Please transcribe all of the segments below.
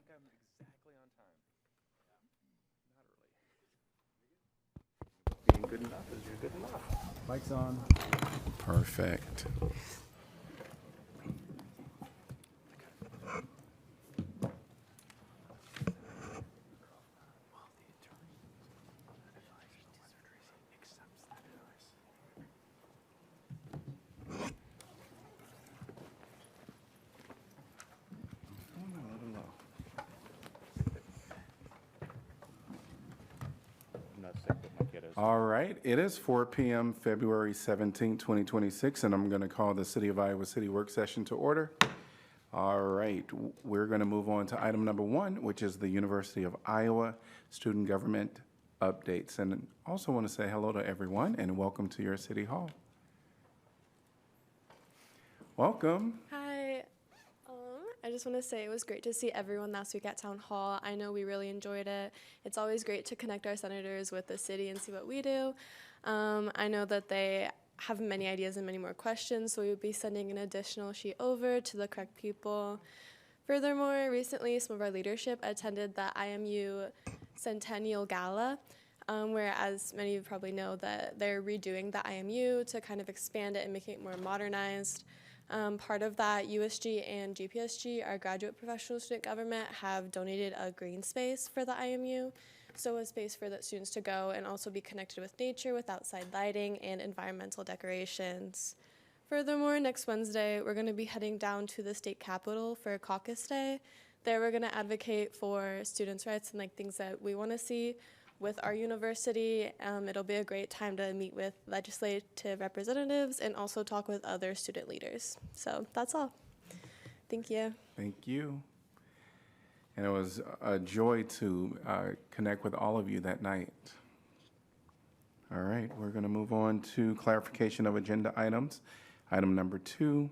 think I'm exactly on time. Not really. Being good enough is you're good enough. Mic's on. Perfect. All right, it is 4 p.m., February 17, 2026, and I'm going to call the City of Iowa City Work Session to order. All right, we're going to move on to item number 1, which is the University of Iowa Student Government Updates. And also want to say hello to everyone and welcome to your City Hall. Welcome. Hi. I just want to say it was great to see everyone last week at Town Hall. I know we really enjoyed it. It's always great to connect our senators with the city and see what we do. I know that they have many ideas and many more questions, so we will be sending an additional sheet over to the correct people. Furthermore, recently some of our leadership attended the IMU Centennial Gala, where, as many of you probably know, that they're redoing the IMU to kind of expand it and make it more modernized. Part of that, USG and GPSG, our graduate professional student government, have donated a green space for the IMU, so a space for the students to go and also be connected with nature with outside lighting and environmental decorations. Furthermore, next Wednesday, we're going to be heading down to the state capitol for Caucus Day. There, we're going to advocate for students' rights and things that we want to see with our university. It'll be a great time to meet with legislative representatives and also talk with other student leaders. So that's all. Thank you. Thank you. And it was a joy to connect with all of you that night. All right, we're going to move on to clarification of agenda items. Item number 2.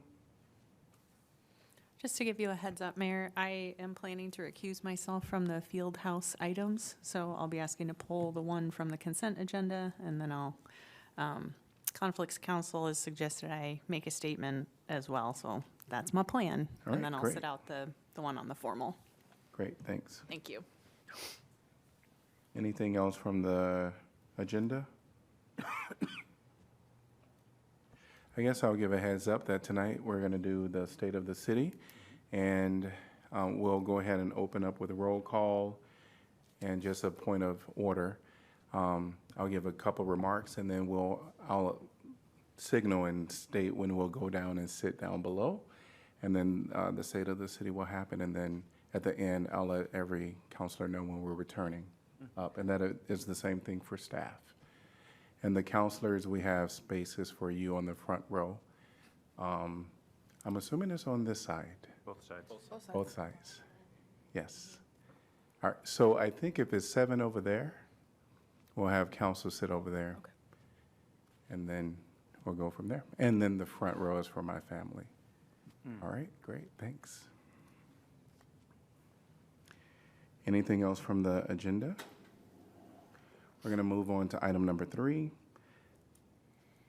Just to give you a heads up, Mayor, I am planning to recuse myself from the field house items, so I'll be asking to pull the one from the consent agenda, and then I'll, Conflicts Council has suggested I make a statement as well, so that's my plan. All right, and then I'll great. sit out the one on the formal. Great, thanks. Thank you. Anything else from the agenda? I guess I'll give a heads up that tonight we're going to do the State of the City, and we'll go ahead and open up with a roll call and just a point of order. I'll give a couple remarks, and then I'll signal and state when we'll go down and sit down below, and then the State of the City will happen, and then at the end, I'll let every counselor know when we're returning up, and that is the same thing for staff. And the counselors, we have spaces for you on the front row. I'm assuming it's on this side. Both sides. Both sides. Yes. All right, so I think if it's 7 over there, we'll have council sit over there. Okay. And then we'll go from there. And then the front row is for my family. All right, great, thanks. Anything else from the agenda? We're going to move on to item number 3,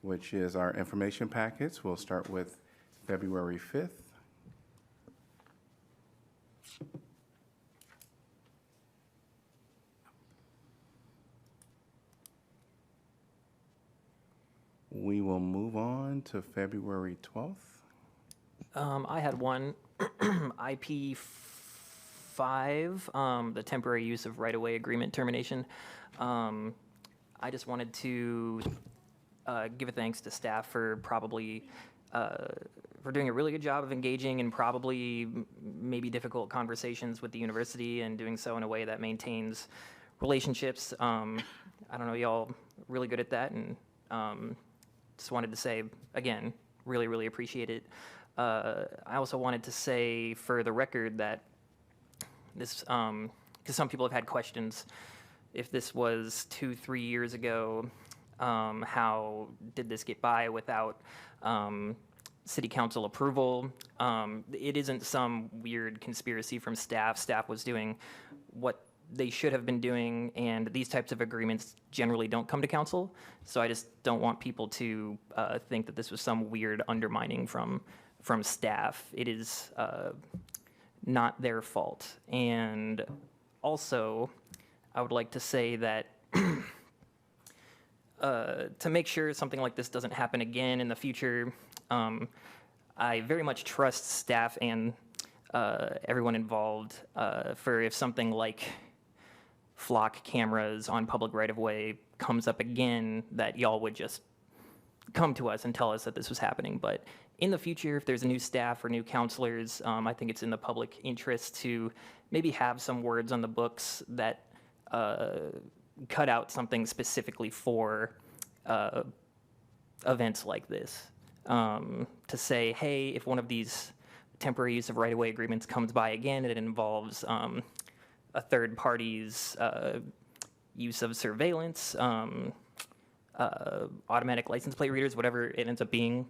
which is our information packets. We'll start with February 5th. We will move on to February 12th. I had one, IP5, the temporary use of right-of-way agreement termination. I just wanted to give a thanks to staff for probably for doing a really good job of engaging in probably maybe difficult conversations with the university and doing so in a way that maintains relationships. I don't know, y'all really good at that, and just wanted to say, again, really, really appreciate it. I also wanted to say for the record that this, because some people have had questions, if this was 2-3 years ago, how did this get by without city council approval? It isn't some weird conspiracy from staff. Staff was doing what they should have been doing, and these types of agreements generally don't come to council. So I just don't want people to think that this was some weird undermining from staff. It is not their fault. And also, I would like to say that to make sure something like this doesn't happen again in the future, I very much trust staff and everyone involved for if something like flock cameras on public right-of-way comes up again, that y'all would just come to us and tell us that this was happening. But in the future, if there's new staff or new counselors, I think it's in the public interest to maybe have some words on the books that cut out something specifically for events like this. To say, hey, if one of these temporary use of right-of-way agreements comes by again and it involves a third party's use of surveillance, automatic license plate readers, whatever it ends up being,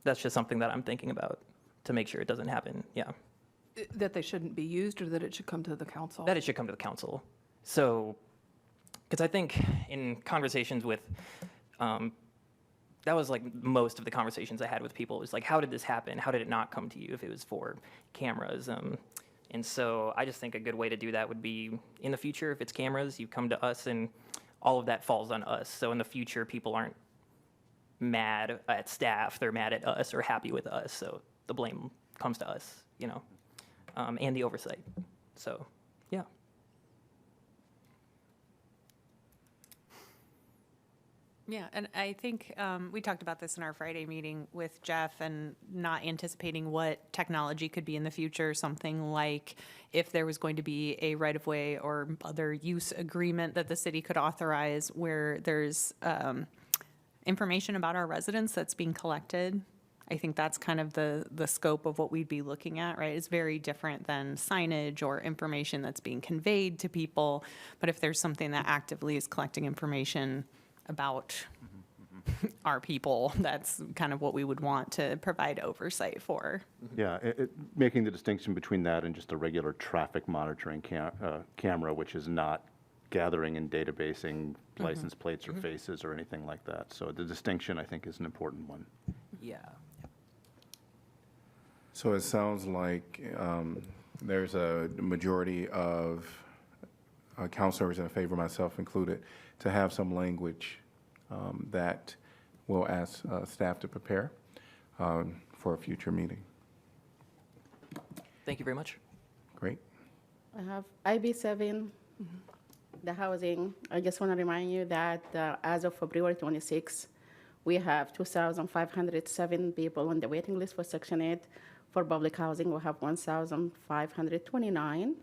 that's just something that I'm thinking about to make sure it doesn't happen. Yeah, That they shouldn't be used, or that it should come to the council? that it should come to the council. So, because I think in conversations with, that was like most of the conversations I had with people. It was like, how did this happen? How did it not come to you if it was for cameras? And so I just think a good way to do that would be in the future, if it's cameras, you come to us and all of that falls on us. So in the future, people aren't mad at staff, they're mad at us or happy with us. So the blame comes to us, you know, and the oversight. So, yeah. Yeah, and I think we talked about this in our Friday meeting with Jeff and not anticipating what technology could be in the future, something like if there was going to be a right-of-way or other use agreement that the city could authorize where there's information about our residents that's being collected. I think that's kind of the scope of what we'd be looking at, right? It's very different than signage or information that's being conveyed to people. But if there's something that actively is collecting information about our people, that's kind of what we would want to provide oversight for. Yeah, making the distinction between that and just a regular traffic monitoring camera, which is not gathering and databasing license plates or faces or anything like that. So the distinction, I think, is an important one. Yeah. So it sounds like there's a majority of counselors in favor, myself included, to have some language that we'll ask staff to prepare for a future meeting. Thank you very much. Great. I have IB7, the housing. I just want to remind you that as of February 26, we have 2,507 people on the waiting list for Section 8. For public housing, we have 1,529.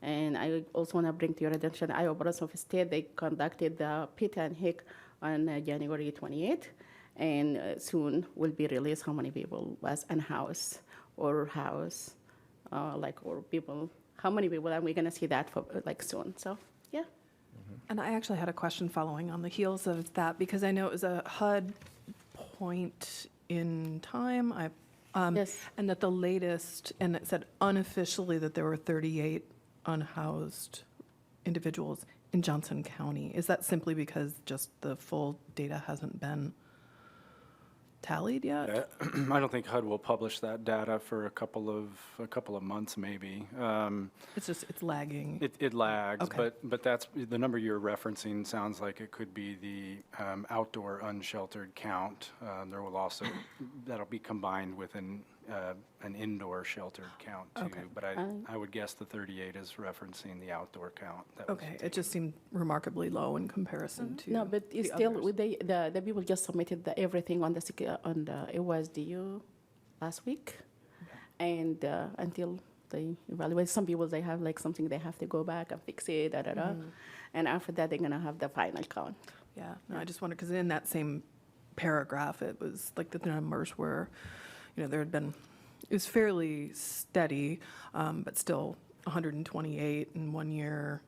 And I also want to bring to your attention, Iowa Board of State, they conducted the PIT and HIC on January 28th. And soon will be released how many people was unhoused or house, or people, how many people, and we're going to see that for soon. So, yeah. And I actually had a question following on the heels of that, because I know it was a HUD point in time. Yes. And that the latest, and it said unofficially that there were 38 unhoused individuals in Johnson County. Is that simply because just the full data hasn't been tallied yet? I don't think HUD will publish that data for a couple of months, maybe. It's lagging. It lags, Okay. but that's the number you're referencing. Sounds like it could be the outdoor unsheltered count. There will also that'll be combined with an indoor sheltered count too. Okay. But I would guess the 38 is referencing the outdoor count. That was Okay, it just seemed remarkably low in comparison to No, but it's the still, others. with the people just submitted everything on it was due last week. And until they evaluate, some people, they have something they have to go back and fix it, And after that, they're going to have the final count. Yeah, no, I just wondered, because in that same paragraph, it was like the numbers were, there had been, it was fairly steady, but still 128 in 1 year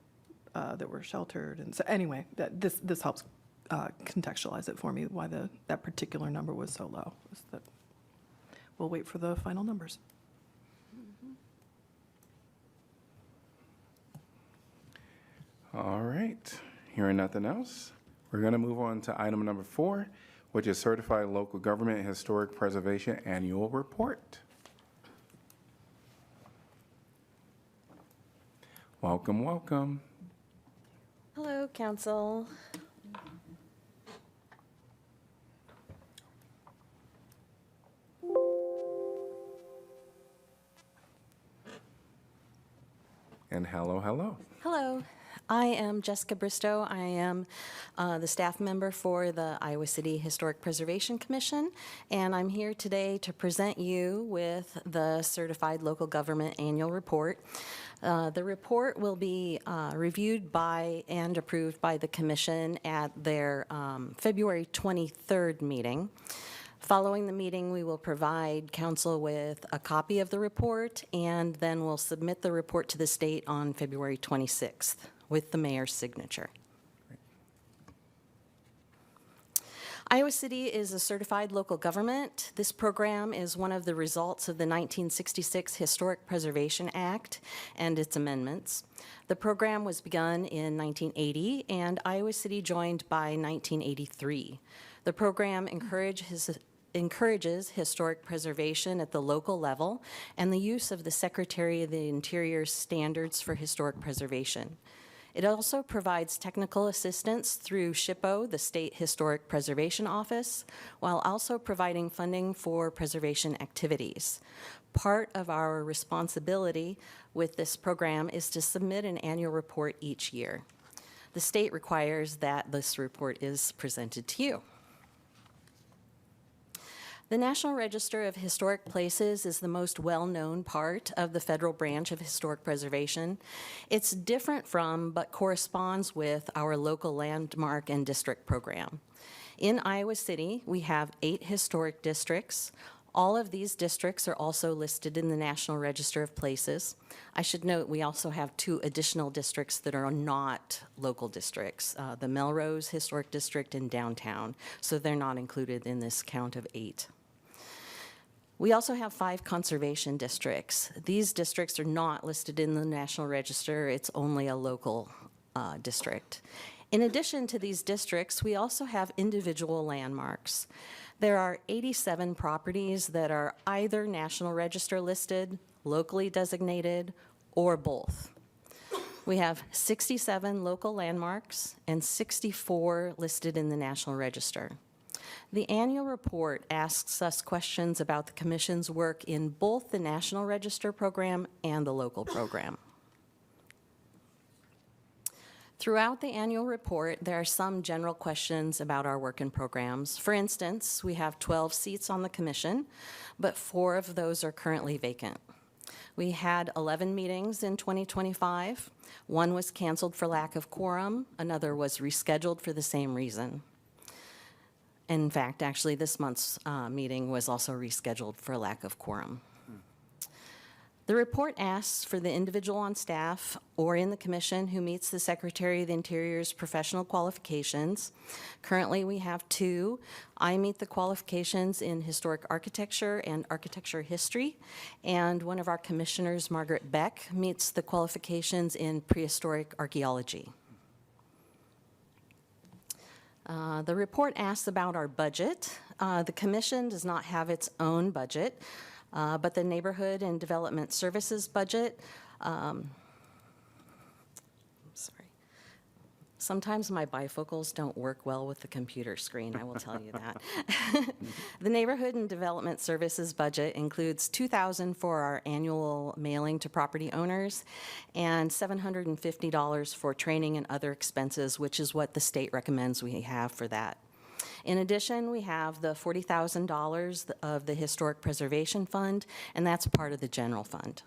that were sheltered. And so anyway, this helps contextualize it for me, why that particular number was so low. Is that we'll wait for the final numbers. All right. Hearing nothing else, we're going to move on to item number 4, which is Certified Local Government Historic Preservation Annual Report. Welcome, welcome. Hello, Council. And hello, hello. Hello. I am Jessica Bristow. I am the staff member for the Iowa City Historic Preservation Commission, and I'm here today to present you with the Certified Local Government Annual Report. The report will be reviewed by and approved by the Commission at their February 23rd meeting. Following the meeting, we will provide council with a copy of the report, and then we'll submit the report to the state on February 26th with the mayor's signature. Iowa City is a certified local government. This program is one of the results of the 1966 Historic Preservation Act and its amendments. The program was begun in 1980, and Iowa City joined by 1983. The program encourages historic preservation at the local level and the use of the Secretary of the Interior's standards for historic preservation. It also provides technical assistance through SHPO, the State Historic Preservation Office, while also providing funding for preservation activities. Part of our responsibility with this program is to submit an annual report each year. The state requires that this report is presented to you. The National Register of Historic Places is the most well-known part of the federal branch of historic preservation. It's different from, but corresponds with, our local landmark and district program. In Iowa City, we have 8 historic districts. All of these districts are also listed in the National Register of Places. I should note we also have 2 additional districts that are not local districts, the Melrose Historic District and Downtown, so they're not included in this count of 8. We also have 5 conservation districts. These districts are not listed in the National Register. It's only a local district. In addition to these districts, we also have individual landmarks. There are 87 properties that are either National Register listed, locally designated, or both. We have 67 local landmarks and 64 listed in the National Register. The annual report asks us questions about the Commission's work in both the National Register program and the local program. Throughout the annual report, there are some general questions about our work and programs. For instance, we have 12 seats on the Commission, but 4 of those are currently vacant. We had 11 meetings in 2025. 1 was canceled for lack of quorum. Another was rescheduled for the same reason. In fact, actually, this month's meeting was also rescheduled for lack of quorum. The report asks for the individual on staff or in the Commission who meets the Secretary of the Interior's professional qualifications. Currently, we have 2. I meet the qualifications in historic architecture and architecture history, and one of our commissioners, Margaret Beck, meets the qualifications in prehistoric archaeology. The report asks about our budget. The Commission does not have its own budget, but the Neighborhood and Development Services budget, sorry. Sometimes my bifocals don't work well with the computer screen, I will tell you that. The Neighborhood and Development Services budget includes $2,000 for our annual mailing to property owners and $750 for training and other expenses, which is what the state recommends we have for that. In addition, we have the $40,000 of the Historic Preservation Fund, and that's part of the general fund.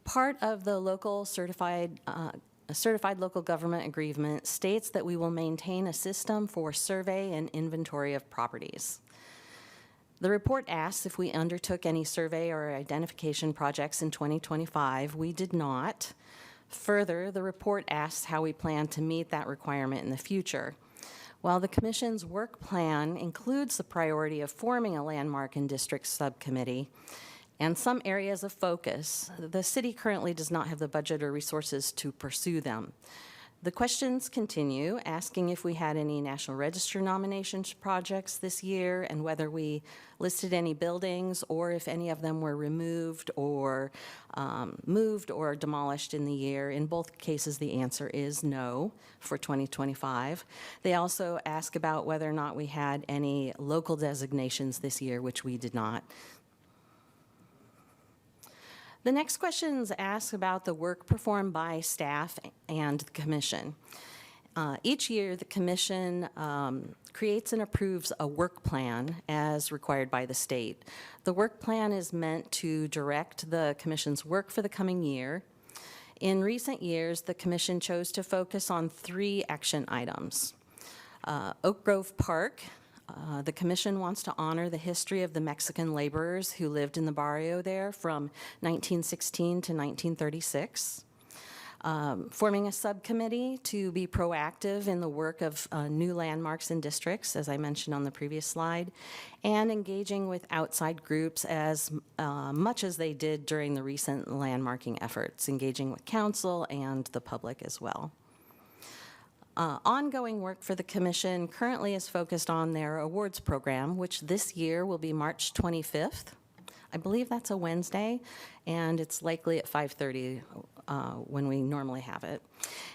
Part of the local certified local government agreement states that we will maintain a system for survey and inventory of properties. The report asks if we undertook any survey or identification projects in 2025. We did not. Further, the report asks how we plan to meet that requirement in the future. While the Commission's work plan includes the priority of forming a landmark and district subcommittee and some areas of focus, the city currently does not have the budget or resources to pursue them. The questions continue, asking if we had any National Register nominations projects this year and whether we listed any buildings or if any of them were removed or moved or demolished in the year. In both cases, the answer is no for 2025. They also ask about whether or not we had any local designations this year, which we did not. The next questions ask about the work performed by staff and the commission. Each year, the commission creates and approves a work plan as required by the state. The work plan is meant to direct the commission's work for the coming year. In recent years, the commission chose to focus on 3 action items. Oak Grove Park. The commission wants to honor the history of the Mexican laborers who lived in the barrio there from 1916 to 1936. Forming a subcommittee to be proactive in the work of new landmarks and districts, as I mentioned on the previous slide, and engaging with outside groups as much as they did during the recent landmarking efforts, engaging with council and the public as well. Ongoing work for the commission currently is focused on their awards program, which this year will be March 25th. I believe that's a Wednesday, and it's likely at 5:30 when we normally have it.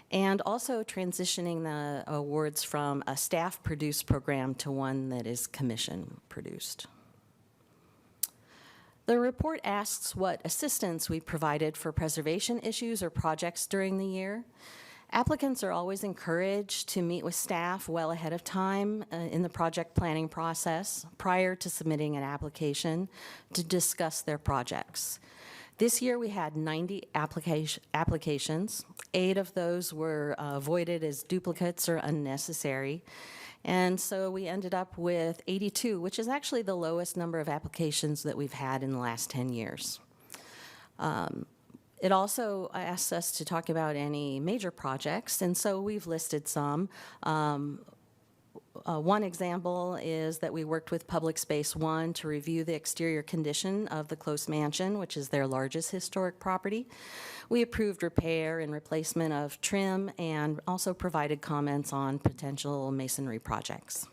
And also transitioning the awards from a staff-produced program to one that is commission-produced. The report asks what assistance we provided for preservation issues or projects during the year. Applicants are always encouraged to meet with staff well ahead of time in the project planning process prior to submitting an application to discuss their projects. This year we had 90 applications. 8 of those were voided as duplicates or unnecessary. And so we ended up with 82, which is actually the lowest number of applications that we've had in the last 10 years. It also asks us to talk about any major projects, and so we've listed some. One example is that we worked with Public Space One to review the exterior condition of the Close Mansion, which is their largest historic property. We approved repair and replacement of trim and also provided comments on potential masonry projects.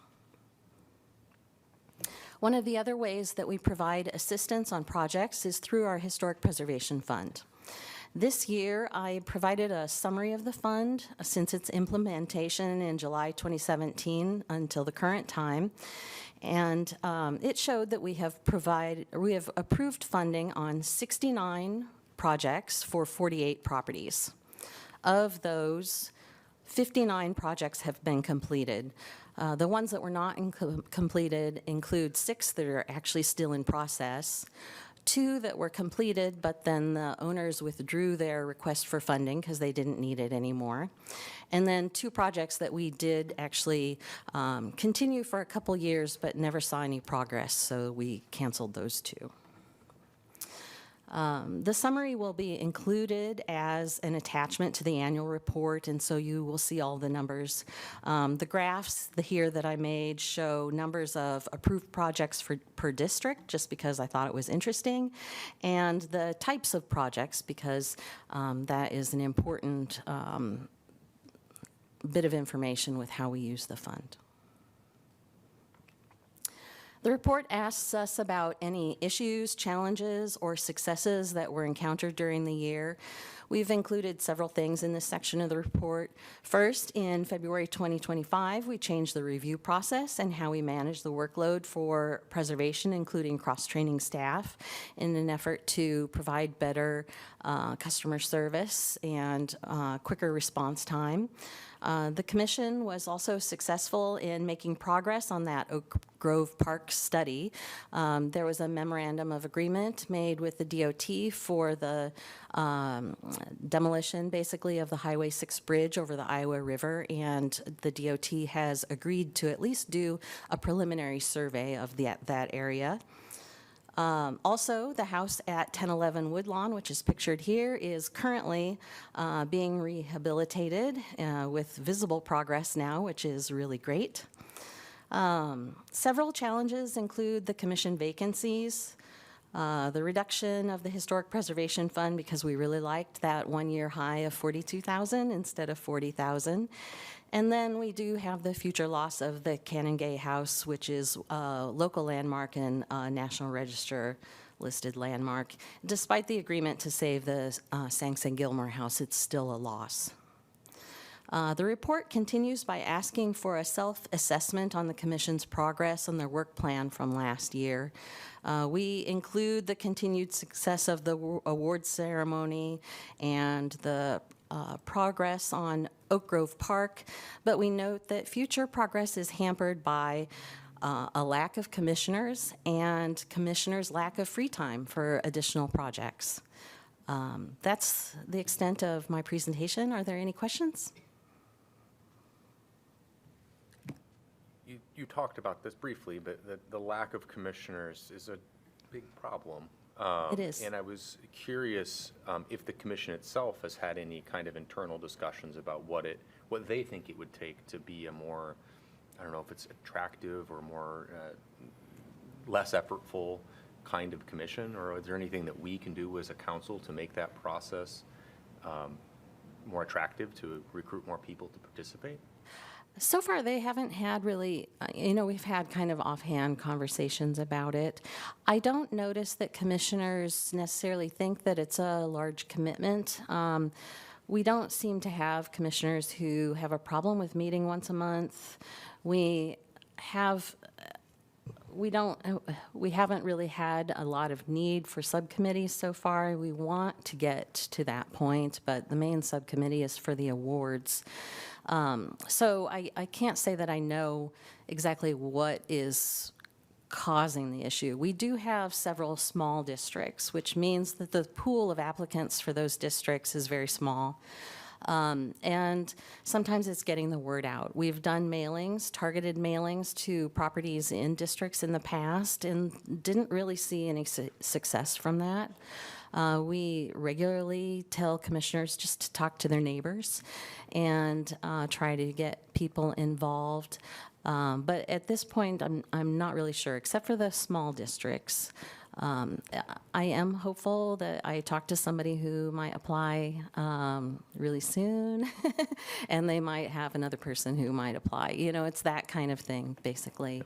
One of the other ways that we provide assistance on projects is through our Historic Preservation Fund. This year, I provided a summary of the fund since its implementation in July 2017 until the current time. And it showed that we have approved funding on 69 projects for 48 properties. Of those, 59 projects have been completed. The ones that were not completed include 6 that are actually still in process, 2 that were completed, but then the owners withdrew their request for funding because they didn't need it anymore. And then 2 projects that we did actually continue for a couple years, but never saw any progress, so we canceled those 2. The summary will be included as an attachment to the annual report, and so you will see all the numbers. The graphs here that I made show numbers of approved projects per district, just because I thought it was interesting, and the types of projects, because that is an important bit of information with how we use the fund. The report asks us about any issues, challenges, or successes that were encountered during the year. We've included several things in this section of the report. First, in February 2025, we changed the review process and how we manage the workload for preservation, including cross-training staff, in an effort to provide better customer service and quicker response time. The commission was also successful in making progress on that Oak Grove Park study. There was a memorandum of agreement made with the DOT for the demolition, basically, of the Highway 6 bridge over the Iowa River, and the DOT has agreed to at least do a preliminary survey of that area. Also, the house at 1011 Woodlawn, which is pictured here, is currently being rehabilitated with visible progress now, which is really great. Several challenges include the commission vacancies. The reduction of the Historic Preservation Fund, because we really liked that one-year high of 42,000 instead of 40,000. And then we do have the future loss of the Canongay House, which is a local landmark and National Register listed landmark. Despite the agreement to save the Sang Gilmore House, it's still a loss. The report continues by asking for a self-assessment on the Commission's progress on their work plan from last year. We include the continued success of the award ceremony and the progress on Oak Grove Park, but we note that future progress is hampered by a lack of commissioners and commissioners' lack of free time for additional projects. That's the extent of my presentation. Are there any questions? You talked about this briefly, but the lack of commissioners is a big problem. It is. And I was curious if the commission itself has had any kind of internal discussions about what they think it would take to be a more, I don't know if it's attractive or more, less effortful kind of commission, or is there anything that we can do as a council to make that process more attractive, to recruit more people to participate? So far, they haven't had really, we've had kind of offhand conversations about it. I don't notice that commissioners necessarily think that it's a large commitment. We don't seem to have commissioners who have a problem with meeting once a month. We haven't really had a lot of need for subcommittees so far. We want to get to that point, but the main subcommittee is for the awards. So I can't say that I know exactly what is causing the issue. We do have several small districts, which means that the pool of applicants for those districts is very small. And sometimes it's getting the word out. We've done mailings, targeted mailings to properties in districts in the past, and didn't really see any success from that. We regularly tell commissioners just to talk to their neighbors and try to get people involved. But at this point, I'm not really sure, except for the small districts. I am hopeful that I talk to somebody who might apply really soon, and they might have another person who might apply. It's that kind of thing, basically.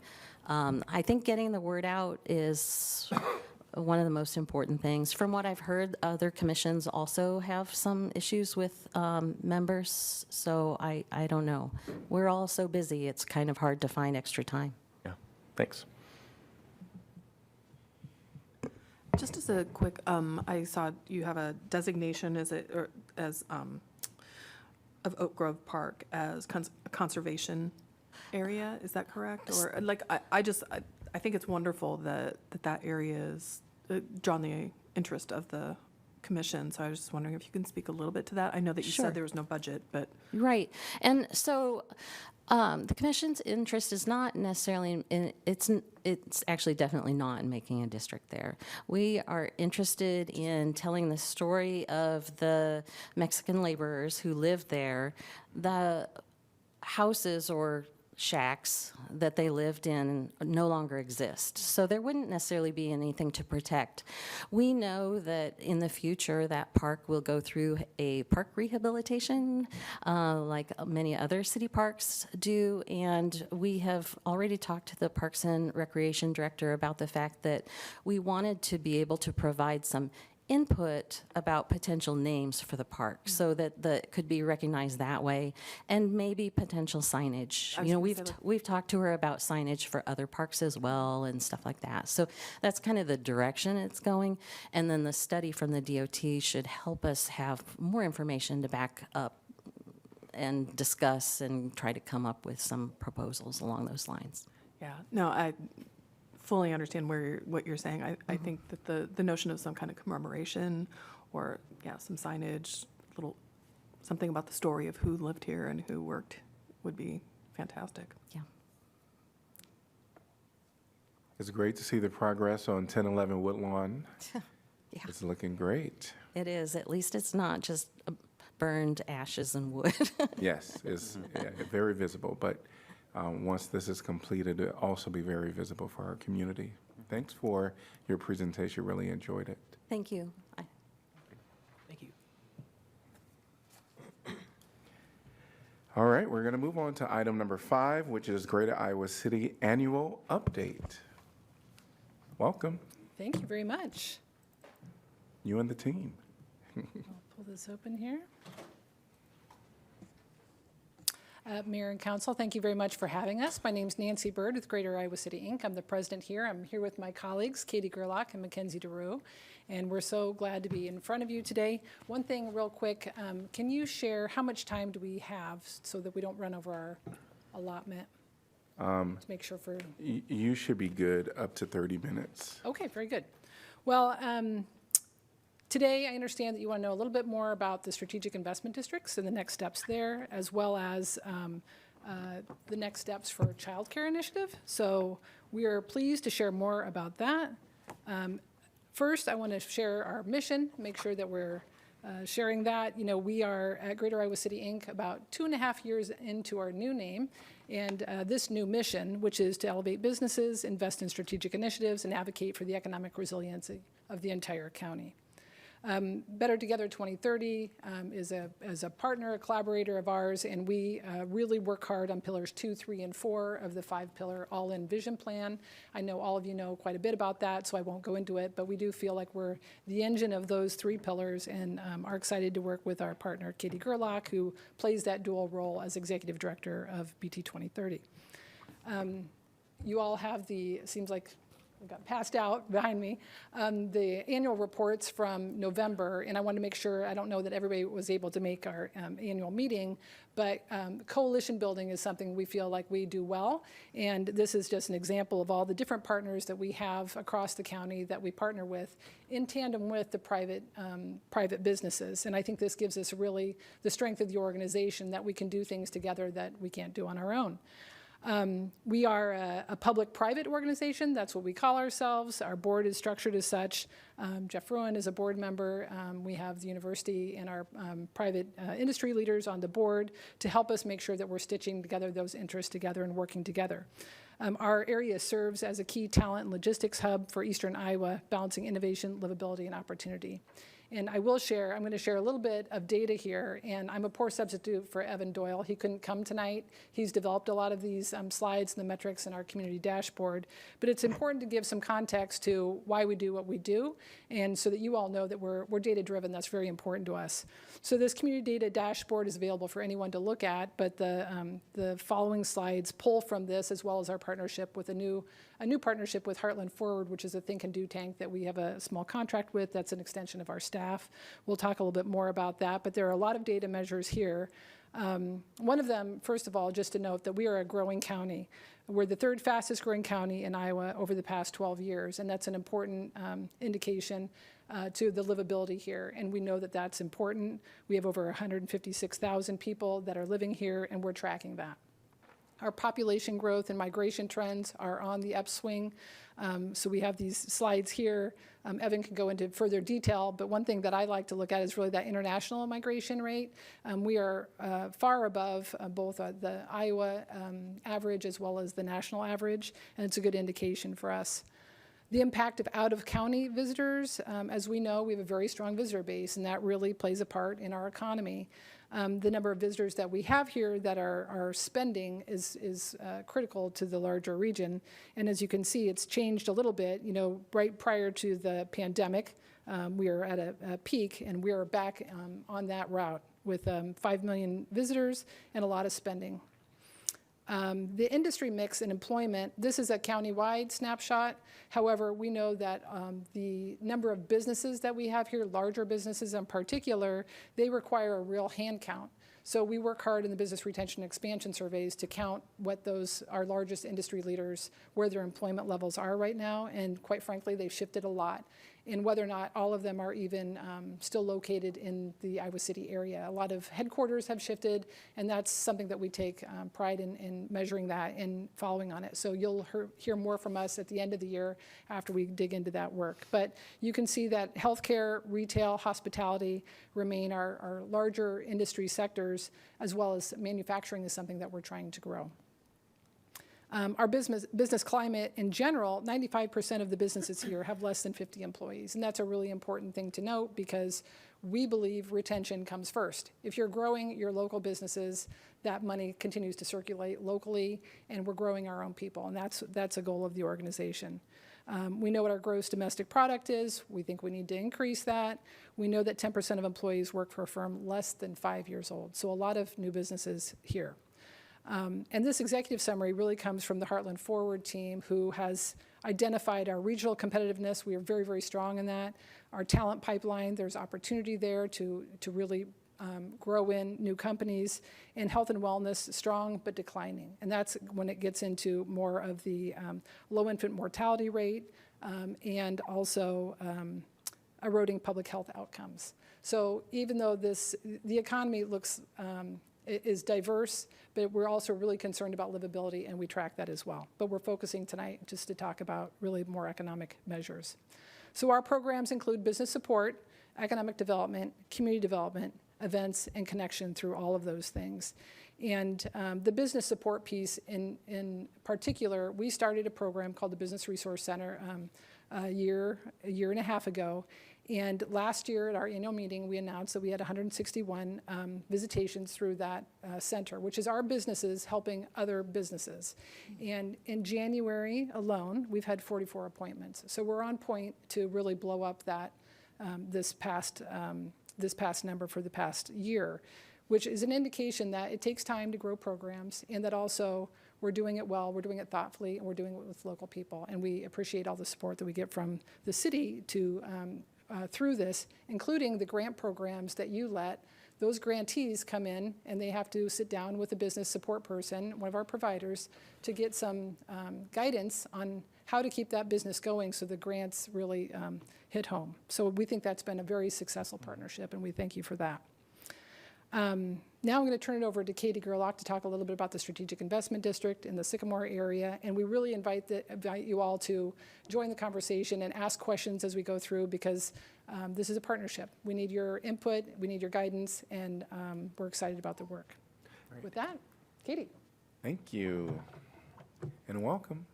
I think getting the word out is one of the most important things. From what I've heard, other commissions also have some issues with members, so I don't know. We're all so busy, it's kind of hard to find extra time. Yeah, thanks. Just as a quick, I saw you have a designation as of Oak Grove Park as a conservation area. Is that correct? Or I think it's wonderful that area is drawn the interest of the commission. So I was just wondering if you can speak a little bit to that. I know that you Sure. said there was no budget, but Right. And so the commission's interest is not necessarily it's actually definitely not in making a district there. We are interested in telling the story of the Mexican laborers who lived there. The houses or shacks that they lived in no longer exist. So there wouldn't necessarily be anything to protect. We know that in the future that park will go through a park rehabilitation like many other city parks do, and we have already talked to the Parks and Recreation Director about the fact that we wanted to be able to provide some input about potential names for the park so that it could be recognized that way, and maybe potential signage. We've talked to her about signage for other parks as well and stuff like that. So that's kind of the direction it's going. And then the study from the DOT should help us have more information to back up and discuss and try to come up with some proposals along those lines. yeah, no, I fully understand what you're saying. I think that the notion of some kind of commemoration or, some signage, something about the story of who lived here and who worked would be fantastic. Yeah. It's great to see the progress on 1011 Woodlawn. Yeah. It's looking great. It is. At least it's not just burned ashes and wood. Yes, it's very visible, but once this is completed, it'll also be very visible for our community. Thanks for your presentation. Really enjoyed it. Thank you. Thank you. All right, we're going to move on to item number 5, which is Greater Iowa City Annual Update. Welcome, Thank you very much. you and the team. I'll pull this open here. Mayor and Council, thank you very much for having us. My name's Nancy Bird with Greater Iowa City, Inc. I'm the president here. I'm here with my colleagues, Katie Gerlach and Mackenzie DeRue, and we're so glad to be in front of you today. One thing real quick, can you share how much time do we have so that we don't run over our allotment? To make sure for... You should be good up to 30 minutes. Okay, very good. Well, today I understand that you want to know a little bit more about the strategic investment districts and the next steps there, as well as the next steps for a child care initiative. So we are pleased to share more about that. First, I want to share our mission, make sure that we're sharing that. You know, we are at Greater Iowa City, Inc. about 2.5 years into our new name, and this new mission, which is to elevate businesses, invest in strategic initiatives, and advocate for the economic resiliency of the entire county. Better Together 2030 is a partner, a collaborator of ours, and we really work hard on pillars 2, 3, and 4 of the 5-pillar all-in vision plan. I know all of you know quite a bit about that, so I won't go into it, but we do feel like we're the engine of those 3 pillars and are excited to work with our partner, Katie Gerlach, who plays that dual role as executive director of BT 2030. You all have it seems like got passed out behind me, the annual reports from November, and I want to make sure, I don't know that everybody was able to make our annual meeting, but coalition building is something we feel like we do well, and this is just an example of all the different partners that we have across the county that we partner with in tandem with the private businesses, and I think this gives us really the strength of the organization that we can do things together that we can't do on our own. We are a public-private organization. That's what we call ourselves. Our board is structured as such. Jeff Ruin is a board member. We have the university and our private industry leaders on the board to help us make sure that we're stitching together those interests together and working together. Our area serves as a key talent and logistics hub for Eastern Iowa, balancing innovation, livability, and opportunity. And I'm going to share a little bit of data here, and I'm a poor substitute for Evan Doyle. He couldn't come tonight. He's developed a lot of these slides and the metrics in our community dashboard, but it's important to give some context to why we do what we do, and so that you all know that we're data-driven. That's very important to us. So this community data dashboard is available for anyone to look at, but the following slides pull from this, as well as our partnership with a new partnership with Heartland Forward, which is a think and do tank that we have a small contract with. That's an extension of our staff. We'll talk a little bit more about that, but there are a lot of data measures here. One of them, first of all, just to note that we are a growing county. We're the 3rd fastest growing county in Iowa over the past 12 years, and that's an important indication to the livability here, and we know that that's important. We have over 156,000 people that are living here, and we're tracking that. Our population growth and migration trends are on the upswing. So we have these slides here. Evan can go into further detail, but one thing that I like to look at is really that international migration rate. We are far above both the Iowa average as well as the national average, and it's a good indication for us. The impact of out-of-county visitors, as we know, we have a very strong visitor base, and that really plays a part in our economy. The number of visitors that we have here that are spending is critical to the larger region. And as you can see, it's changed a little bit. You know, right prior to the pandemic, we were at a peak, and we are back on that route with 5 million visitors and a lot of spending. The industry mix and employment, this is a county-wide snapshot. However, we know that the number of businesses that we have here, larger businesses in particular, they require a real hand count. So we work hard in the business retention and expansion surveys to count what our largest industry leaders, where their employment levels are right now, and quite frankly, they've shifted a lot. And whether or not all of them are even still located in the Iowa City area. A lot of headquarters have shifted, and that's something that we take pride in measuring that and following on it. So you'll hear more from us at the end of the year after we dig into that work. But you can see that healthcare, retail, hospitality remain our larger industry sectors, as well as manufacturing is something that we're trying to grow. Our business climate in general, 95% of the businesses here have less than 50 employees. And that's a really important thing to note because we believe retention comes first. If you're growing your local businesses, that money continues to circulate locally, and we're growing our own people, and that's a goal of the organization. We know what our gross domestic product is. We think we need to increase that. We know that 10% of employees work for a firm less than 5 years old, so a lot of new businesses here. And this executive summary really comes from the Heartland Forward team, who has identified our regional competitiveness. We are very, very strong in that. Our talent pipeline, there's opportunity there to really grow in new companies. And health and wellness, strong but declining. And that's when it gets into more of the low infant mortality rate and also eroding public health outcomes. So even though the economy looks is diverse, but we're also really concerned about livability, and we track that as well. But we're focusing tonight just to talk about really more economic measures. So our programs include business support, economic development, community development, events, and connection through all of those things. And the business support piece in particular, we started a program called the Business Resource Center a year and a half ago. And last year at our annual meeting, we announced that we had 161 visitations through that center, which is our businesses helping other businesses. And in January alone, we've had 44 appointments. So we're on point to really blow up that this past number for the past year, which is an indication that it takes time to grow programs, and that also we're doing it well, we're doing it thoughtfully, and we're doing it with local people. And we appreciate all the support that we get from the city to through this, including the grant programs that you let. Those grantees come in and they have to sit down with a business support person, one of our providers, to get some guidance on how to keep that business going so the grants really hit home. So we think that's been a very successful partnership, and we thank you for that. Now I'm going to turn it over to Katie Gerlach to talk a little bit about the Strategic Investment District in the Sycamore area, and we really invite you all to join the conversation and ask questions as we go through, because this is a partnership. We need your input, we need your guidance, and we're excited about the work. Great. With that, Katie. Thank you, and welcome.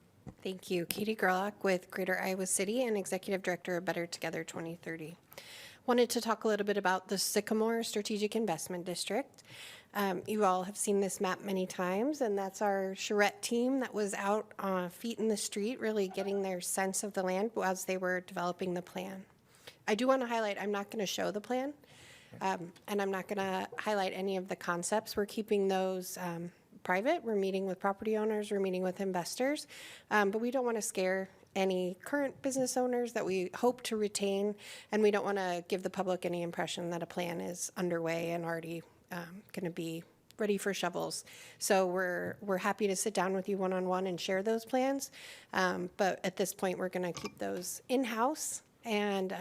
Thank you. Katie Gerlach with Greater Iowa City and Executive Director of Better Together 2030. Wanted to talk a little bit about the Sycamore Strategic Investment District. You all have seen this map many times, and that's our charrette team that was out feet in the street, really getting their sense of the land as they were developing the plan. I do want to highlight, I'm not going to show the plan, and I'm not going to highlight any of the concepts. We're keeping those private. We're meeting with property owners, we're meeting with investors, but we don't want to scare any current business owners that we hope to retain, and we don't want to give the public any impression that a plan is underway and already going to be ready for shovels. So we're happy to sit down with you one-on-one and share those plans, but at this point we're going to keep those in-house and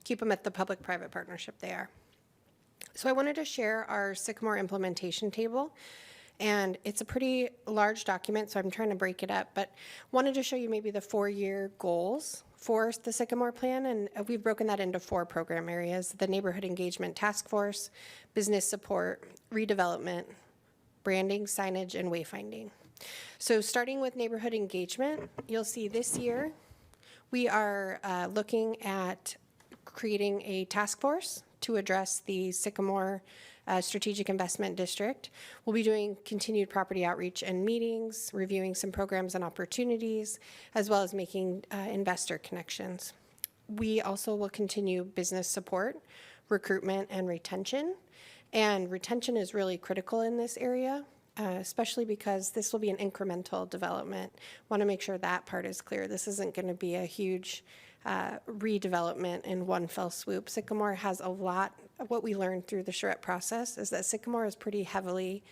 keep them at the public-private partnership they are. So I wanted to share our Sycamore implementation table. And it's a pretty large document, so I'm trying to break it up, but wanted to show you maybe the 4-year goals for the Sycamore plan, and we've broken that into 4 program areas: the Neighborhood Engagement Task Force, Business Support, Redevelopment, Branding, Signage, and Wayfinding. So starting with Neighborhood Engagement, you'll see this year we are looking at creating a task force to address the Sycamore Strategic Investment District. We'll be doing continued property outreach and meetings, reviewing some programs and opportunities, as well as making investor connections. We also will continue business support, recruitment, and retention. And retention is really critical in this area, especially because this will be an incremental development. Want to make sure that part is clear. This isn't going to be a huge redevelopment in one fell swoop. Sycamore has a lot. What we learned through the charrette process is that Sycamore is pretty heavily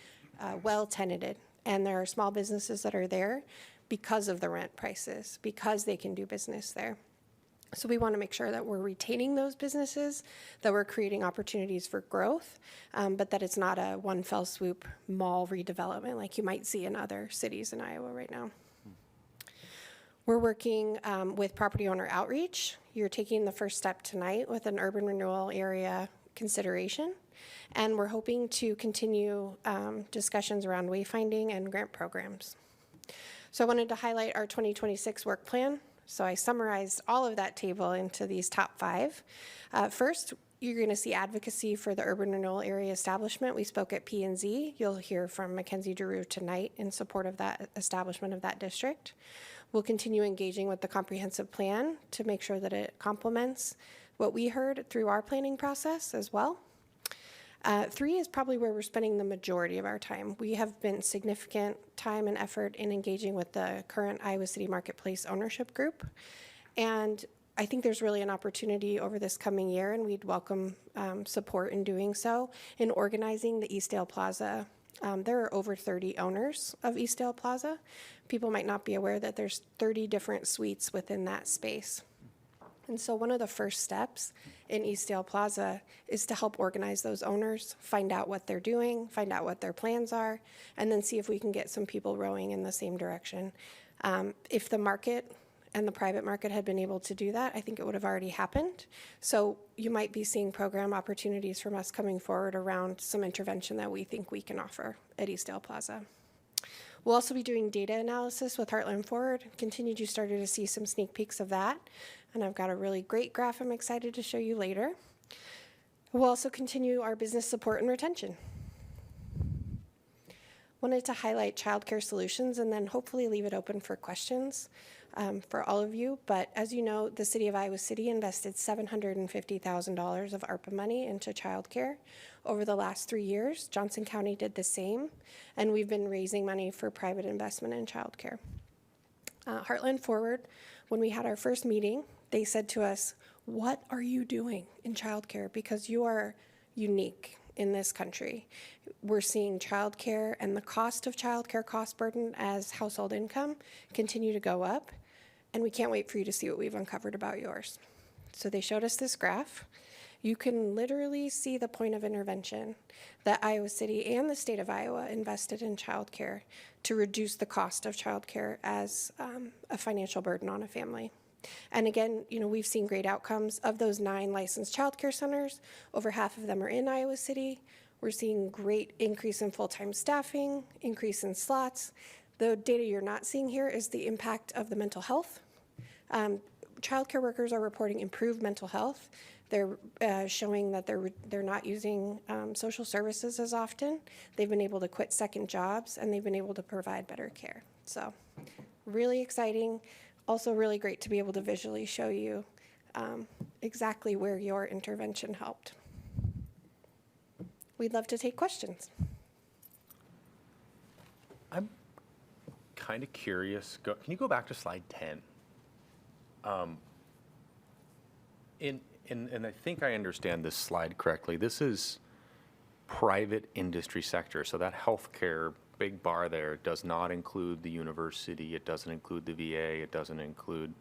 well tenanted, and there are small businesses that are there because of the rent prices, because they can do business there. So we want to make sure that we're retaining those businesses, that we're creating opportunities for growth, but that it's not a one fell swoop mall redevelopment like you might see in other cities in Iowa right now. We're working with property owner outreach. You're taking the first step tonight with an urban renewal area consideration, and we're hoping to continue discussions around wayfinding and grant programs. So I wanted to highlight our 2026 work plan. So I summarized all of that table into these top 5. First, you're going to see advocacy for the urban renewal area establishment. We spoke at P&Z. You'll hear from Mackenzie Giroux tonight in support of that establishment of that district. We'll continue engaging with the comprehensive plan to make sure that it complements what we heard through our planning process as well. 3 is probably where we're spending the majority of our time. We have been significant time and effort in engaging with the current Iowa City Marketplace ownership group. And I think there's really an opportunity over this coming year, and we'd welcome support in doing so, in organizing the Eastdale Plaza. There are over 30 owners of Eastdale Plaza. People might not be aware that there's 30 different suites within that space. And so one of the first steps in Eastdale Plaza is to help organize those owners, find out what they're doing, find out what their plans are, and then see if we can get some people rowing in the same direction. If the market and the private market had been able to do that, I think it would have already happened. So you might be seeing program opportunities from us coming forward around some intervention that we think we can offer at Eastdale Plaza. We'll also be doing data analysis with Heartland Forward. You started to see some sneak peeks of that. And I've got a really great graph I'm excited to show you later. We'll also continue our business support and retention. Wanted to highlight childcare solutions and then hopefully leave it open for questions for all of you. But as you know, the City of Iowa City invested $750,000 of ARPA money into childcare over the last 3 years. Johnson County did the same, and we've been raising money for private investment in childcare. Heartland Forward, when we had our first meeting, they said to us, "What are you doing in childcare? Because you are unique in this country. We're seeing childcare and the cost of childcare cost burden as household income continue to go up, and we can't wait for you to see what we've uncovered about yours." So they showed us this graph. You can literally see the point of intervention that Iowa City and the state of Iowa invested in childcare to reduce the cost of childcare as a financial burden on a family. And again, we've seen great outcomes. Of those 9 licensed childcare centers, over half of them are in Iowa City. We're seeing great increase in full-time staffing, increase in slots. The data you're not seeing here is the impact of the mental health. Childcare workers are reporting improved mental health. They're showing that they're not using social services as often. They've been able to quit second jobs, and they've been able to provide better care. So really exciting. Also really great to be able to visually show you exactly where your intervention helped. We'd love to take questions. I'm kind of curious. Can you go back to slide 10? And I think I understand this slide correctly. This is private industry sector. So that healthcare big bar there does not include the university. It doesn't include the VA. It doesn't include.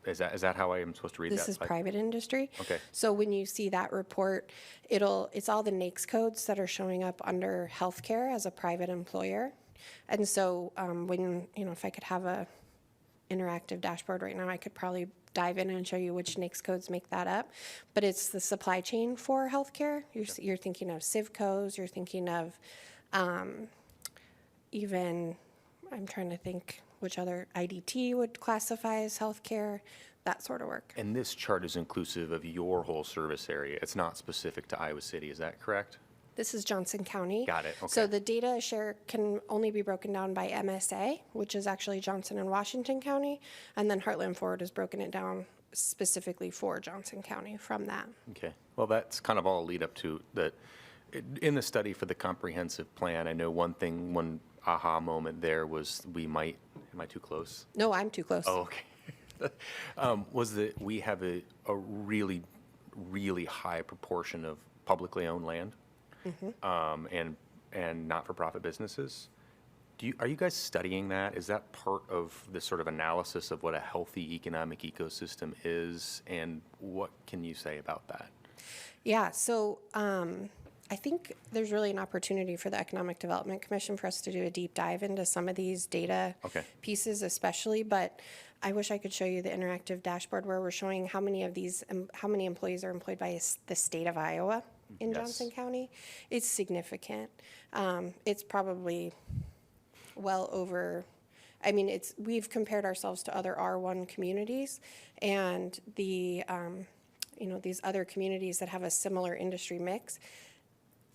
Is that how I am supposed to read that? This is private industry. Okay. So when you see that report, it's all the NAICS codes that are showing up under healthcare as a private employer. And so if I could have a interactive dashboard right now, I could probably dive in and show you which NAICS codes make that up. But it's the supply chain for healthcare. You're thinking of CIVCOs. You're thinking of even, I'm trying to think which other IDT would classify as healthcare, that sort of work. And this chart is inclusive of your whole service area. It's not specific to Iowa City. Is that correct? This is Johnson County. Got it. Okay. So the data share can only be broken down by MSA, which is actually Johnson and Washington County, and then Heartland Forward has broken it down specifically for Johnson County from that. Okay. Well, that's kind of all lead up to that. In the study for the comprehensive plan, I know one aha moment there was am I too close? No, I'm too close. Oh, okay. Was that we have a really, really high proportion of publicly owned land, and not-for-profit businesses. Are you guys studying that? Is that part of this sort of analysis of what a healthy economic ecosystem is, and what can you say about that? Yeah, so I think there's really an opportunity for the Economic Development Commission for us to do a deep dive into some of these data pieces especially, but I wish I could show you the interactive dashboard where we're showing how many employees are employed by the state of Iowa in Johnson County. It's significant. It's probably well over, I mean, we've compared ourselves to other R1 communities, and the, these other communities that have a similar industry mix,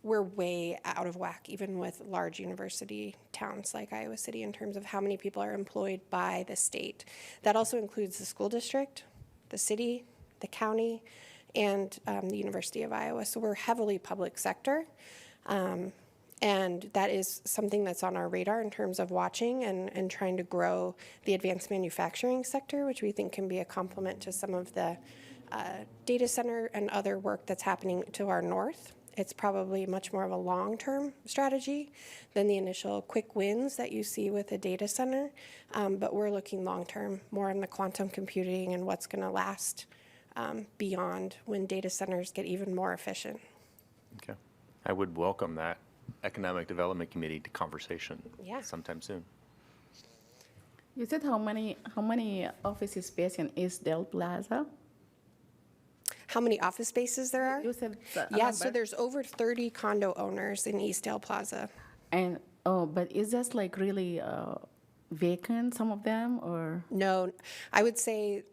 we're way out of whack, even with large university towns like Iowa City, in terms of how many people are employed by the state. That also includes the school district, the city, the county, and the University of Iowa. So we're heavily public sector. And that is something that's on our radar in terms of watching and trying to grow the advanced manufacturing sector, which we think can be a complement to some of the data center and other work that's happening to our north. It's probably much more of a long-term strategy than the initial quick wins that you see with a data center. But we're looking long-term, more on the quantum computing and what's going to last beyond when data centers get even more efficient. Okay. I would welcome that Economic Development Committee to conversation Yeah. sometime soon. You said how many office space in Eastdale Plaza? How many office spaces there are? You said a Yeah, so number. there's over 30 condo owners in Eastdale Plaza. And but is that like really vacant? Some of them, or No, I would say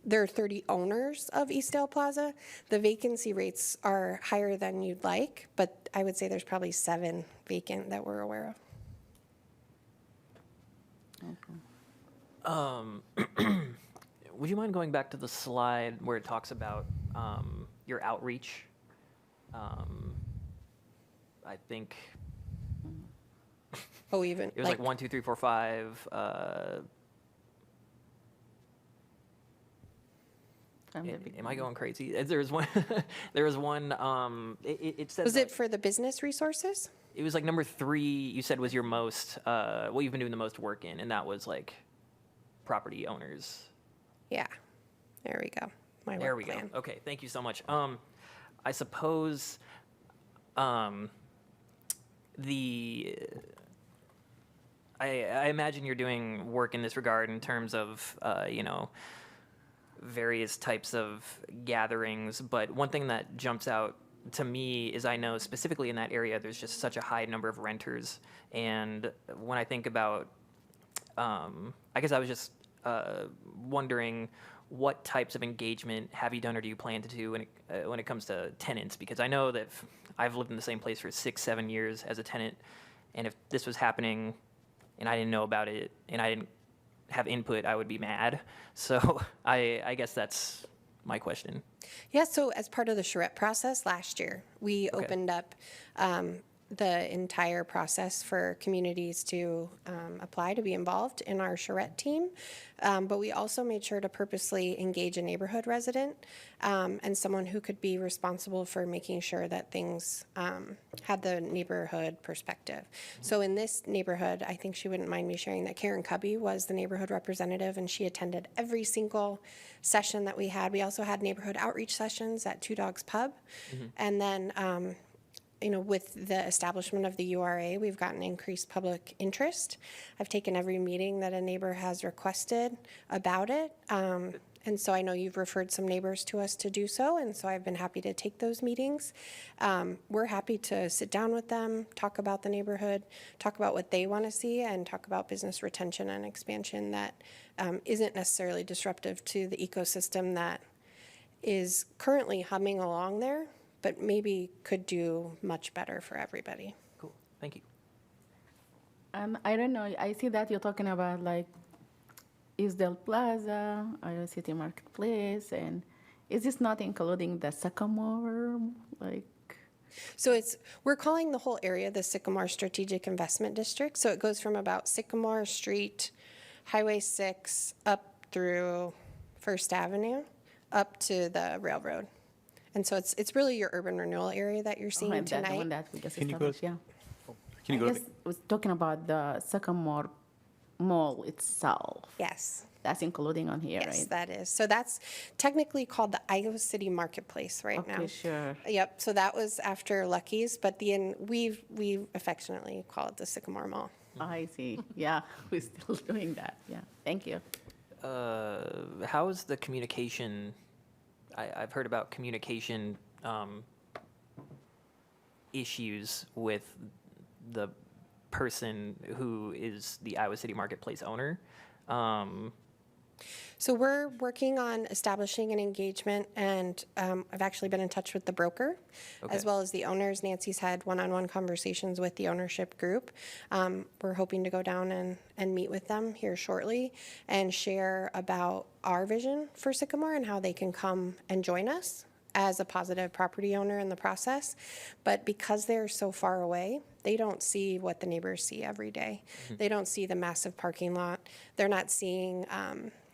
there are 30 owners of Eastdale Plaza. The vacancy rates are higher than you'd like, but I would say there's probably 7 vacant that we're aware of. Would you mind going back to the slide where it talks about your outreach? I think Oh, even it was like 1, 2, 3, 4, 5. Am I going crazy? There was one. There was one. It said. was it for the business resources? It was like number 3. You said was your most. What you've been doing the most work in, and that was like property owners. Yeah, there we go. My There work we plan. go. Okay, thank you so much. I suppose I imagine you're doing work in this regard in terms of various types of gatherings, but one thing that jumps out to me is I know specifically in that area there's just such a high number of renters, and when I think about I guess I was just wondering what types of engagement have you done or do you plan to do when it comes to tenants? Because I know that I've lived in the same place for 6-7 years as a tenant, and if this was happening and I didn't know about it and I didn't have input, I would be mad. So I guess that's my question. Yeah, so as part of the charrette process last year, we opened up the entire process for communities to apply to be involved in our charrette team. But we also made sure to purposely engage a neighborhood resident and someone who could be responsible for making sure that things had the neighborhood perspective. So in this neighborhood, I think she wouldn't mind me sharing that Karen Cubby was the neighborhood representative, and she attended every single session that we had. We also had neighborhood outreach sessions at Two Dogs Pub. And then with the establishment of the URA, we've gotten increased public interest. I've taken every meeting that a neighbor has requested about it. And so I know you've referred some neighbors to us to do so, and so I've been happy to take those meetings. We're happy to sit down with them, talk about the neighborhood, talk about what they want to see, and talk about business retention and expansion that isn't necessarily disruptive to the ecosystem that is currently humming along there, but maybe could do much better for everybody. Cool. Thank you. I don't know. I see that you're talking about like Eastdale Plaza, Iowa City Marketplace, and is this not including the Sycamore? So we're calling the whole area the Sycamore Strategic Investment District. So it goes from about Sycamore Street, Highway 6, up through First Avenue, up to the railroad. And so it's really your urban renewal area that you're seeing That tonight. one that we just Can you go- established, yeah. Can you I go guess I was talking about the Sycamore Mall itself. Yes. That's including on here, Yes, right? that is. So that's technically called the Iowa City Marketplace right now. Okay, sure. Yep. So that was after Lucky's, but we affectionately call it the Sycamore Mall. I see. Yeah, we're still doing that. Yeah, thank you. How is the communication? I've heard about communication issues with the person who is the Iowa City Marketplace owner. So we're working on establishing an engagement, and I've actually been in touch with the broker as well as the owners. Nancy's had one-on-one conversations with the ownership group. We're hoping to go down and meet with them here shortly and share about our vision for Sycamore and how they can come and join us as a positive property owner in the process. But because they're so far away, they don't see what the neighbors see every day. They don't see the massive parking lot. They're not seeing,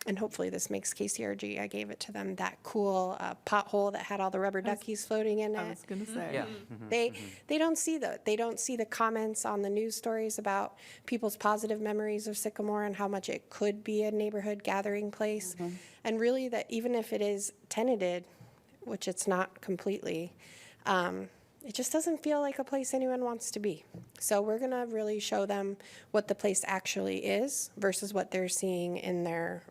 and hopefully this makes KCRG, I gave it to them, that cool pothole that had all the rubber duckies floating in it. I was going to say. Yeah. They don't see that. They don't see the comments on the news stories about people's positive memories of Sycamore and how much it could be a neighborhood gathering place. And really that even if it is tenanted, which it's not completely, it just doesn't feel like a place anyone wants to be. So we're going to really show them what the place actually is versus what they're seeing in their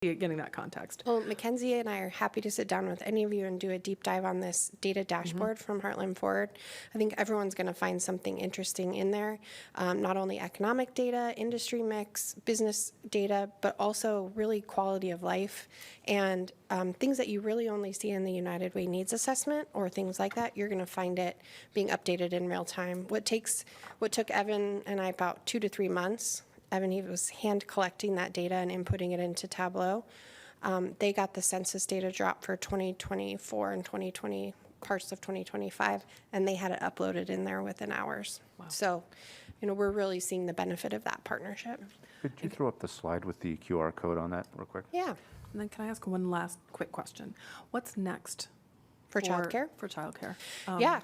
getting that context. Well, Mackenzie and I are happy to sit down with any of you and do a deep dive on this data dashboard from Heartland Forward. I think everyone's going to find something interesting in there, not only economic data, industry mix, business data, but also really quality of life and things that you really only see in the United Way needs assessment or things like that. You're going to find it being updated in real time. What took Evan and I about 2 to 3 months. Evan, he was hand collecting that data and inputting it into Tableau. They got the census data drop for 2024 and 2020, parts of 2025, and they had it uploaded in there within hours. Wow. So, we're really seeing the benefit of that partnership. Could you throw up the slide with the QR code on that real quick? Yeah. And then can I ask one last quick question? What's next? For childcare? For childcare. Yeah.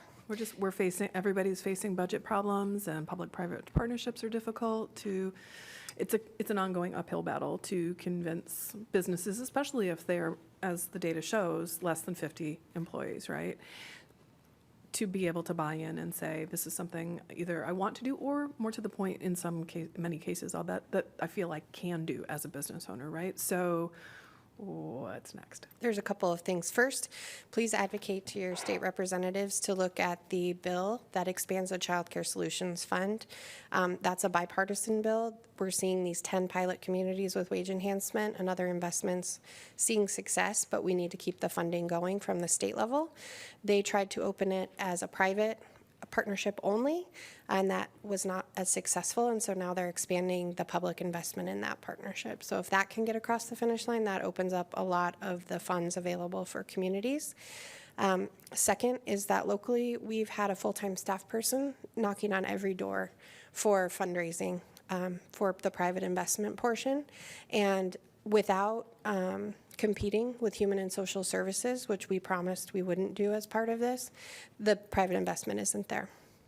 Everybody's facing budget problems and public-private partnerships are difficult it's an ongoing uphill battle to convince businesses, especially if they're, as the data shows, less than 50 employees, right? To be able to buy in and say, this is something either I want to do or more to the point in many cases, I'll bet that I feel like can do as a business owner, right? So what's next? There's a couple of things. First, please advocate to your state representatives to look at the bill that expands the Child Care Solutions Fund. That's a bipartisan bill. We're seeing these 10 pilot communities with wage enhancement and other investments seeing success, but we need to keep the funding going from the state level. They tried to open it as a private partnership only, and that was not as successful, and so now they're expanding the public investment in that partnership. So if that can get across the finish line, that opens up a lot of the funds available for communities. Second is that locally, we've had a full-time staff person knocking on every door for fundraising for the private investment portion, and without competing with human and social services, which we promised we wouldn't do as part of this, the private investment isn't there.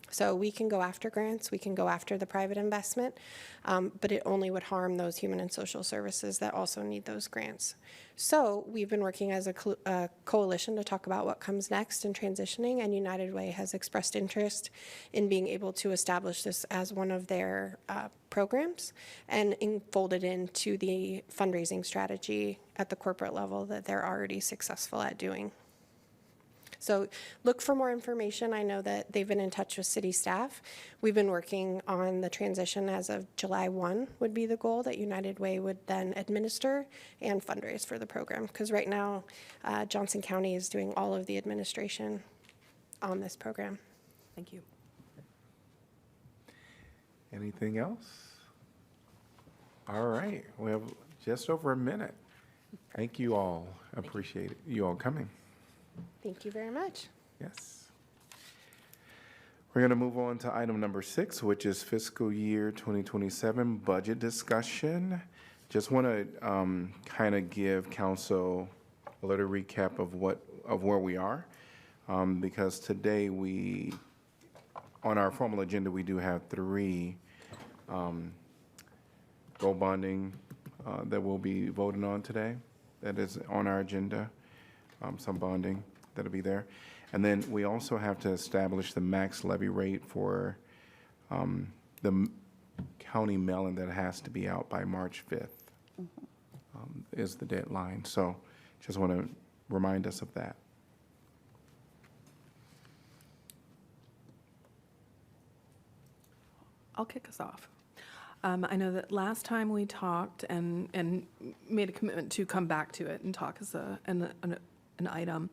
So we can go after grants, we can go after the private investment, but it only would harm those human and social services that also need those grants. So we've been working as a coalition to talk about what comes next in transitioning, and United Way has expressed interest in being able to establish this as one of their programs and fold it into the fundraising strategy at the corporate level that they're already successful at doing. So look for more information. I know that they've been in touch with city staff. We've been working on the transition as of July 1 would be the goal, that United Way would then administer and fundraise for the program. Because right now, Johnson County is doing all of the administration on this program. Thank you. Anything else? All right, we have just over a minute. Thank you all. Appreciate it. You all coming. Thank you very much. Yes. We're going to move on to item number 6, which is fiscal year 2027 budget discussion. Just want to kind of give council a little recap of where we are, because today on our formal agenda, we do have 3 goal bonding that we'll be voting on today. That is on our agenda. Some bonding that'll be there. And then we also have to establish the max levy rate for the county mailing that has to be out by March 5th is the deadline. So just want to remind us of that. I'll kick us off. I know that last time we talked and made a commitment to come back to it and talk as an item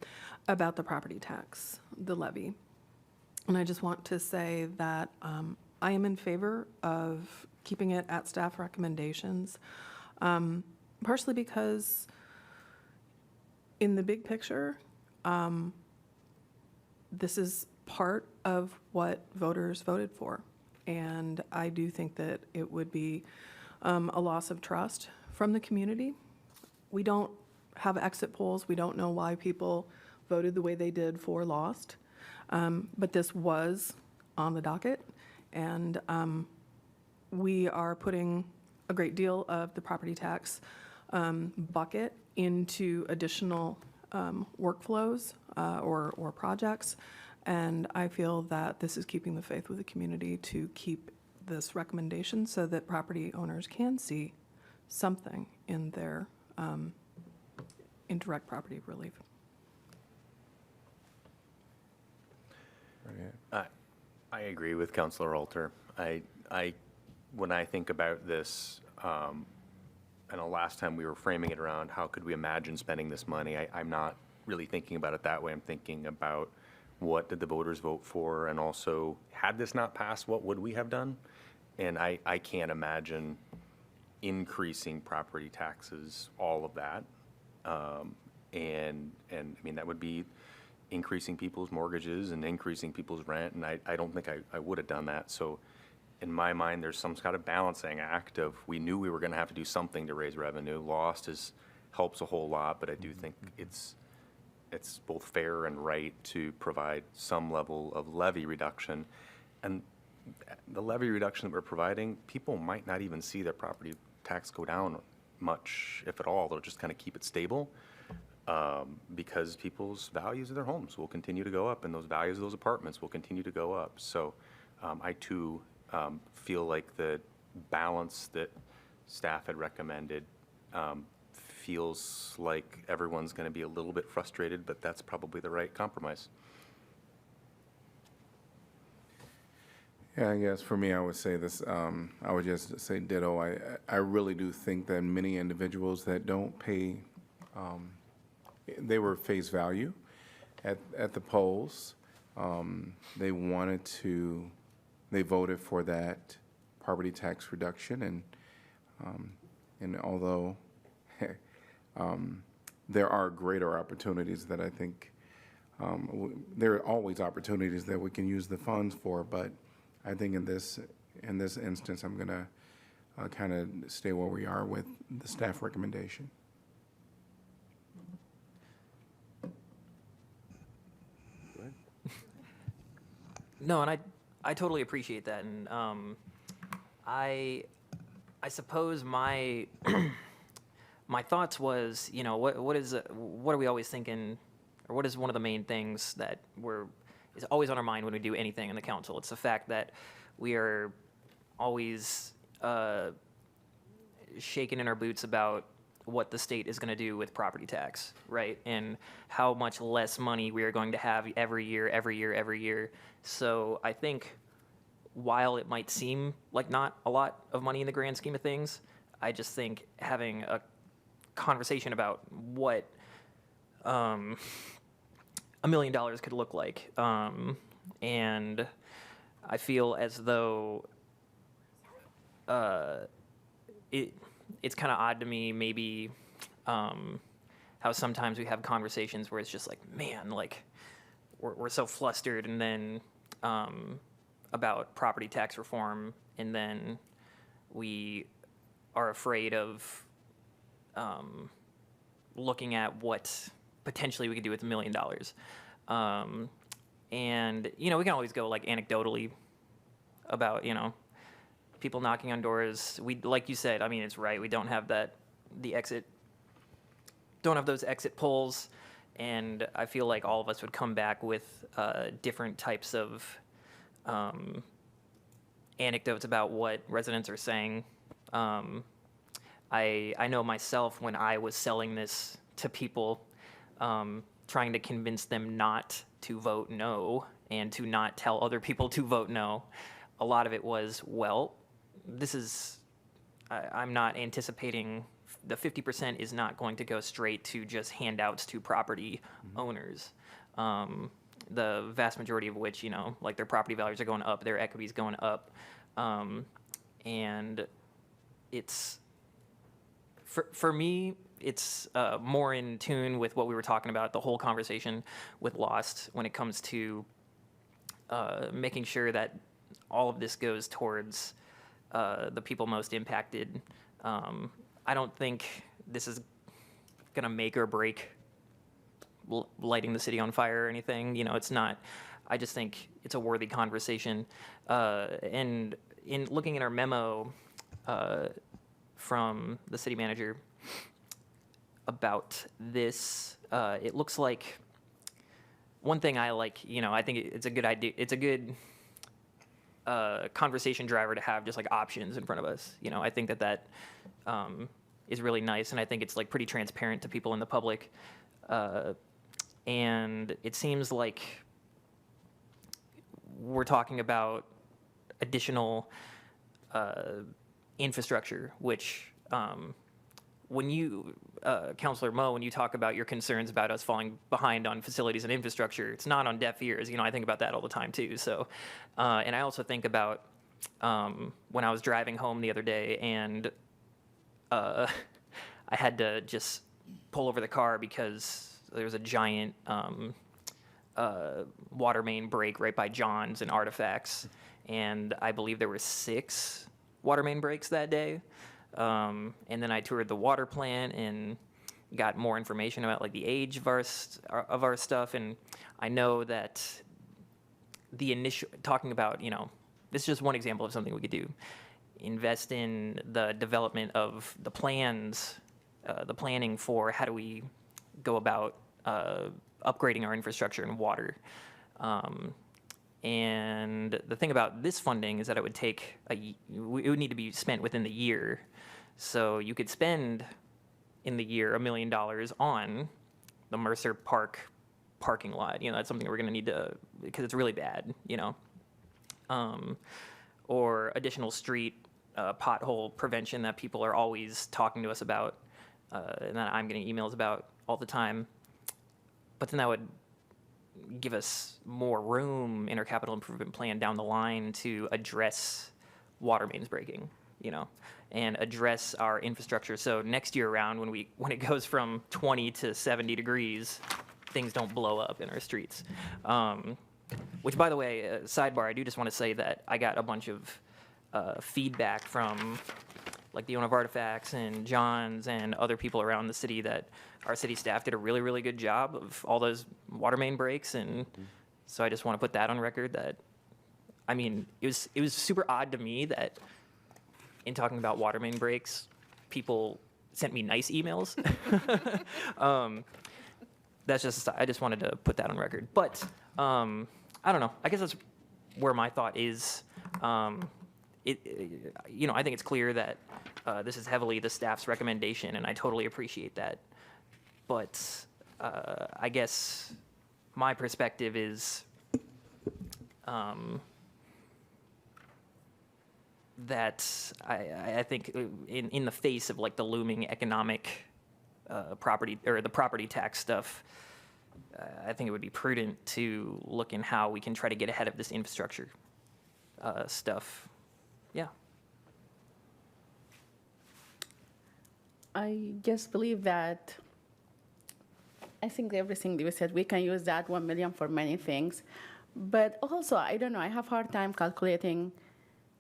about the property tax, the levy. And I just want to say that I am in favor of keeping it at staff recommendations, partially because in the big picture, this is part of what voters voted for. And I do think that it would be a loss of trust from the community. We don't have exit polls. We don't know why people voted the way they did for Lost. But this was on the docket. And we are putting a great deal of the property tax bucket into additional workflows or projects. And I feel that this is keeping the faith with the community to keep this recommendation so that property owners can see something in their indirect property relief. Right ahead. I agree with Councilor Alter. When I think about this, and the last time we were framing it around, how could we imagine spending this money? I'm not really thinking about it that way. I'm thinking about what did the voters vote for, and also, had this not passed, what would we have done? And I can't imagine increasing property taxes, all of that. And I mean, that would be increasing people's mortgages and increasing people's rent, and I don't think I would have done that. So in my mind, there's some kind of balancing act of, we knew we were going to have to do something to raise revenue. Lost helps a whole lot, but I do think it's both fair and right to provide some level of levy reduction. And the levy reduction that we're providing, people might not even see their property tax go down much, if at all. They'll just kind of keep it stable, because people's values of their homes will continue to go up, and those values of those apartments will continue to go up. So I too feel like the balance that staff had recommended feels like everyone's going to be a little bit frustrated, but that's probably the right compromise. Yeah, I guess for me, I would say this, I would just say ditto. I really do think that many individuals that don't pay, they were face value at the polls. They voted for that property tax reduction, and although there are greater opportunities that I think, there are always opportunities that we can use the funds for, but I think in this instance, I'm going to kind of stay where we are with the staff recommendation. No, and I totally appreciate that, and I suppose my my thoughts was, you know, what are we always thinking, or what is one of the main things that is always on our mind when we do anything in the council? It's the fact that we are always shaking in our boots about what the state is going to do with property tax, right? And how much less money we are going to have every year. So I think while it might seem like not a lot of money in the grand scheme of things, I just think having a conversation about what $1 million could look like, and I feel as though it's kind of odd to me, maybe, how sometimes we have conversations where it's just like, man, like we're so flustered, and then about property tax reform, and then we are afraid of looking at what potentially we could do with $1 million. And, you know, we can always go like anecdotally about, you know, people knocking on doors. Like you said, I mean, it's right. We don't have don't have those exit polls. And I feel like all of us would come back with different types of anecdotes about what residents are saying. I know myself, when I was selling this to people, trying to convince them not to vote no and to not tell other people to vote no, a lot of it was, well, I'm not anticipating, the 50% is not going to go straight to just handouts to property owners. The vast majority of which, you know, like their property values are going up, their equity's going up. And it's, for me, it's more in tune with what we were talking about, the whole conversation with Lost, when it comes to making sure that all of this goes towards the people most impacted. I don't think this is going to make or break lighting the city on fire or anything. You know, it's not. I just think it's a worthy conversation. And in looking at our memo from the city manager about this, it looks like one thing I like, you know, I think it's a good idea. It's a good conversation driver to have, just like options in front of us. You know, I think that is really nice, and I think it's like pretty transparent to people in the public. And it seems like we're talking about additional infrastructure, which when you, Councilor Mo, when you talk about your concerns about us falling behind on facilities and infrastructure, it's not on deaf ears. You know, I think about that all the time too. So, and I also think about when I was driving home the other day and I had to just pull over the car because there was a giant water main break right by John's and Artifacts, and I believe there were 6 water main breaks that day. And then I toured the water plant and got more information about like the age of our stuff. And I know that the initial talking about, you know, this is just one example of something we could do. Invest in the development of the plans, the planning for how do we go about upgrading our infrastructure and water. And the thing about this funding is that it would take it would need to be spent within the year. So you could spend in the year $1 million on the Mercer Park parking lot. You know, that's something we're going to need to, because it's really bad, you know. Or additional street pothole prevention that people are always talking to us about, and that I'm getting emails about all the time. But then that would give us more room in our capital improvement plan down the line to address water mains breaking, you know, and address our infrastructure. So next year around, when it goes from 20 to 70 degrees, things don't blow up in our streets. Which, by the way, sidebar, I do just want to say that I got a bunch of feedback from like the owner of Artifacts and John's and other people around the city that our city staff did a really, really good job of all those water main breaks. And so I just want to put that on record that, I mean, it was super odd to me that in talking about water main breaks, people sent me nice emails. That's just, I just wanted to put that on record. But I don't know. I guess that's where my thought is. You know, I think it's clear that this is heavily the staff's recommendation, and I totally appreciate that. But I guess my perspective is that I think in the face of like the looming economic property or the property tax stuff, I think it would be prudent to look in how we can try to get ahead of this infrastructure stuff. Yeah. I just believe that, I think everything that you said, we can use that 1 million for many things. But also, I don't know, I have a hard time calculating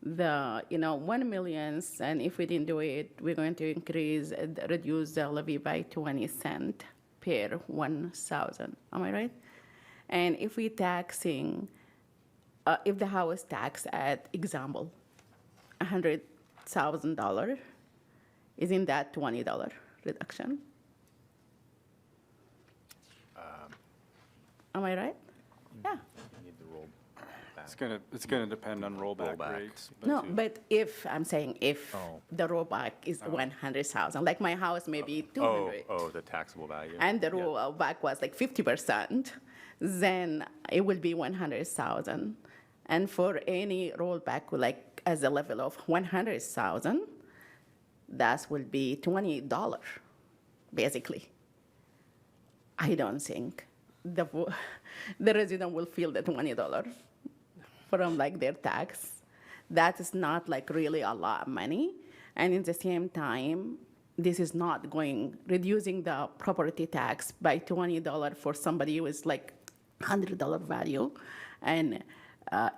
the, 1 million, and if we didn't do it, we're going to reduce the levy by 20 cents per 1,000. Am I right? And if we taxing, if the house tax at example, $100,000, isn't that $20 reduction? Am I right? Yeah. Need the roll back. It's gonna depend on rollback Rollback. rates. No, but if, I'm saying if Oh. the rollback is 100,000, like my house may be 200. The taxable value. And the Yeah. rollback was like 50%, then it will be 100,000. And for any rollback, like as a level of 100,000, that will be $20, basically. I don't think the resident will feel the $20 from like their tax. That is not like really a lot of money. And at the same time, this is not reducing the property tax by $20 for somebody with like $100 value. And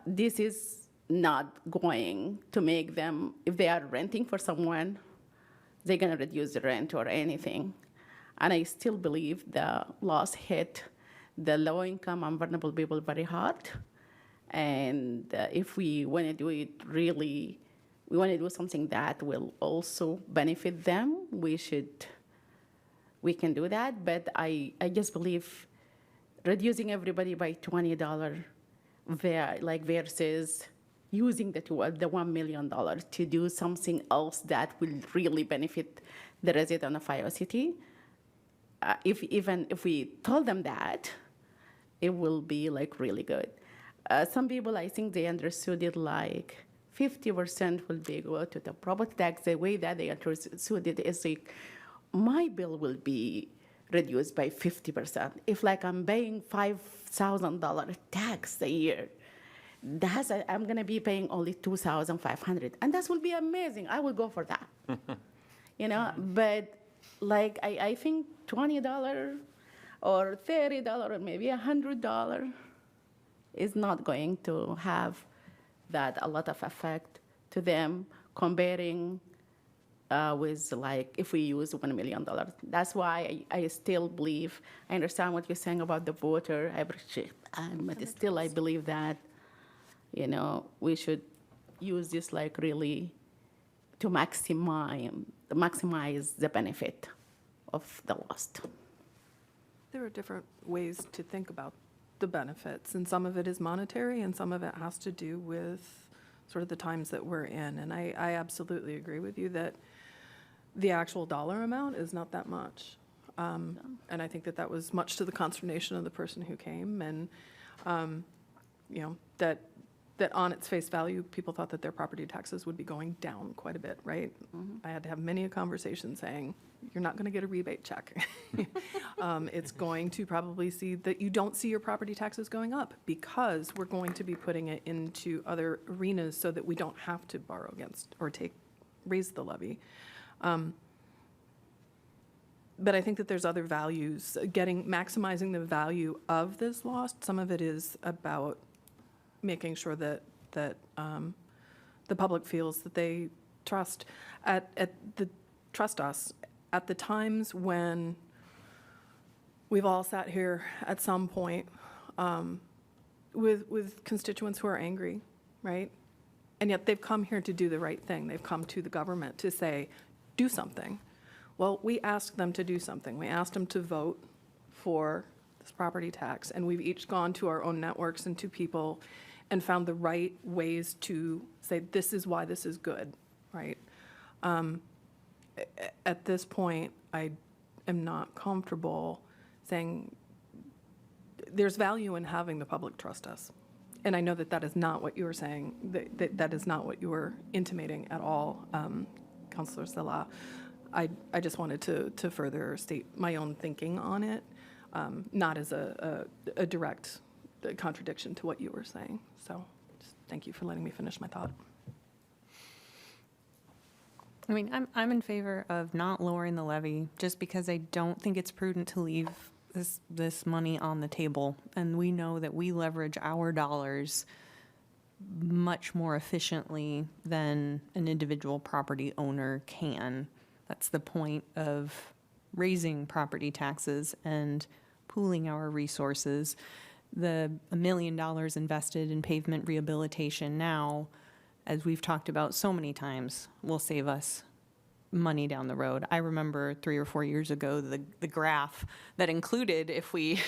this is not going to make them, if they are renting for someone, they're gonna reduce the rent or anything. And I still believe the laws hit the low-income and vulnerable people very hard. And if we wanna do it really, we wanna do something that will also benefit them, we can do that. But I just believe reducing everybody by $20 versus using the $1 million to do something else that will really benefit the resident of Iowa City. Even if we told them that, it will be like really good. Some people, I think they understood it like 50% will be go to the property tax. The way that they understood it is like, my bill will be reduced by 50%. If like I'm paying $5,000 tax a year, I'm gonna be paying only $2,500, and that will be amazing. I will go for that. You know, but like I think $20 or $30 or maybe $100 is not going to have that a lot of effect to them comparing with like if we use $1 million. That's why I still believe, I understand what you're saying about the voter, I appreciate, but still I believe that, you know, we should use this like really to maximize the benefit of the lost. There are different ways to think about the benefits, and some of it is monetary, and some of it has to do with sort of the times that we're in. And I absolutely agree with you that the actual dollar amount is not that much. And I think that that was much to the consternation of the person who came, and, you know, that on its face value, people thought that their property taxes would be going down quite a bit, right? I had to have many a conversation saying, you're not going to get a rebate check. It's going to probably see that you don't see your property taxes going up because we're going to be putting it into other arenas so that we don't have to borrow against or raise the levy. But I think that there's other values, maximizing the value of this lost. Some of it is about making sure that the public feels that they trust us at the times when we've all sat here at some point with constituents who are angry, right? And yet they've come here to do the right thing. They've come to the government to say, do something. Well, we asked them to do something. We asked them to vote for this property tax, and we've each gone to our own networks and to people and found the right ways to say, this is why this is good, right? At this point, I am not comfortable saying there's value in having the public trust us. And I know that that is not what you were saying, that is not what you were intimating at all, Councilor Silla. I just wanted to further state my own thinking on it, not as a direct contradiction to what you were saying. So just thank you for letting me finish my thought. I mean, I'm in favor of not lowering the levy just because I don't think it's prudent to leave this money on the table. And we know that we leverage our dollars much more efficiently than an individual property owner can. That's the point of raising property taxes and pooling our resources. The $1 million invested in pavement rehabilitation now, as we've talked about so many times, will save us money down the road. I remember 3 or 4 years ago, the graph that included if we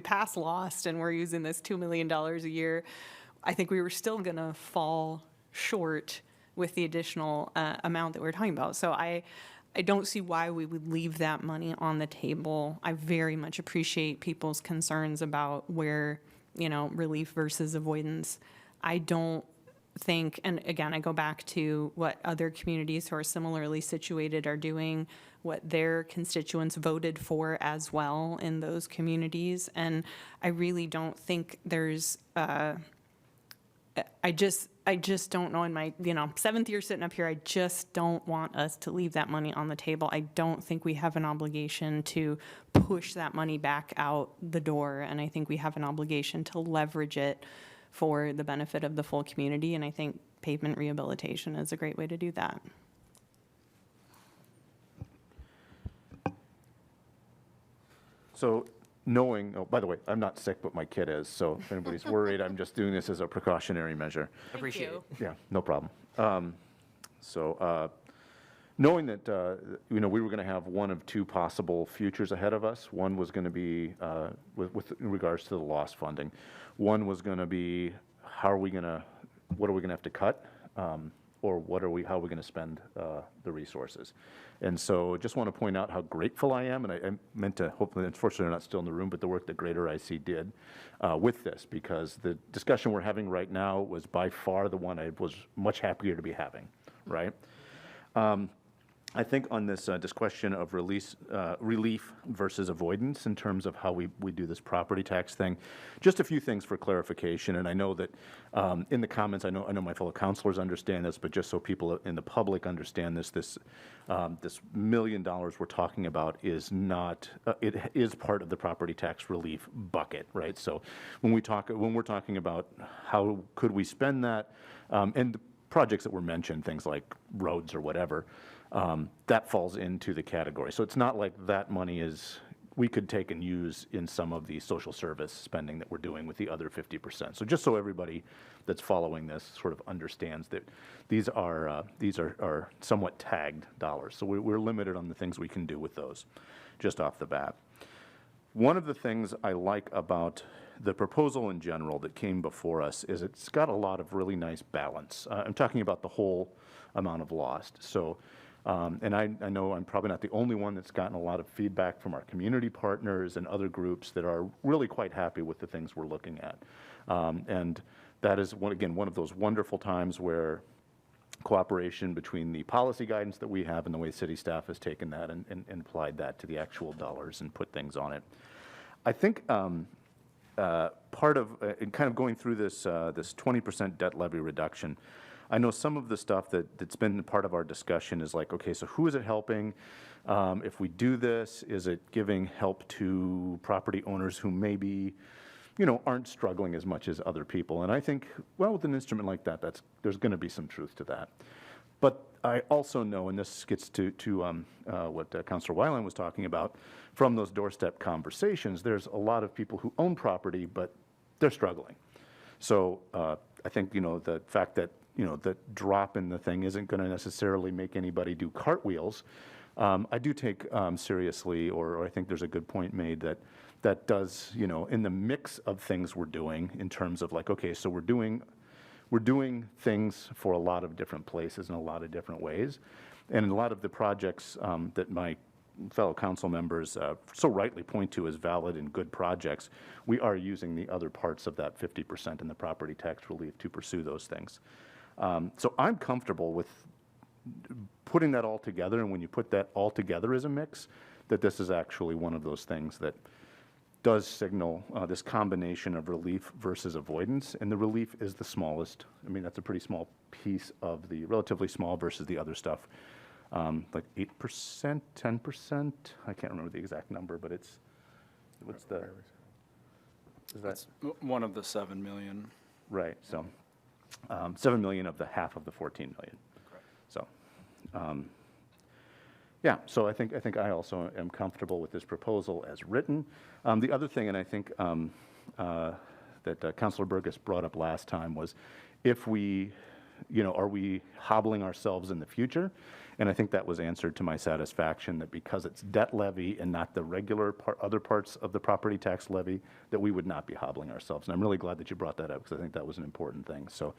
pass lost and we're using this $2 million a year, I think we were still going to fall short with the additional amount that we're talking about. So I don't see why we would leave that money on the table. I very much appreciate people's concerns about where, relief versus avoidance. I don't think, and again, I go back to what other communities who are similarly situated are doing, what their constituents voted for as well in those communities. And I really don't think there's, I just don't know, in my 7th year sitting up here, I just don't want us to leave that money on the table. I don't think we have an obligation to push that money back out the door, and I think we have an obligation to leverage it for the benefit of the full community, and I think pavement rehabilitation is a great way to do that. So knowing, oh, by the way, I'm not sick, but my kid is, so if anybody's worried, I'm just doing this as a precautionary measure. Appreciate it. Yeah, no problem. Knowing that, we were going to have one of two possible futures ahead of us. One was going to be with in regards to the lost funding. One was going to be what are we going to have to cut? or how are we going to spend the resources? And so just want to point out how grateful I am, and I meant to, hopefully, unfortunately, they're not still in the room, but the work that Greater IC did with this, because the discussion we're having right now was by far the one I was much happier to be having, right? I think on this question of relief versus avoidance in terms of how we do this property tax thing, just a few things for clarification. And I know that in the comments, I know my fellow counselors understand this, but just so people in the public understand this, this $1 million we're talking about is not, it is part of the property tax relief bucket, right? So when we're talking about how could we spend that, and the projects that were mentioned, things like roads or whatever, that falls into the category. So it's not like that money we could take and use in some of the social service spending that we're doing with the other 50%. So just so everybody that's following this sort of understands that these are somewhat tagged dollars. So we're limited on the things we can do with those just off the bat. One of the things I like about the proposal in general that came before us is it's got a lot of really nice balance. I'm talking about the whole amount of lost. So, and I know I'm probably not the only one that's gotten a lot of feedback from our community partners and other groups that are really quite happy with the things we're looking at. And that is, one of those wonderful times where cooperation between the policy guidance that we have and the way city staff has taken that and applied that to the actual dollars and put things on it. I think part of, in kind of going through this 20% debt levy reduction, I know some of the stuff that's been part of our discussion is like, okay, so who is it helping? If we do this, is it giving help to property owners who maybe, aren't struggling as much as other people? And I think, well, with an instrument like that, there's going to be some truth to that. But I also know, and this gets to what Councilor Weiland was talking about, from those doorstep conversations, there's a lot of people who own property, but they're struggling. So I think, the fact that, the drop in the thing isn't going to necessarily make anybody do cartwheels, I do take seriously, or I think there's a good point made that does, in the mix of things we're doing in terms of like, okay, so we're doing things for a lot of different places in a lot of different ways. And in a lot of the projects that my fellow council members so rightly point to as valid and good projects, we are using the other parts of that 50% in the property tax relief to pursue those things. So I'm comfortable with putting that all together, and when you put that all together as a mix, that this is actually one of those things that does signal this combination of relief versus avoidance, and the relief is the smallest. I mean, that's a pretty small piece of the, relatively small versus the other stuff, like 8%, 10%, I can't remember the exact number, but it's, what's the, is that? That's one of the 7 million. Right, so 7 million of the half of the 14 million. Correct. So, yeah, so I think I also am comfortable with this proposal as written. The other thing, and I think that Councilor Burgess brought up last time, was if we, are we hobbling ourselves in the future? And I think that was answered to my satisfaction, that because it's debt levy and not the regular other parts of the property tax levy, that we would not be hobbling ourselves. And I'm really glad that you brought that up, because I think that was an important thing. So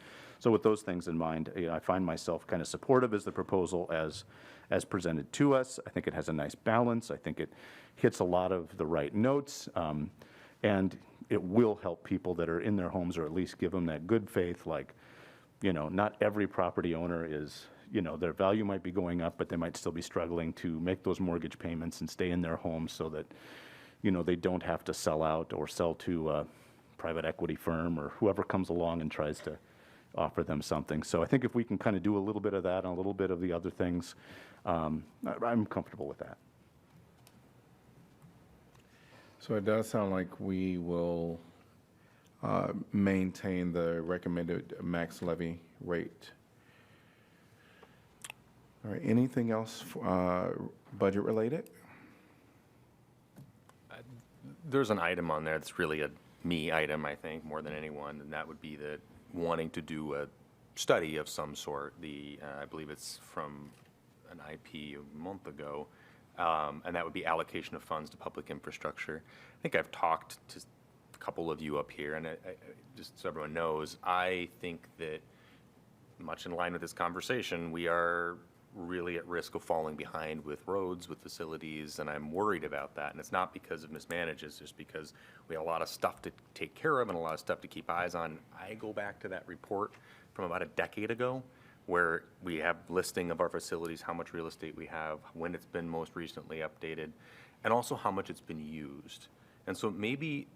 with those things in mind, I find myself kind of supportive as the proposal as presented to us. I think it has a nice balance. I think it hits a lot of the right notes, and it will help people that are in their homes, or at least give them that good faith, like, not every property owner is, their value might be going up, but they might still be struggling to make those mortgage payments and stay in their homes so that, they don't have to sell out or sell to a private equity firm or whoever comes along and tries to offer them something. So I think if we can kind of do a little bit of that and a little bit of the other things, I'm comfortable with that. So it does sound like we will maintain the recommended max levy rate. All right, anything else budget related? There's an item on there that's really a me item, I think, more than anyone, and that would be the wanting to do a study of some sort. I believe it's from an IP a month ago, and that would be allocation of funds to public infrastructure. I think I've talked to a couple of you up here, and I, just so everyone knows, I think that much in line with this conversation, we are really at risk of falling behind with roads, with facilities, and I'm worried about that. And it's not because of mismanaged, it's just because we have a lot of stuff to take care of and a lot of stuff to keep eyes on. I go back to that report from about a decade ago, where we have listing of our facilities, how much real estate we have, when it's been most recently updated, and also how much it's been used. And so maybe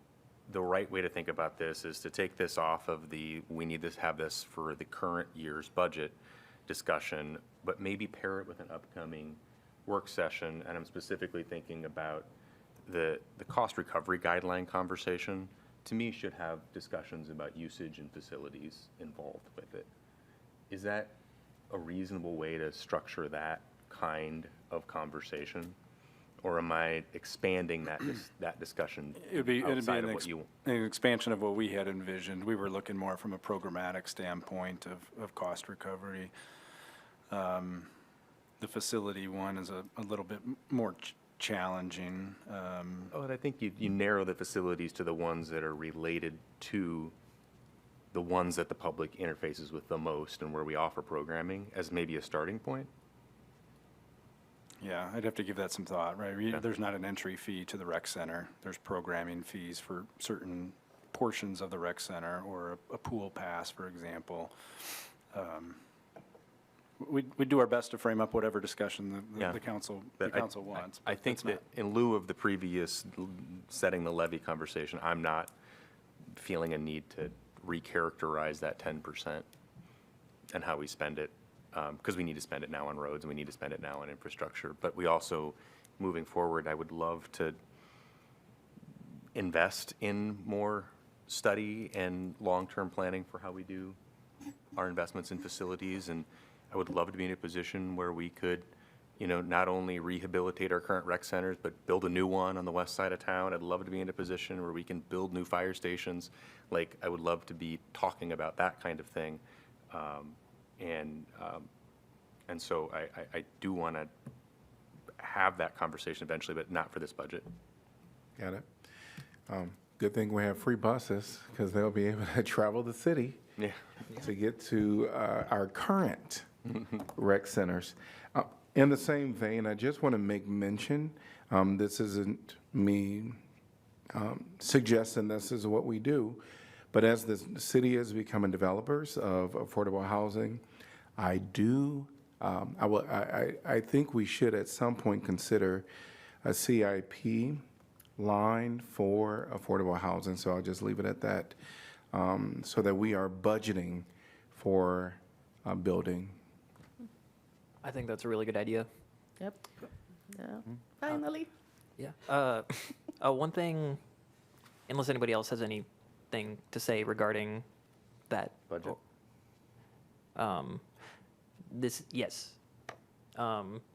the right way to think about this is to take this off of the, we need to have this for the current year's budget discussion, but maybe pair it with an upcoming work session. And I'm specifically thinking about the cost recovery guideline conversation, to me, should have discussions about usage and facilities involved with it. Is that a reasonable way to structure that kind of conversation? Or am I expanding that discussion It'd be outside of what you? an expansion of what we had envisioned. We were looking more from a programmatic standpoint of cost recovery. The facility one is a little bit more challenging. Oh, and I think you narrow the facilities to the ones that are related to the ones that the public interfaces with the most and where we offer programming as maybe a starting point. Yeah, I'd have to give that some thought, right? There's not an entry fee to the rec center. There's programming fees for certain portions of the rec center, or a pool pass, for example. We do our best to frame up whatever discussion the council wants. I think that in lieu of the previous setting the levy conversation, I'm not feeling a need to recharacterize that 10% and how we spend it, because we need to spend it now on roads and we need to spend it now on infrastructure. But we also, moving forward, I would love to invest in more study and long-term planning for how we do our investments in facilities. And I would love to be in a position where we could, not only rehabilitate our current rec centers, but build a new one on the west side of town. I'd love to be in a position where we can build new fire stations. Like, I would love to be talking about that kind of thing. And so I do want to have that conversation eventually, but not for this budget. Got it. Good thing we have free buses, because they'll be able to travel the city to get to our current rec centers. In the same vein, I just want to make mention, this isn't me suggesting this is what we do, but as the city is becoming developers of affordable housing, I think we should at some point consider a CIP line for affordable housing. So I'll just leave it at that, so that we are budgeting for building. I think that's a really good idea. Yep. Yeah. Finally. Yeah. One thing, unless anybody else has anything to say regarding that. Budget? Yes.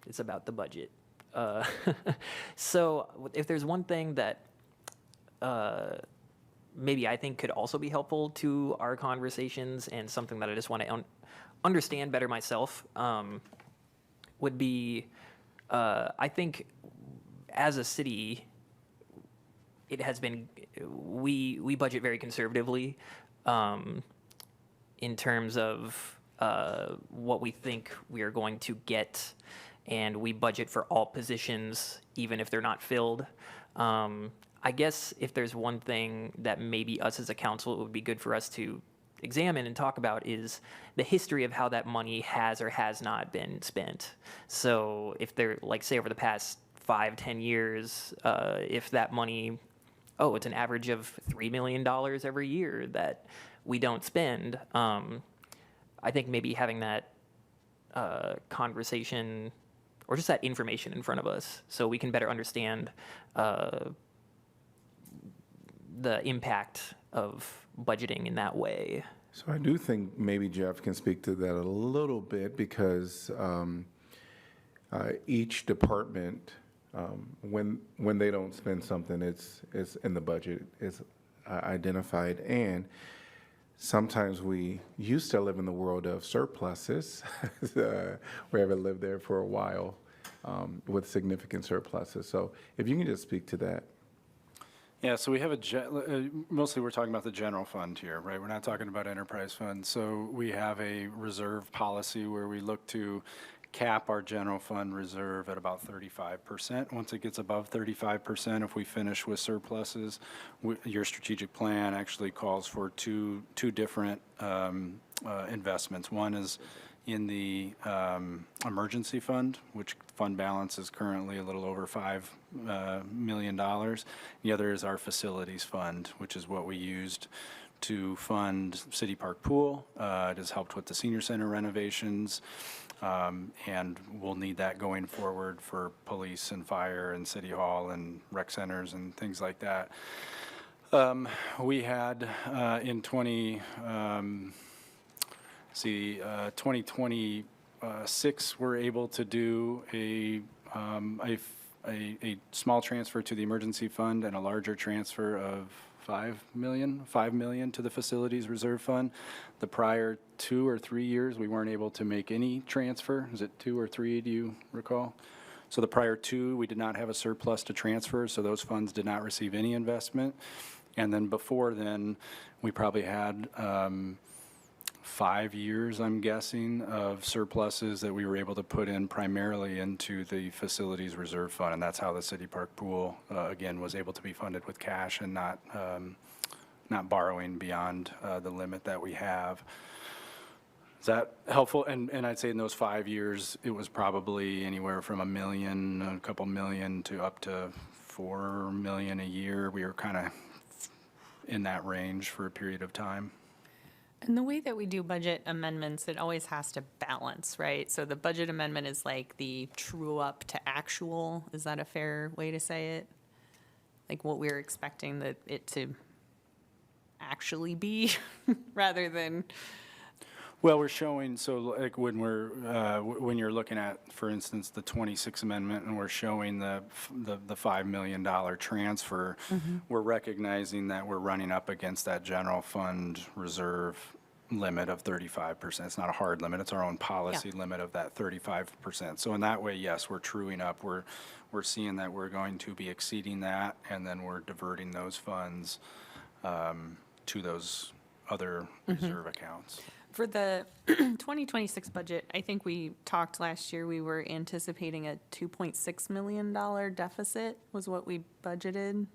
It's about the budget. So if there's one thing that maybe I think could also be helpful to our conversations, and something that I just want to understand better myself, would be, I think as a city, it has been, we budget very conservatively in terms of what we think we are going to get, and we budget for all positions, even if they're not filled. I guess if there's one thing that maybe us as a council, it would be good for us to examine and talk about, is the history of how that money has or has not been spent. So if they're, like, say over the past 5-10 years, if that money, it's an average of $3 million every year that we don't spend, I think maybe having that conversation, or just that information in front of us, so we can better understand the impact of budgeting in that way. So I do think maybe Jeff can speak to that a little bit, because each department, when they don't spend something, it's in the budget, it's identified. And sometimes we used to live in the world of surpluses. We haven't lived there for a while with significant surpluses. So if you can just speak to that. Yeah, so we have mostly we're talking about the general fund here, right? We're not talking about enterprise funds. So we have a reserve policy where we look to cap our general fund reserve at about 35%. Once it gets above 35%, if we finish with surpluses, your strategic plan actually calls for two different investments. One is in the emergency fund, which fund balance is currently a little over $5 million. The other is our facilities fund, which is what we used to fund City Park Pool. It has helped with the senior center renovations, and we'll need that going forward for police and fire and city hall and rec centers and things like that. We had in 2026, we're able to do a small transfer to the emergency fund and a larger transfer of $5 million to the facilities reserve fund. The prior 2 or 3 years, we weren't able to make any transfer. Is it 2 or 3, do you recall? So the prior 2, we did not have a surplus to transfer, so those funds did not receive any investment. And then before then, we probably had 5 years, I'm guessing, of surpluses that we were able to put in primarily into the facilities reserve fund, and that's how the City Park Pool, again, was able to be funded with cash and not borrowing beyond the limit that we have. Is that helpful? And I'd say in those 5 years, it was probably anywhere from $1 million, a couple million, to up to $4 million a year. We were kind of in that range for a period of time. And the way that we do budget amendments, it always has to balance, right? So the budget amendment is like the true up to actual. Is that a fair way to say it? Like what we're expecting it to actually be rather than. Well, we're showing, so like when when you're looking at, for instance, the 26 amendment, and we're showing the $5 million transfer, we're recognizing that we're running up against that general fund reserve limit of 35%. It's not a hard limit, it's our own policy limit of that 35%. So in that way, yes, we're truing up. We're seeing that we're going to be exceeding that, and then we're diverting those funds to those other reserve accounts. For the 2026 budget, I think we talked last year, we were anticipating a $2.6 million deficit was what we budgeted.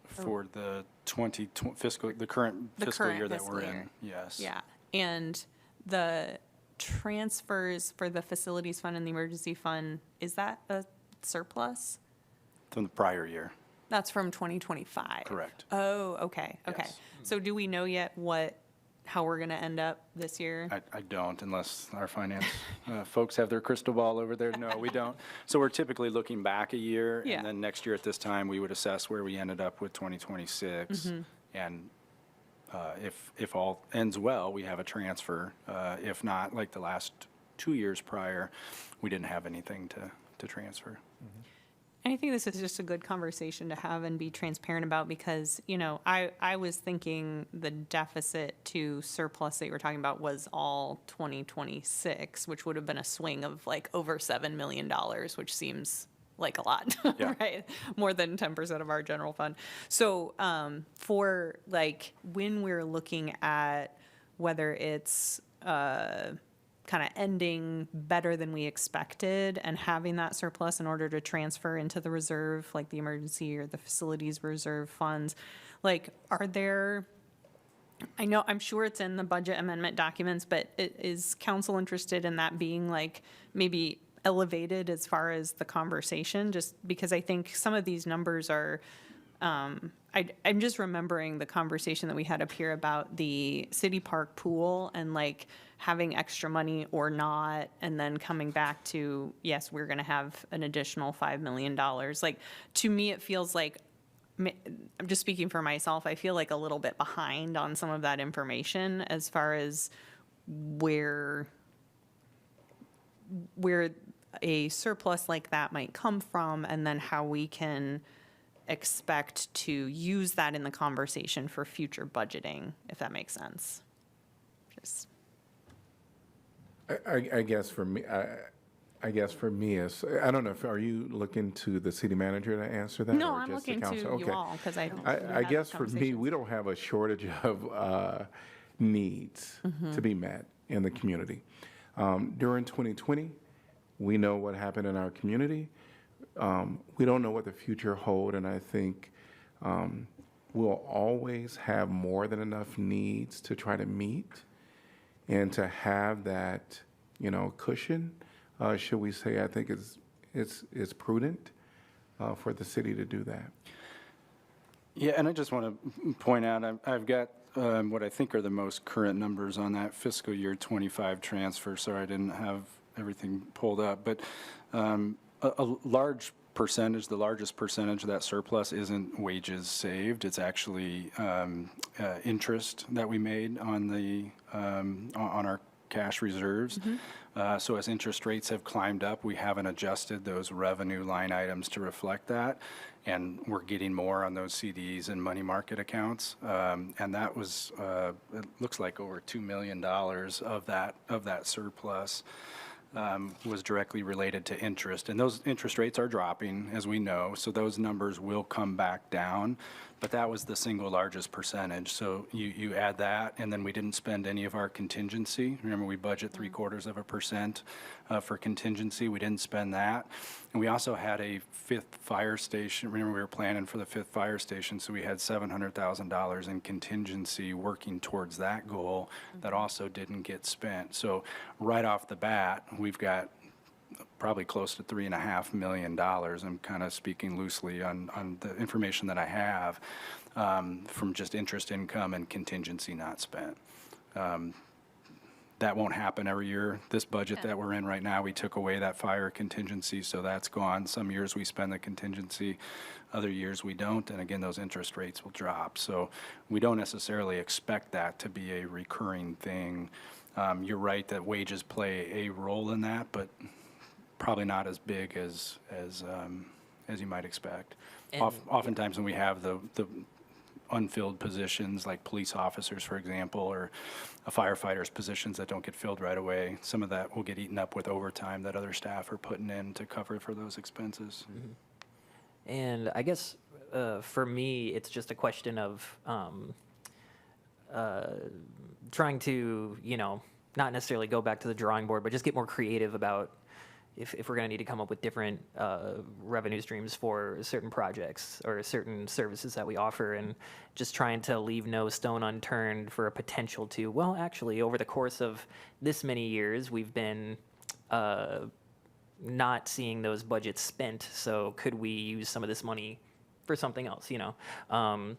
For the the current fiscal year that we're in, yes. Yeah, and the transfers for the facilities fund and the emergency fund, is that a surplus? From the prior year, That's from 2025? correct. Oh, okay. Yes. So do we know yet how we're going to end up this year? I don't, unless our finance folks have their crystal ball over there. No, we don't. So we're typically looking back a year, Yeah. and then next year at this time, we would assess where we ended up with 2026. And if all ends well, we have a transfer. If not, like the last 2 years prior, we didn't have anything to transfer. And I think this is just a good conversation to have and be transparent about because, I was thinking the deficit to surplus that you were talking about was all 2026, which would have been a swing of like over $7 million, which seems like a lot, Yeah. right? More than 10% of our general fund. So for like when we're looking at whether it's kind of ending better than we expected and having that surplus in order to transfer into the reserve, like the emergency or the facilities reserve funds, like I'm sure it's in the budget amendment documents, but is council interested in that being like maybe elevated as far as the conversation? Just because I think some of these numbers are, I'm just remembering the conversation that we had up here about the City Park Pool and like having extra money or not, and then coming back to, yes, we're going to have an additional $5 million. Like, to me, it feels like, I'm just speaking for myself, I feel like a little bit behind on some of that information as far as where a surplus like that might come from, and then how we can expect to use that in the conversation for future budgeting, if that makes sense. Just. I guess for me, I guess for me is, I don't know, are you looking to the city manager to answer that? No, or I'm just the looking to council? you Okay. all, because I don't. I guess for me, we don't have a shortage of needs to be met in the community. During 2020, we know what happened in our community. We don't know what the future hold, and I think we'll always have more than enough needs to try to meet, and to have that, cushion, should we say, I think is prudent for the city to do that. Yeah, and I just want to point out, I've got what I think are the most current numbers on that fiscal year 25 transfer. Sorry, I didn't have everything pulled up, but a large percentage, the largest percentage of that surplus isn't wages saved. It's actually interest that we made on our cash reserves. So as interest rates have climbed up, we haven't adjusted those revenue line items to reflect that. And we're getting more on those CDs and money market accounts. And that was, it looks like over $2 million of that surplus was directly related to interest. And those interest rates are dropping, as we know, so those numbers will come back down. But that was the single largest percentage. So you add that, and then we didn't spend any of our contingency. Remember, we budget 0.75% for contingency. We didn't spend that. And we also had a fifth fire station. Remember, we were planning for the fifth fire station, so we had $700,000 in contingency working towards that goal that also didn't get spent. So right off the bat, we've got probably close to $3.5 million. I'm kind of speaking loosely on the information that I have from just interest income and contingency not spent. That won't happen every year. This budget that we're in right now, we took away that fire contingency, so that's gone. Some years we spend the contingency, other years we don't, and again, those interest rates will drop. So we don't necessarily expect that to be a recurring thing. You're right that wages play a role in that, but probably not as big as you might expect. Oftentimes when we have the unfilled positions like police officers, for example, or a firefighter's positions that don't get filled right away, some of that will get eaten up with overtime that other staff are putting in to cover for those expenses. And I guess for me, it's just a question of trying to, not necessarily go back to the drawing board, but just get more creative about if we're going to need to come up with different revenue streams for certain projects or certain services that we offer, and just trying to leave no stone unturned for a potential to, well, actually, over the course of this many years, we've been not seeing those budgets spent, so could we use some of this money for something else, And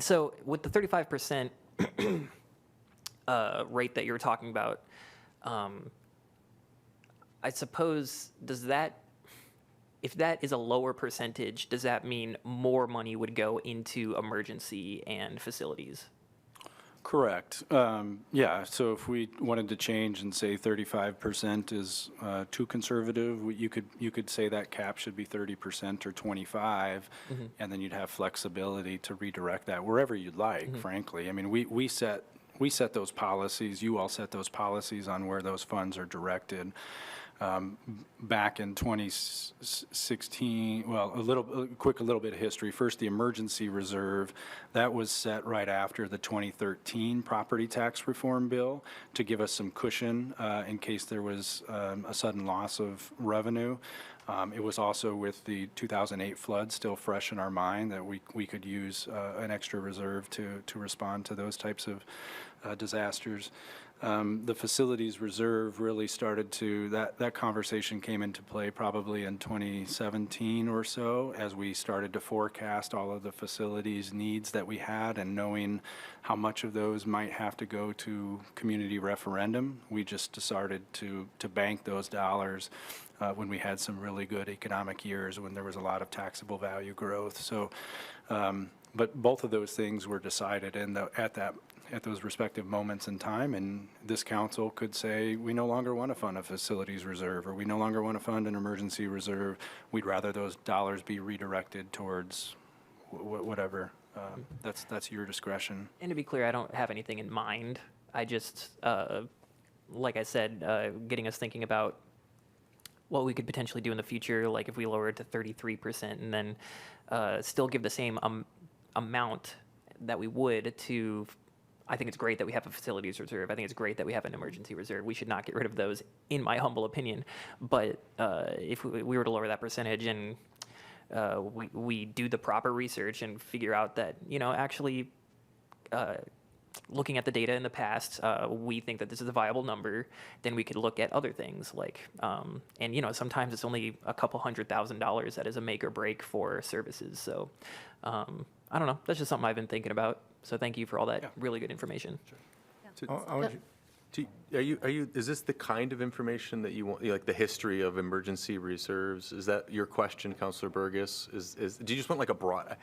so with the 35% rate that you're talking about, I suppose, if that is a lower percentage, does that mean more money would go into emergency and facilities? Correct. Yeah, so if we wanted to change and say 35% is too conservative, you could say that cap should be 30% or 25, and then you'd have flexibility to redirect that wherever you'd like, frankly. I mean, we set those policies, you all set those policies on where those funds are directed. Back in 2016, well, a little bit of history. First, the emergency reserve, that was set right after the 2013 property tax reform bill to give us some cushion in case there was a sudden loss of revenue. It was also with the 2008 flood still fresh in our mind that we could use an extra reserve to respond to those types of disasters. The facilities reserve really started to, that conversation came into play probably in 2017 or so as we started to forecast all of the facilities needs that we had, and knowing how much of those might have to go to community referendum. We just decided to bank those dollars when we had some really good economic years, when there was a lot of taxable value growth. So, but both of those things were decided at those respective moments in time, and this council could say, we no longer want to fund a facilities reserve, or we no longer want to fund an emergency reserve. We'd rather those dollars be redirected towards whatever. That's your discretion. And to be clear, I don't have anything in mind. I just, like I said, getting us thinking about what we could potentially do in the future, like if we lower it to 33% and then still give the same amount that we would to. I think it's great that we have a facilities reserve. I think it's great that we have an emergency reserve. We should not get rid of those, in my humble opinion. But if we were to lower that percentage and we do the proper research and figure out that, actually looking at the data in the past, we think that this is a viable number, then we could look at other things like, and sometimes it's only a couple $100,000 that is a make or break for services. So I don't know. That's just something I've been thinking about. So thank you for all that really good information. Is this the kind of information that you want, like the history of emergency reserves? Is that your question, Councilor Burgess? Do you just want like a broad?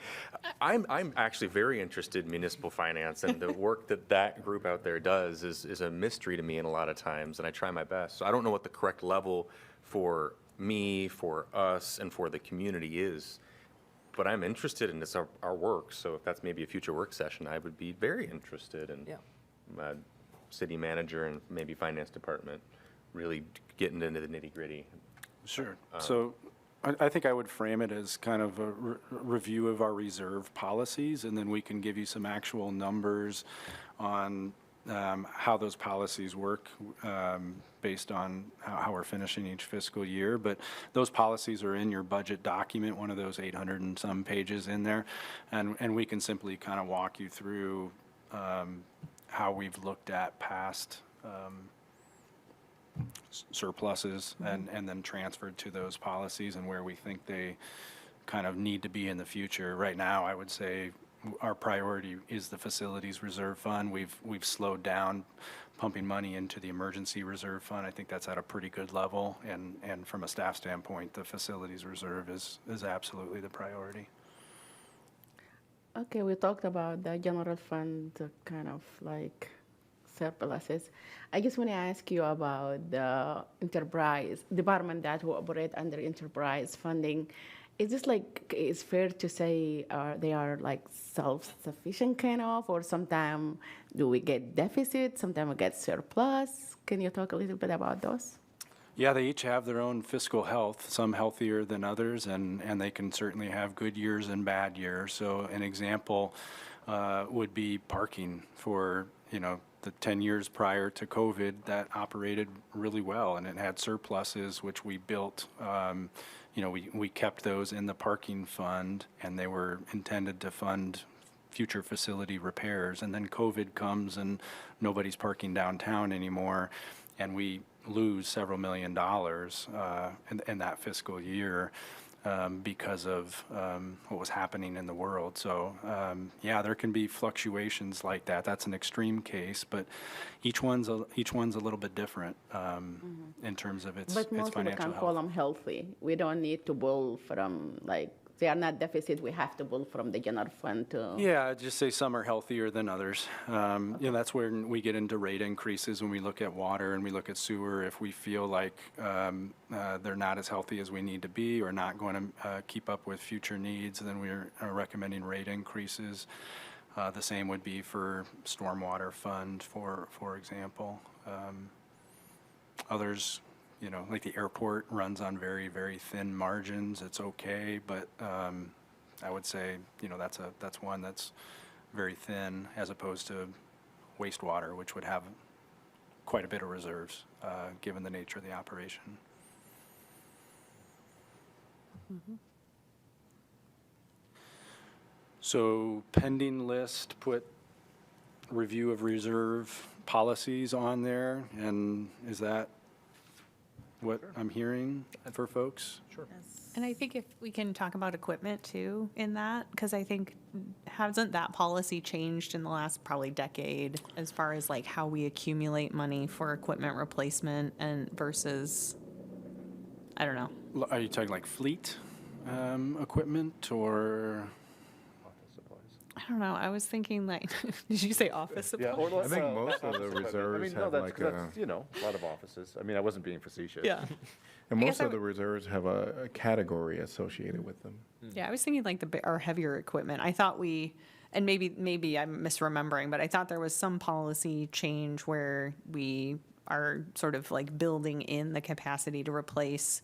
I'm actually very interested in municipal finance, and the work that group out there does is a mystery to me in a lot of times, and I try my best. So I don't know what the correct level for me, for us, and for the community is. But I'm interested in this, our work, so if that's maybe a future work session, I would be very interested in city manager and maybe finance department really getting into the nitty-gritty. Sure. So I think I would frame it as kind of a review of our reserve policies, and then we can give you some actual numbers on how those policies work based on how we're finishing each fiscal year. But those policies are in your budget document, one of those 800 and some pages in there. And we can simply kind of walk you through how we've looked at past surpluses and then transferred to those policies and where we think they kind of need to be in the future. Right now, I would say our priority is the facilities reserve fund. We've slowed down pumping money into the emergency reserve fund. I think that's at a pretty good level. And from a staff standpoint, the facilities reserve is absolutely the priority. Okay, we talked about the general fund, kind of like surpluses. I just want to ask you about the enterprise department that will operate under enterprise funding. Is this like, it's fair to say they are like self-sufficient kind of, or sometimes do we get deficit, sometimes we get surplus? Can you talk a little bit about those? Yeah, they each have their own fiscal health, some healthier than others, and they can certainly have good years and bad years. So an example would be parking for, the 10 years prior to COVID that operated really well, and it had surpluses, which we built. We kept those in the parking fund, and they were intended to fund future facility repairs. And then COVID comes, and nobody's parking downtown anymore, and we lose several $1 million in that fiscal year because of what was happening in the world. So there can be fluctuations like that. That's an extreme case, but each one's a little bit different in terms of its But most of financial can call health. them healthy. We don't need to pull from, like, they are not deficit, we have to pull from the general fund to. Yeah, I'd just say some are healthier than others. That's where we get into rate increases when we look at water and we look at sewer. If we feel like they're not as healthy as we need to be or not going to keep up with future needs, then we're recommending rate increases. The same would be for stormwater fund, for example. Others, like the airport runs on very, very thin margins. It's okay, but I would say, that's one that's very thin as opposed to wastewater, which would have quite a bit of reserves, given the nature of the operation. So pending list, put review of reserve policies on there, and is that what I'm hearing for folks? Sure. And I think if we can talk about equipment too in that, because I think, hasn't that policy changed in the last probably decade as far as like how we accumulate money for equipment replacement and versus, I don't know. Are you talking like fleet equipment or? I don't know. I was thinking like, did you say office supplies? I think most of the reserves have like a, a lot of offices. I mean, I wasn't being facetious. Yeah. and I most guess of the reserves have a category associated with them. Yeah, I was thinking like our heavier equipment. I thought and maybe I'm misremembering, but I thought there was some policy change where we are sort of like building in the capacity to replace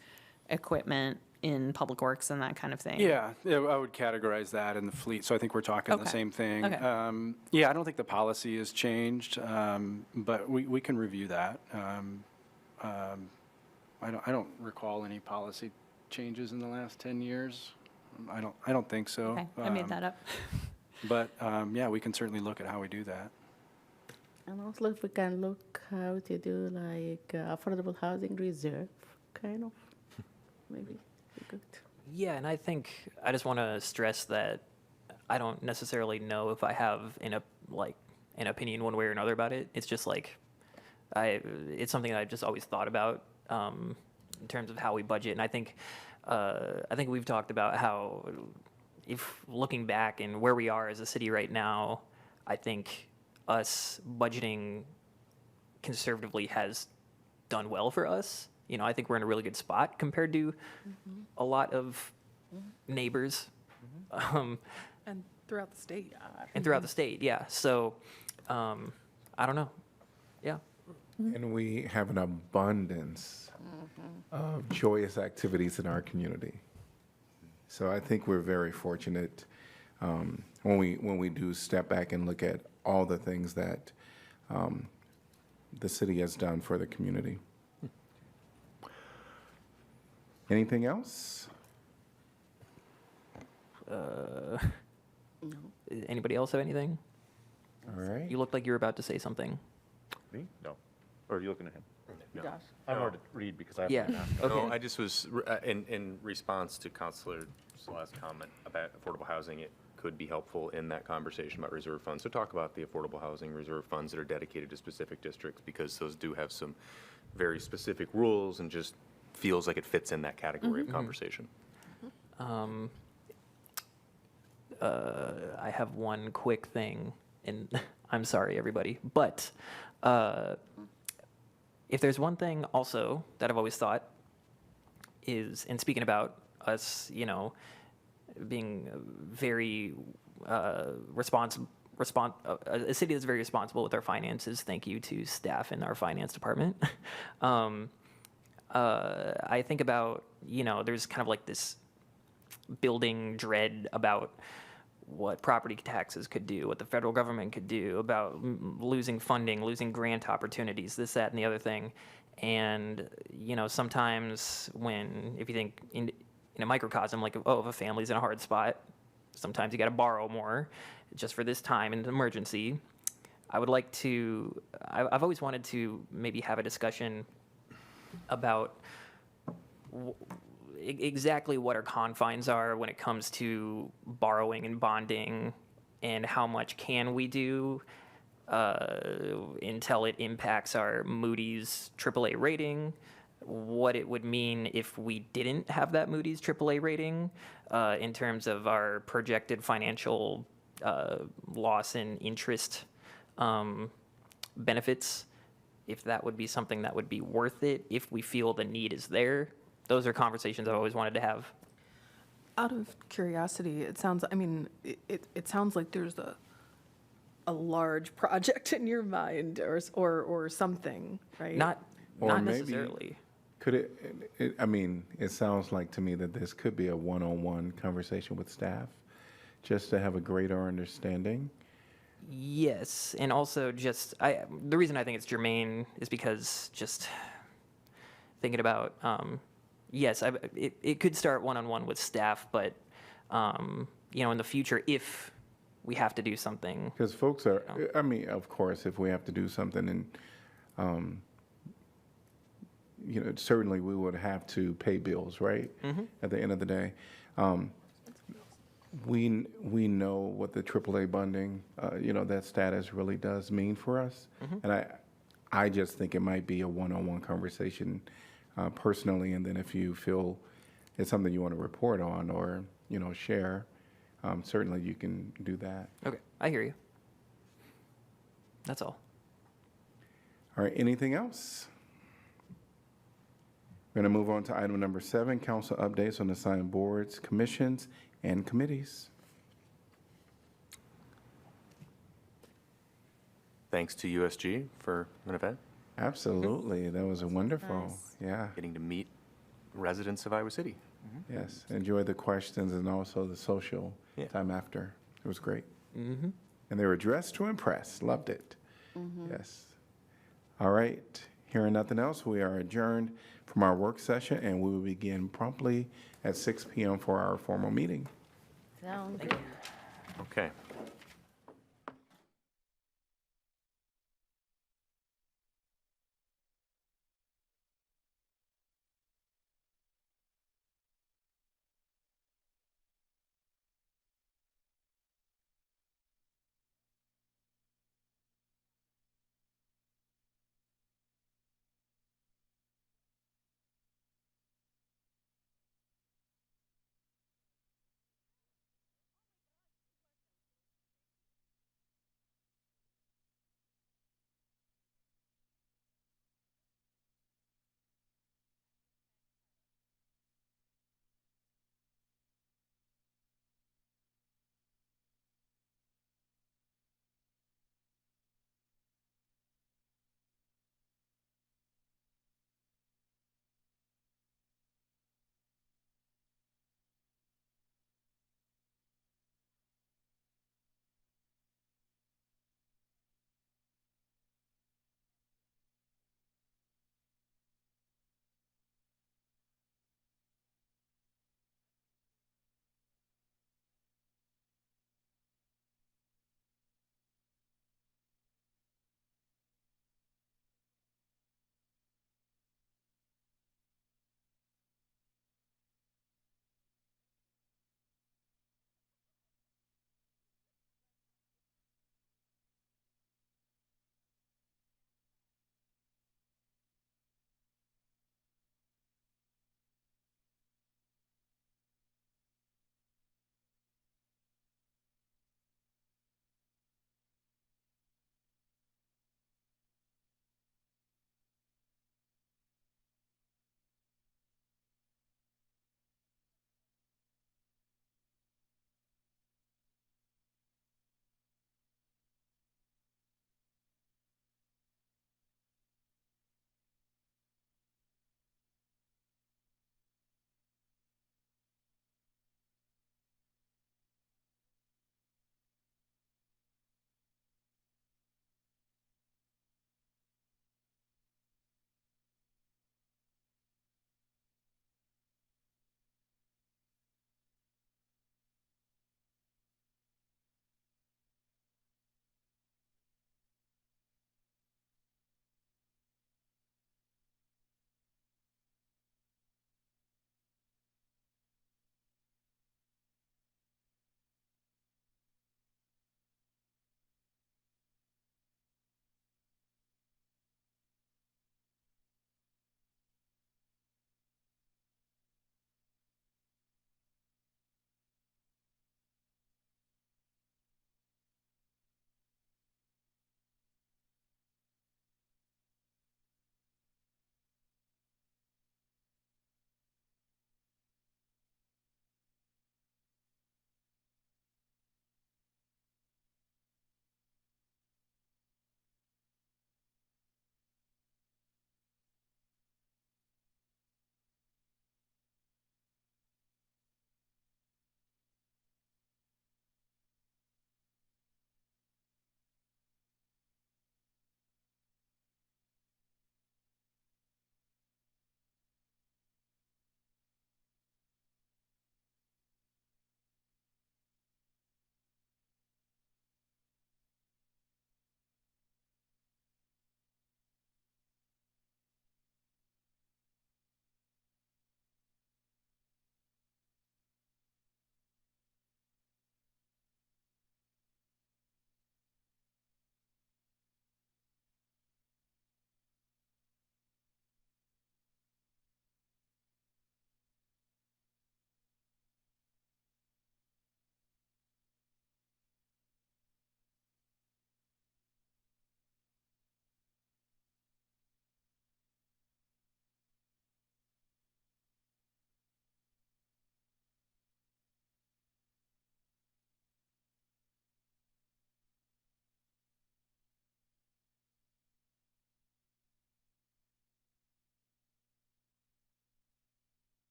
equipment in Public Works and that kind of thing. Yeah, I would categorize that in the fleet, so I think we're talking the Okay. same thing. Okay. Yeah, I don't think the policy has changed, but we can review that. I don't recall any policy changes in the last 10 years. I don't think so. Okay, I made that up. But, yeah, we can certainly look at how we do that. And also if we can look how to do like affordable housing reserve, kind of, maybe be good. Yeah, and I think I just want to stress that I don't necessarily know if I have an opinion one way or another about it. It's just like it's something that I've just always thought about in terms of how we budget, and I think we've talked about how if looking back and where we are as a city right now, I think us budgeting conservatively has done well for us. You know, I think we're in a really good spot compared to a lot of neighbors. And throughout the state. And throughout the state, yeah. So, I don't know. Yeah. And we have an abundance of joyous activities in our community. So I think we're very fortunate when we do step back and look at all the things that the city has done for the community. Anything else? Anybody else have anything? All right. You looked like you were about to say something. Me? No. Or are you looking at him? Josh. I'm hard to read because I have Yeah. my mask. Okay. No, I just was, in response to Councilor Salah's comment about affordable housing, it could be helpful in that conversation about reserve funds. So talk about the affordable housing reserve funds that are dedicated to specific districts, because those do have some very specific rules and just feels like it fits in that category of conversation. I have one quick thing, and I'm sorry, everybody, but if there's one thing also that I've always thought is, and speaking about us, you know, being very responsible, a city that's very responsible with our finances. Thank you to staff in our finance department. I think about, you know, there's kind of like this building dread about what property taxes could do, what the federal government could do, about losing funding, losing grant opportunities, this, that, and the other thing. And, you know, sometimes if you think in a microcosm, like, oh, if a family's in a hard spot, sometimes you got to borrow more just for this time in an emergency. I've always wanted to maybe have a discussion about exactly what our confines are when it comes to borrowing and bonding, and how much can we do until it impacts our Moody's AAA rating, what it would mean if we didn't have that Moody's AAA rating in terms of our projected financial loss and interest benefits, if that would be something that would be worth it, if we feel the need is there. Those are conversations I've always wanted to have. Out of curiosity, it sounds, I mean, it sounds like there's a large project in your mind or something, right? Not Or maybe- necessarily. Could it sounds like to me that this could be a one-on-one conversation with staff, just to have a greater understanding. Yes, and also just the reason I think it's germane is because just thinking about yes, it could start one-on-one with staff, but you know, in the future, if we have to do something, Because folks are, I mean, of course, if we have to do something, and you know, certainly we would have to pay bills, right? At the end of the day, we know what the AAA bonding, you know, that status really does mean for us, and I just think it might be a one-on-one conversation, personally, and then if you feel it's something you want to report on or, you know, share, certainly you can do that. okay, I hear you. That's all. All right, anything else? We're going to move on to item number 7, council updates on assigned boards, commissions, and committees. Thanks to USG for an event. Absolutely. That was a wonderful. Nice. Yeah. Getting to meet residents of Iowa City. Yes. Enjoy the questions and also the social Yeah. time after. It was great. Mm-hmm. And they were dressed to impress. Loved it. Yes. All right. Hearing nothing else, we are adjourned from our work session, and we will begin promptly at 6 p.m. for our formal meeting. Sounds good. Okay.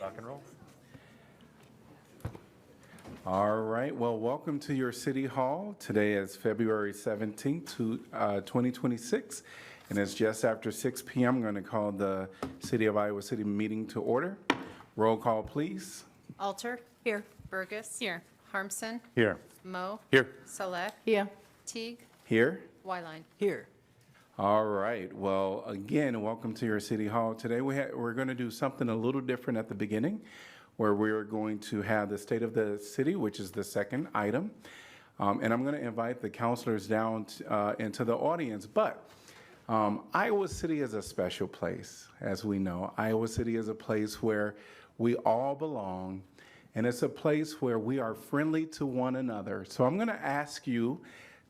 Rock and roll. All right, well, welcome to your City Hall. Today is February 17th, 2026, and it's just after 6 p.m. I'm going to call the City of Iowa City meeting to order. Roll call, please. Alter. Here. Burgess. Here. Harmson. Here. Mo. Here. Saleh. Here. Teague. Here. Wyline. Here. All right. Well, again, welcome to your City Hall. Today we're going to do something a little different at the beginning, where we're going to have the State of the City, which is the second item. And I'm going to invite the counselors down into the audience. But Iowa City is a special place, as we know. Iowa City is a place where we all belong, and it's a place where we are friendly to one another. So I'm going to ask you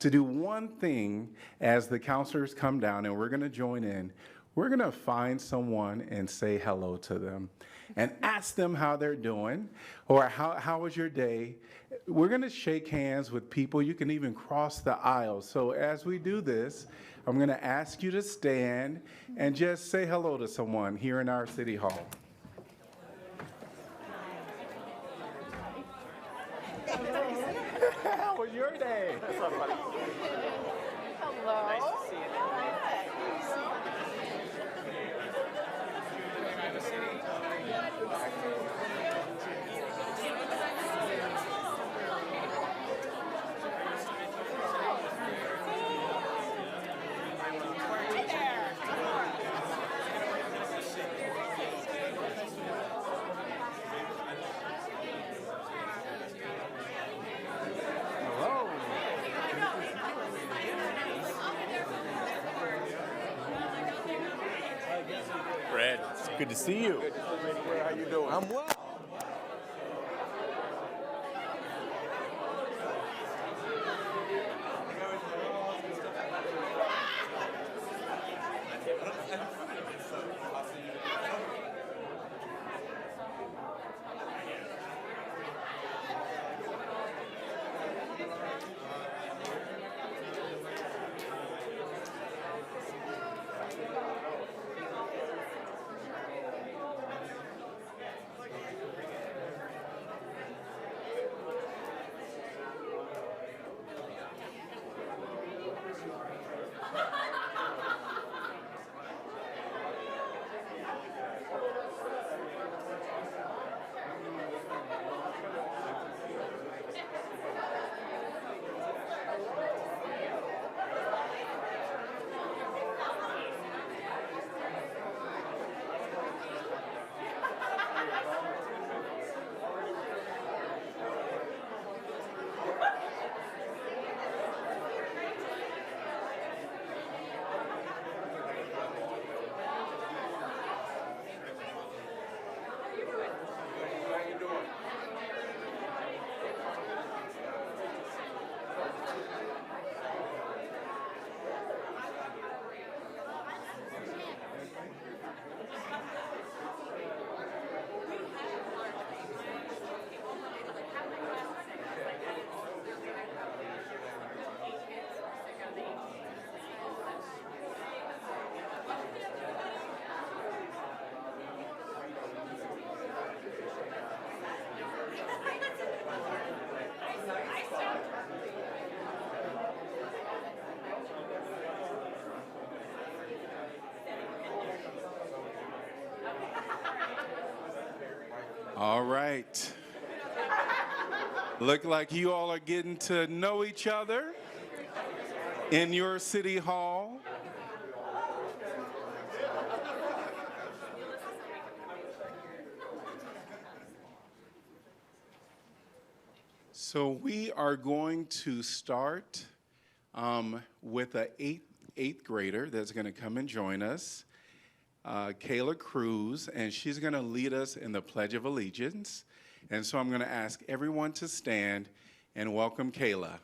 to do one thing as the counselors come down, and we're going to join in. We're going to find someone and say hello to them and ask them how they're doing, or how was your day. We're going to shake hands with people. You can even cross the aisle. So as we do this, I'm going to ask you to stand and just say hello to someone here in our City Hall. How was your day? Brad, it's good to see you. How you doing? I'm well. All right. Look like you all are getting to know each other in your City Hall. So we are going to start with an eighth grader that's going to come and join us, Kayla Cruz, and she's going to lead us in the Pledge of Allegiance. And so I'm going to ask everyone to stand and welcome Kayla.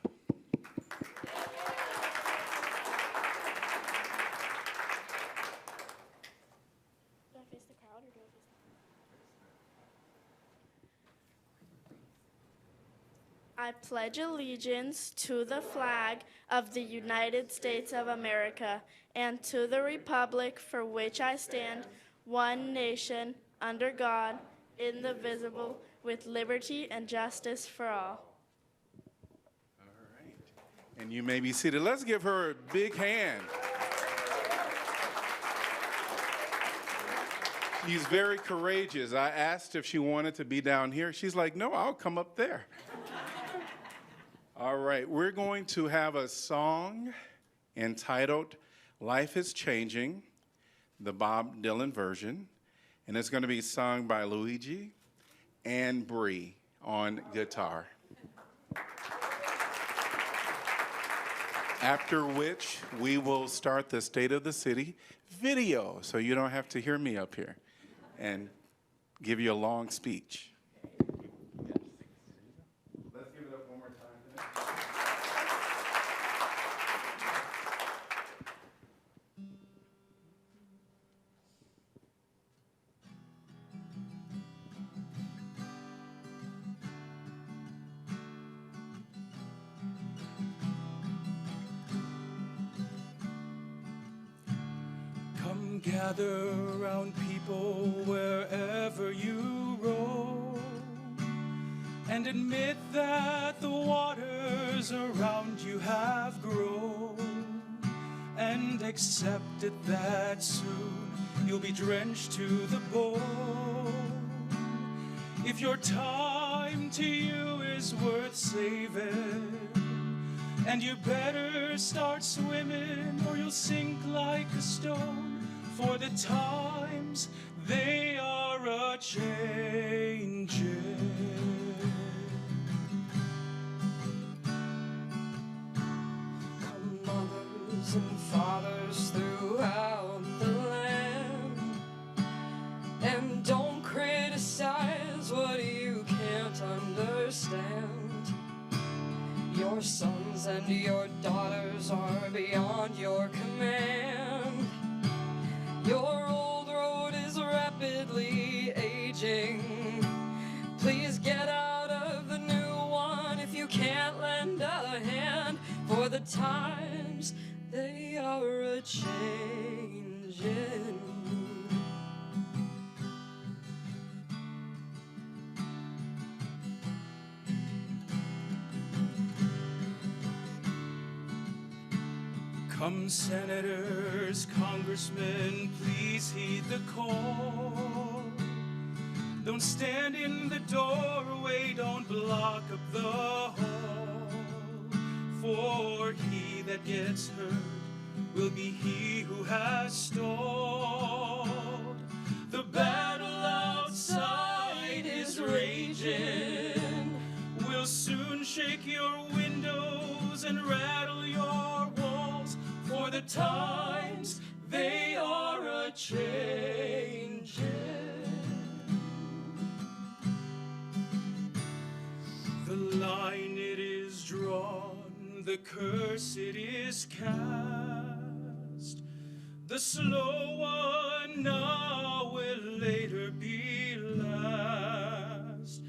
I pledge allegiance to the flag of the United States of America and to the republic for which I stand, one nation, under God, indivisible, with liberty and justice for all. And you may be seated. Let's give her a big hand. She's very courageous. I asked if she wanted to be down here. She's like, no, I'll come up there. All right, we're going to have a song entitled Life is Changing, the Bob Dylan version. And it's going to be sung by Luigi and Bree on guitar. After which, we will start the State of the City video, so you don't have to hear me up here and give you a long speech. Let's give it up one more time. Gather round people wherever you roam, and admit that the waters around you have grown, and accept it that soon you'll be drenched to the bone. If your time to you is worth saving, and you better start swimming or you'll sink like a stone. For the times, they are a-changing. Come, mothers and fathers throughout the land, and don't criticize what you can't understand. Your sons and your daughters are beyond your command. Your old road is rapidly aging. Please get out of the new one if you can't lend a hand. For the times, they are a-changing. Come, senators, congressmen, please heed the call. Don't stand in the doorway, don't block up the hall. For he that gets hurt will be he who has stalled. The battle outside is raging. We'll soon shake your windows and rattle your walls. For the times, they are a-changing. The line it is drawn, the curse it is cast. The slow one now will later be last,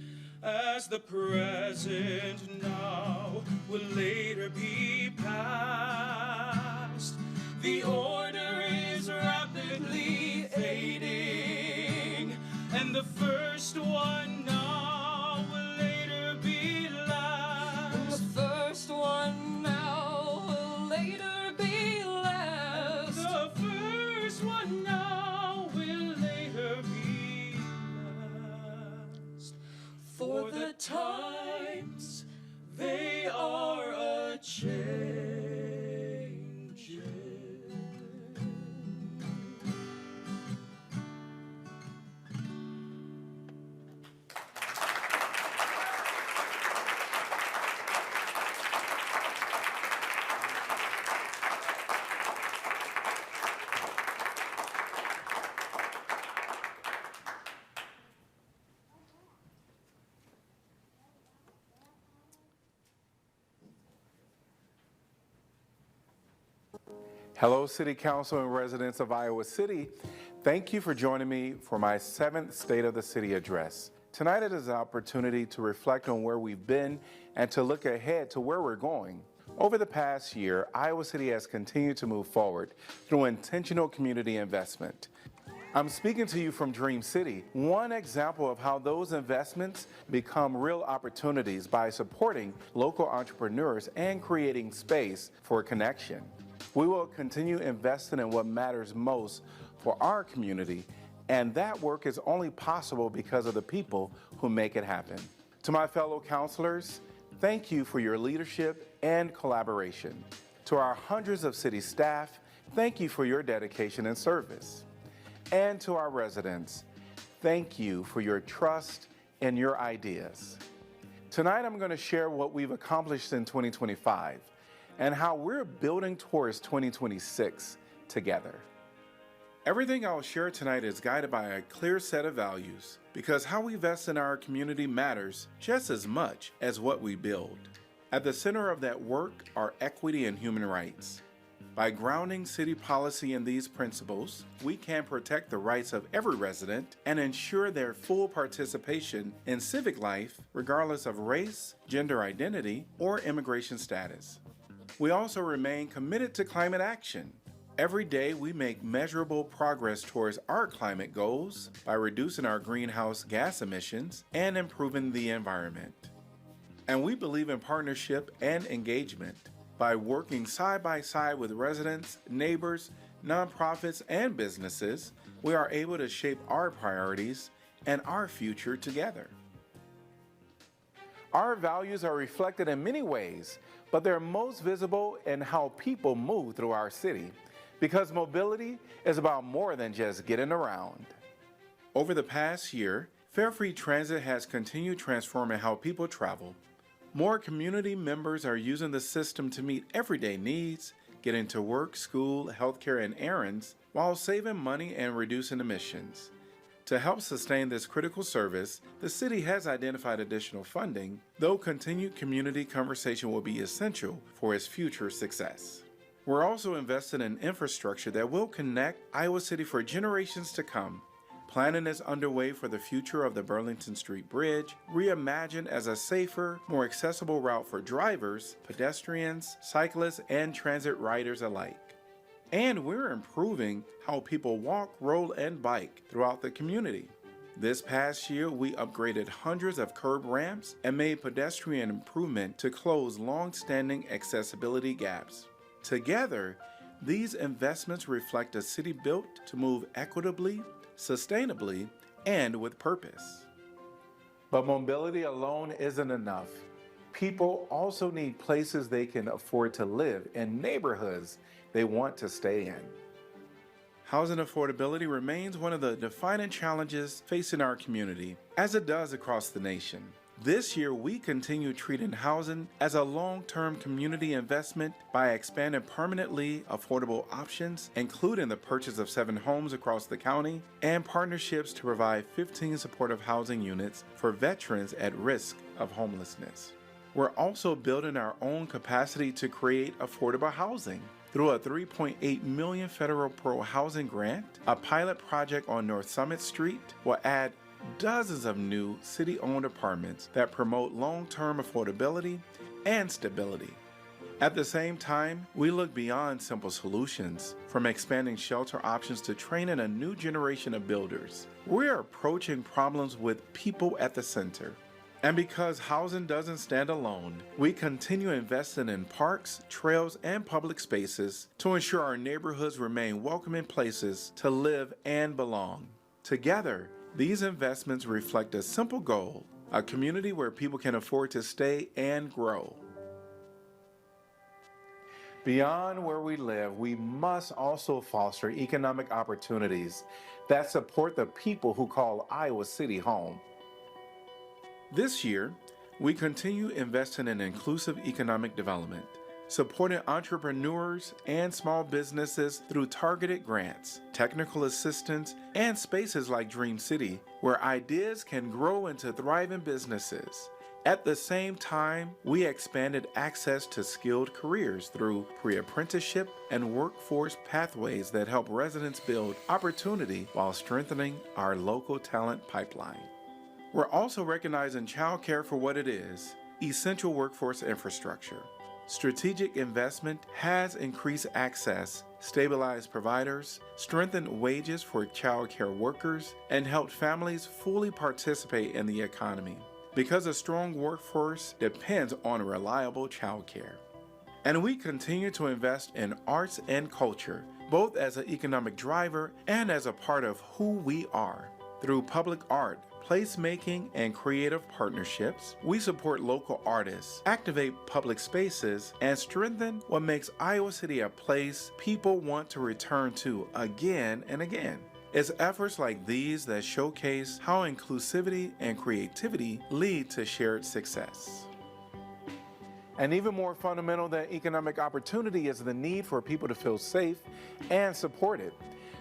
as the present now will later be past. The order is rapidly fading, and the first one now will later be last. The first one now will later be last. The first one now will later be last. For the times, they are a-changing. Hello, City Council and residents of Iowa City. Thank you for joining me for my 7th State of the City address. Tonight it is an opportunity to reflect on where we've been and to look ahead to where we're going. Over the past year, Iowa City has continued to move forward through intentional community investment. I'm speaking to you from Dream City, one example of how those investments become real opportunities by supporting local entrepreneurs and creating space for connection. We will continue investing in what matters most for our community, and that work is only possible because of the people who make it happen. To my fellow counselors, thank you for your leadership and collaboration. To our hundreds of city staff, thank you for your dedication and service. And to our residents, thank you for your trust and your ideas. Tonight, I'm going to share what we've accomplished in 2025 and how we're building towards 2026 together. Everything I'll share tonight is guided by a clear set of values because how we invest in our community matters just as much as what we build. At the center of that work are equity and human rights. By grounding city policy in these principles, we can protect the rights of every resident and ensure their full participation in civic life, regardless of race, gender identity, or immigration status. We also remain committed to climate action. Every day, we make measurable progress towards our climate goals by reducing our greenhouse gas emissions and improving the environment. And we believe in partnership and engagement. By working side by side with residents, neighbors, nonprofits, and businesses, we are able to shape our priorities and our future together. Our values are reflected in many ways, but they're most visible in how people move through our city, because mobility is about more than just getting around. Over the past year, Fare Free Transit has continued transforming how people travel. More community members are using the system to meet everyday needs, getting to work, school, healthcare, and errands, while saving money and reducing emissions. To help sustain this critical service, the city has identified additional funding, though continued community conversation will be essential for its future success. We're also investing in infrastructure that will connect Iowa City for generations to come. Planning is underway for the future of the Burlington Street Bridge, reimagined as a safer, more accessible route for drivers, pedestrians, cyclists, and transit riders alike. And we're improving how people walk, roll, and bike throughout the community. This past year, we upgraded hundreds of curb ramps and made pedestrian improvement to close long-standing accessibility gaps. Together, these investments reflect a city built to move equitably, sustainably, and with purpose. But mobility alone isn't enough. People also need places they can afford to live and neighborhoods they want to stay in. Housing affordability remains one of the defining challenges facing our community, as it does across the nation. This year, we continue treating housing as a long-term community investment by expanding permanently affordable options, including the purchase of 7 homes across the county and partnerships to provide 15 supportive housing units for veterans at risk of homelessness. We're also building our own capacity to create affordable housing. Through a $3.8 million federal Pro Housing grant, a pilot project on North Summit Street will add dozens of new city-owned apartments that promote long-term affordability and stability. At the same time, we look beyond simple solutions, from expanding shelter options to training a new generation of builders. We're approaching problems with people at the center. And because housing doesn't stand alone, we continue investing in parks, trails, and public spaces to ensure our neighborhoods remain welcoming places to live and belong. Together, these investments reflect a simple goal, a community where people can afford to stay and grow. Beyond where we live, we must also foster economic opportunities that support the people who call Iowa City home. This year, we continue investing in inclusive economic development, supporting entrepreneurs and small businesses through targeted grants, technical assistance, and spaces like Dream City, where ideas can grow into thriving businesses. At the same time, we expanded access to skilled careers through pre-apprenticeship and workforce pathways that help residents build opportunity while strengthening our local talent pipeline. We're also recognizing childcare for what it is, essential workforce infrastructure. Strategic investment has increased access, stabilized providers, strengthened wages for child care workers, and helped families fully participate in the economy. Because a strong workforce depends on reliable child care. And we continue to invest in arts and culture, both as an economic driver and as a part of who we are. Through public art, placemaking, and creative partnerships, we support local artists, activate public spaces, and strengthen what makes Iowa City a place people want to return to again and again. It's efforts like these that showcase how inclusivity and creativity lead to shared success. And even more fundamental than economic opportunity is the need for people to feel safe and supported.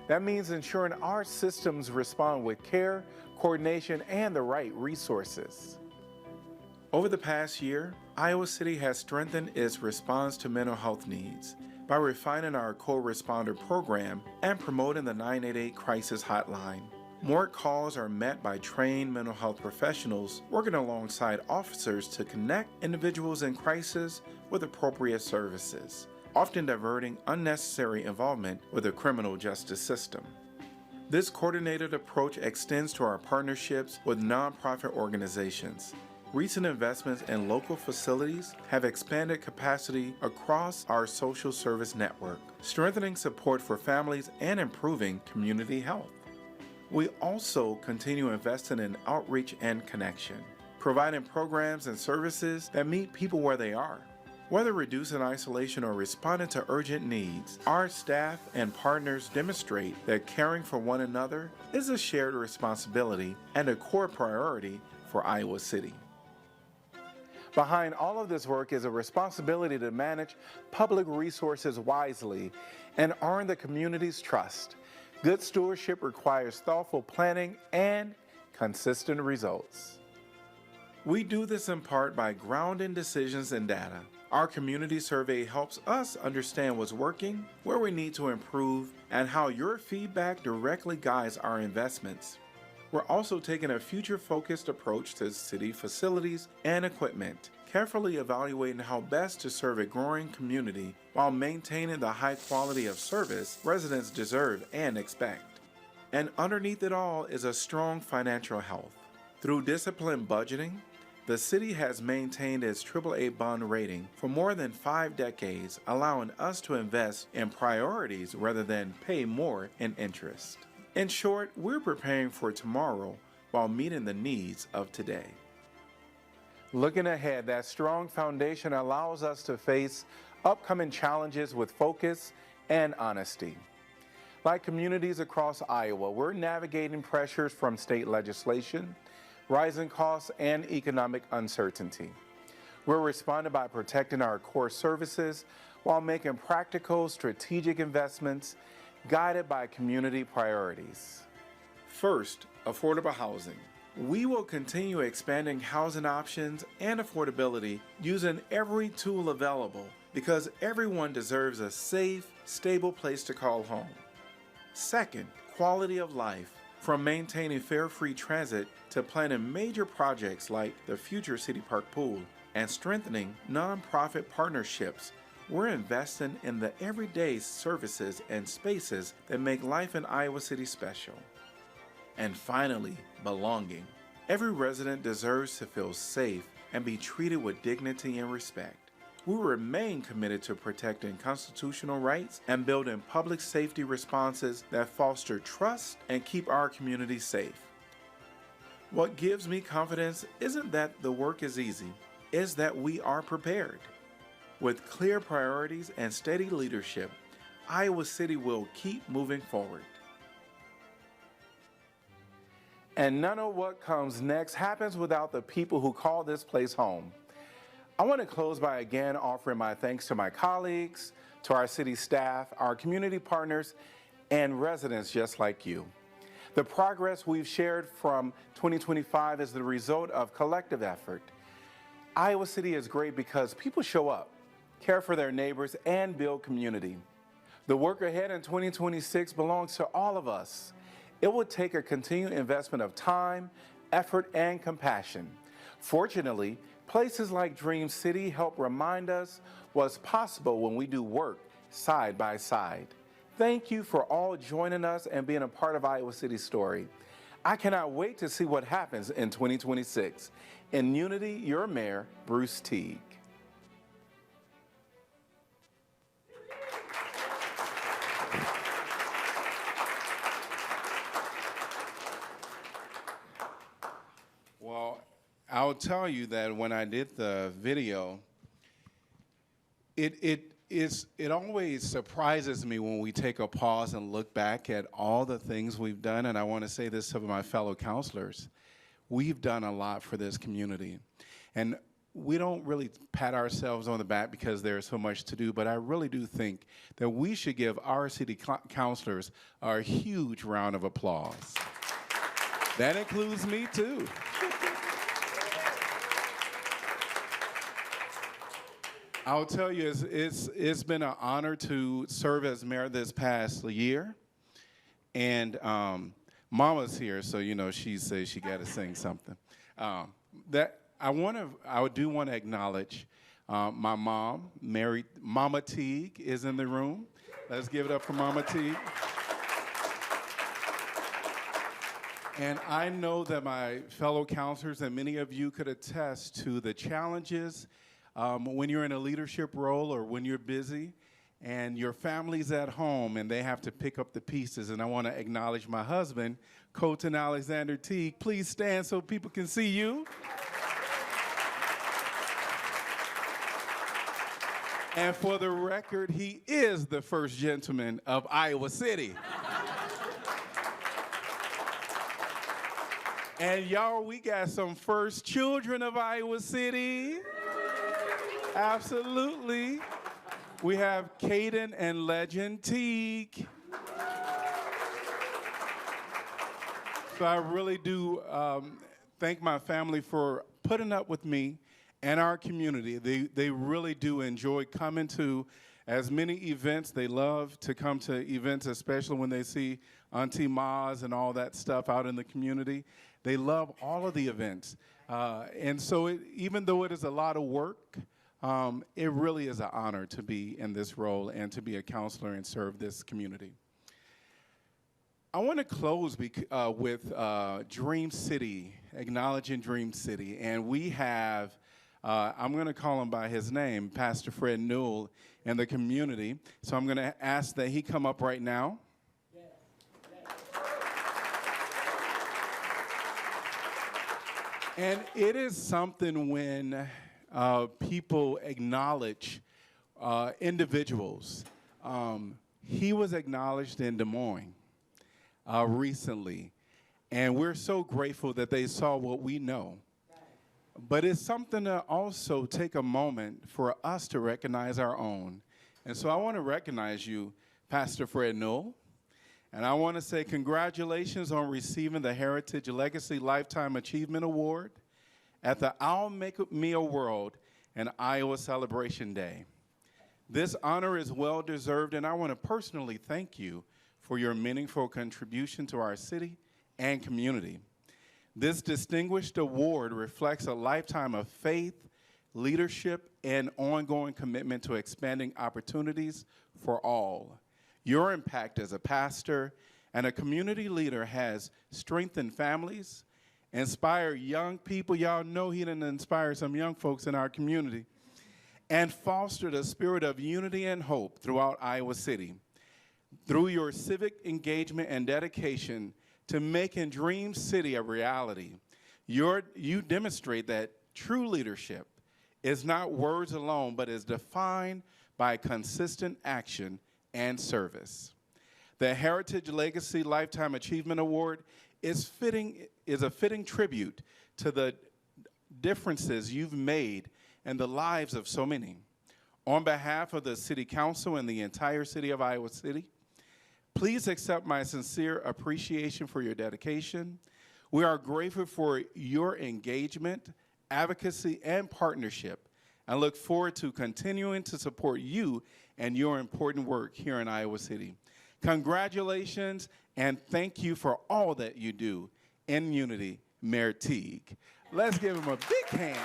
That means ensuring our systems respond with care, coordination, and the right resources. Over the past year, Iowa City has strengthened its response to mental health needs by refining our co-responder program and promoting the 988 crisis hotline. More calls are met by trained mental health professionals working alongside officers to connect individuals in crisis with appropriate services, often diverting unnecessary involvement with the criminal justice system. This coordinated approach extends to our partnerships with nonprofit organizations. Recent investments in local facilities have expanded capacity across our social service network, strengthening support for families and improving community health. We also continue investing in outreach and connection, providing programs and services that meet people where they are. Whether reducing isolation or responding to urgent needs, our staff and partners demonstrate that caring for one another is a shared responsibility and a core priority for Iowa City. Behind all of this work is a responsibility to manage public resources wisely and earn the community's trust. Good stewardship requires thoughtful planning and consistent results. We do this in part by grounding decisions in data. Our community survey helps us understand what's working, where we need to improve, and how your feedback directly guides our investments. We're also taking a future-focused approach to city facilities and equipment, carefully evaluating how best to serve a growing community while maintaining the high quality of service residents deserve and expect. And underneath it all is a strong financial health. Through disciplined budgeting, the city has maintained its AAA bond rating for more than 5 decades, allowing us to invest in priorities rather than pay more in interest. In short, we're preparing for tomorrow while meeting the needs of today. Looking ahead, that strong foundation allows us to face upcoming challenges with focus and honesty. Like communities across Iowa, we're navigating pressures from state legislation, rising costs, and economic uncertainty. We're responding by protecting our core services while making practical, strategic investments guided by community priorities. First, affordable housing. We will continue expanding housing options and affordability using every tool available because everyone deserves a safe, stable place to call home. Second, quality of life. From maintaining fare-free transit to planning major projects like the future City Park Pool and strengthening nonprofit partnerships, we're investing in the everyday services and spaces that make life in Iowa City special. And finally, belonging. Every resident deserves to feel safe and be treated with dignity and respect. We remain committed to protecting constitutional rights and building public safety responses that foster trust and keep our community safe. What gives me confidence isn't that the work is easy, it's that we are prepared. With clear priorities and steady leadership, Iowa City will keep moving forward. And none of what comes next happens without the people who call this place home. I want to close by again offering my thanks to my colleagues, to our city staff, our community partners, and residents just like you. The progress we've shared from 2025 is the result of collective effort. Iowa City is great because people show up, care for their neighbors, and build community. The work ahead in 2026 belongs to all of us. It will take a continued investment of time, effort, and compassion. Fortunately, Places like Dream City help remind us what's possible when we do work side by side. Thank you for all joining us and being a part of Iowa City's story. I cannot wait to see what happens in 2026. In Unity, your mayor, Bruce Teague. Well, I'll tell you that when I did the video, it always surprises me when we take a pause and look back at all the things we've done. And I want to say this to my fellow counselors. We've done a lot for this community. And we don't really pat ourselves on the back because there's so much to do, but I really do think that we should give our city councilors a huge round of applause. That includes me too. I'll tell you, it's been an honor to serve as mayor this past year. And Mama's here, so you know she says she got to sing something. I do want to acknowledge my mom, Mama Teague, is in the room. Let's give it up for Mama Teague. And I know that my fellow counselors and many of you could attest to the challenges when you're in a leadership role or when you're busy and your family's at home and they have to pick up the pieces. And I want to acknowledge my husband, Colton Alexander Teague. Please stand so people can see you. And for the record, he is the first gentleman of Iowa City. And y'all, we got some first children of Iowa City. Absolutely. We have Caden and Legend Teague. So I really do thank my family for putting up with me and our community. They really do enjoy coming to as many events. They love to come to events, especially when they see Auntie Ma's and all that stuff out in the community. They love all of the events. And so even though it is a lot of work, it really is an honor to be in this role and to be a counselor and serve this community. I want to close with Dream City, acknowledging Dream City. And we have, I'm going to call him by his name, Pastor Fred Newell, in the community. So I'm going to ask that he come up right now. And it is something when people acknowledge individuals. He was acknowledged in Des Moines recently, and we're so grateful that they saw what we know. But it's something to also take a moment for us to recognize our own. And so I want to recognize you, Pastor Fred Newell. And I want to say congratulations on receiving the Heritage Legacy Lifetime Achievement Award at the I'll Make Me a World and Iowa Celebration Day. This honor is well-deserved, and I want to personally thank you for your meaningful contribution to our city and community. This distinguished award reflects a lifetime of faith, leadership, and ongoing commitment to expanding opportunities for all. Your impact as a pastor and a community leader has strengthened families, inspired young people. Y'all know he done inspired some young folks in our community, and fostered a spirit of unity and hope throughout Iowa City. Through your civic engagement and dedication to making Dream City a reality, you demonstrate that true leadership is not words alone, but is defined by consistent action and service. The Heritage Legacy Lifetime Achievement Award is a fitting tribute to the differences you've made in the lives of so many. On behalf of the City Council and the entire city of Iowa City, please accept my sincere appreciation for your dedication. We are grateful for your engagement, advocacy, and partnership, and look forward to continuing to support you and your important work here in Iowa City. Congratulations, and thank you for all that you do in unity, Mayor Teague. Let's give him a big hand.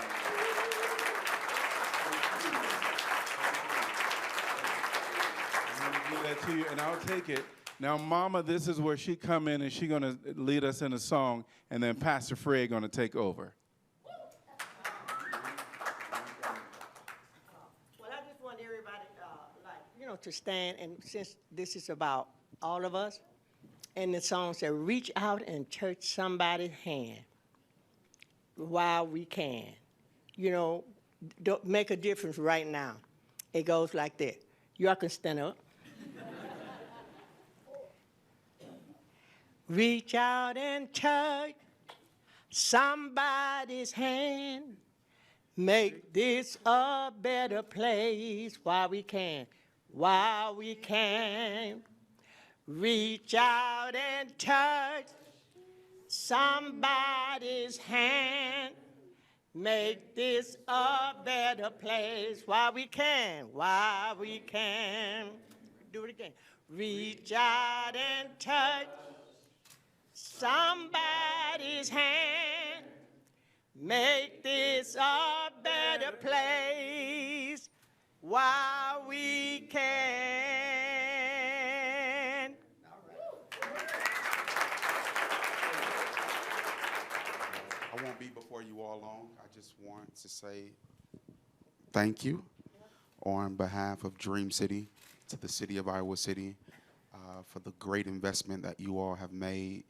give that to you, and I'll take it. Now, Mama, this is where she come in, and she gonna lead us in a song, and then Pastor Fred gonna take over. Well, I just want everybody, to stand, and since this is about all of us, and the song said, reach out and touch somebody's hand while we can. Don't make a difference right now. It goes like that. Y'all can stand up. Reach out and touch somebody's hand. Make this a better place while we can. While we can. Reach out and touch somebody's hand. Make this a better place while we can. While we can. Do it again. Reach out and touch somebody's hand. Make this a better place while we can. I won't be before you all long. I just want to say thank you on behalf of Dream City to the city of Iowa City for the great investment that you all have made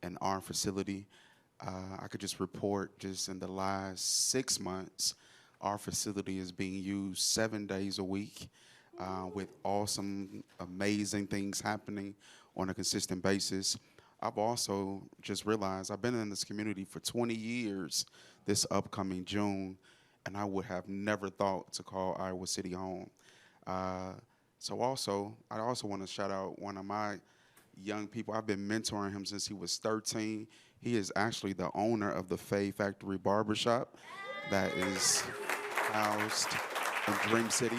in our facility. I could just report just in the last 6 months, our facility is being used 7 days a week with awesome, amazing things happening on a consistent basis. I've also just realized I've been in this community for 20 years this upcoming June, and I would have never thought to call Iowa City home. So I also want to shout out one of my young people. I've been mentoring him since he was 13. He is actually the owner of the Faye Factory Barbershop that is housed in Dream City.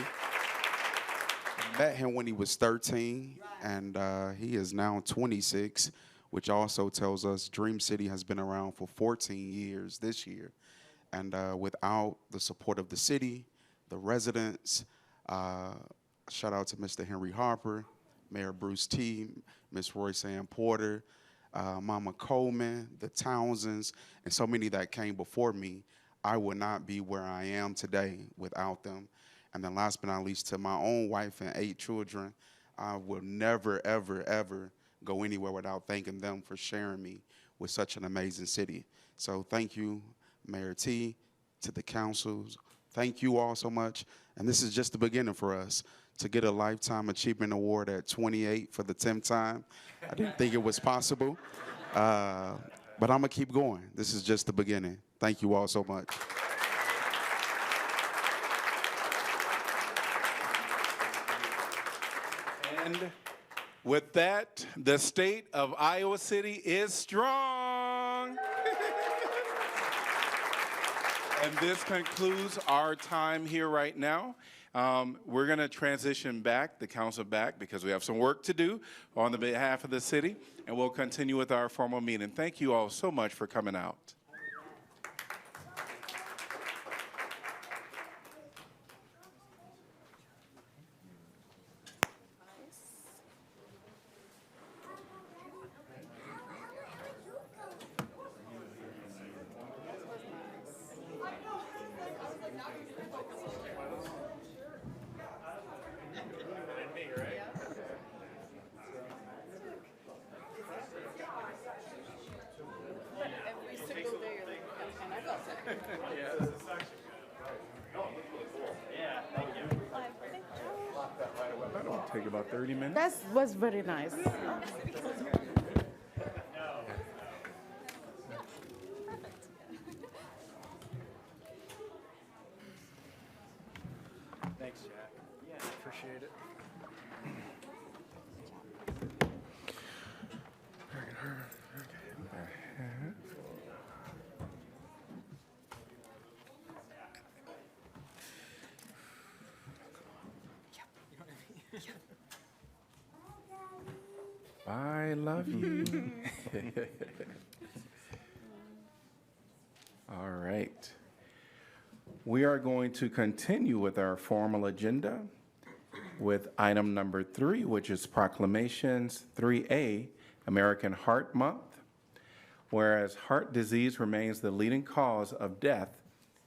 Met him when he was 13, and he is now 26, which also tells us Dream City has been around for 14 years this year. And without the support of the city, the residents, shout out to Mr. Henry Harper, Mayor Bruce T., Ms. Royce Ann Porter, Mama Coleman, the Townsends, and so many that came before me, I would not be where I am today without them. And then last but not least, to my own wife and 8 children, I will never, ever, ever go anywhere without thanking them for sharing me with such an amazing city. So thank you, Mayor T., to the councils. Thank you all so much. And this is just the beginning for us. To get a Lifetime Achievement Award at 28 for the 10th time, I didn't think it was possible. But I'm going to keep going. This is just the beginning. Thank you all so much. And with that, the state of Iowa City is strong. And this concludes our time here right now. We're going to transition back, the council back, because we have some work to do on the behalf of the city, and we'll continue with our formal meeting. Thank you all so much for coming out. That'll take about 30 minutes. That was very nice. Thanks, Jack. Yeah, appreciate it. I love you. All right. We are going to continue with our formal agenda. with item number 3, which is proclamations. 3A, American Heart Month. Whereas heart disease remains the leading cause of death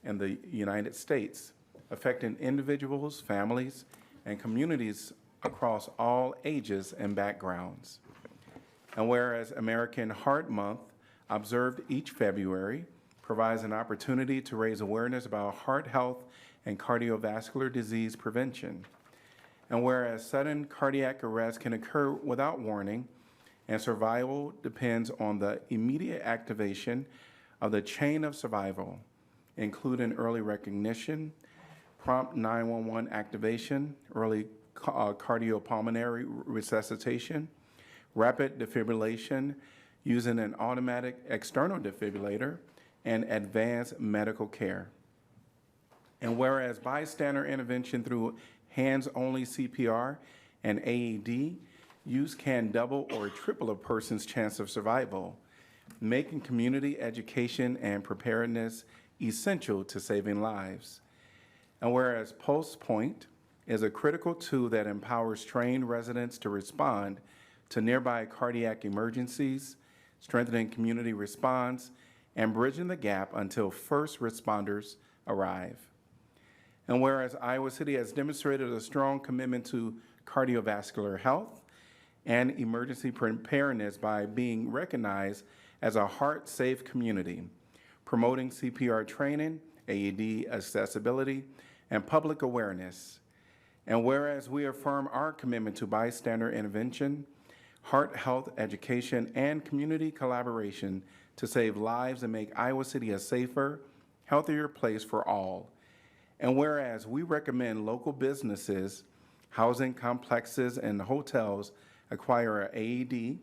in the United States, affecting individuals, families, and communities across all ages and backgrounds. And whereas American Heart Month, observed each February, provides an opportunity to raise awareness about heart health and cardiovascular disease prevention. And whereas sudden cardiac arrest can occur without warning, and survival depends on the immediate activation of the chain of survival, including early recognition, prompt 911 activation, early cardiopulmonary resuscitation, rapid defibrillation using an automatic external defibrillator, and advanced medical care. And whereas bystander intervention through hands-only CPR and AED use can double or triple a person's chance of survival, making community education and preparedness essential to saving lives. And whereas Pulse Point is a critical tool that empowers trained residents to respond to nearby cardiac emergencies, strengthening community response, and bridging the gap until first responders arrive. And whereas Iowa City has demonstrated a strong commitment to cardiovascular health and emergency preparedness by being recognized as a heart-safe community, promoting CPR training, AED accessibility, and public awareness. And whereas we affirm our commitment to bystander intervention, heart health education, and community collaboration to save lives and make Iowa City a safer, healthier place for all. And whereas we recommend local businesses, housing complexes, and hotels acquire an AED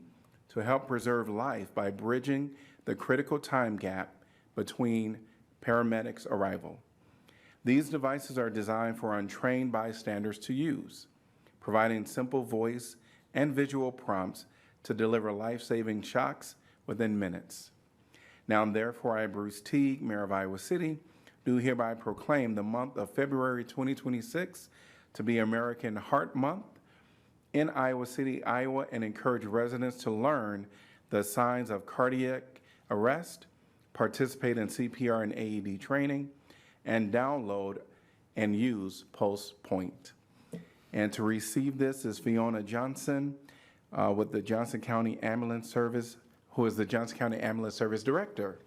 to help preserve life by bridging the critical time gap between paramedics' arrival. These devices are designed for untrained bystanders to use, providing simple voice and visual prompts to deliver life-saving shocks within minutes. Now, therefore, I, Bruce Teague, Mayor of Iowa City, do hereby proclaim the month of February 2026 to be American Heart Month in Iowa City, Iowa, and encourage residents to learn the signs of cardiac arrest, participate in CPR and AED training, and download and use Pulse Point. And to receive this is Fiona Johnson with the Johnson County Ambulance Service, who is the Johnson County Ambulance Service Director.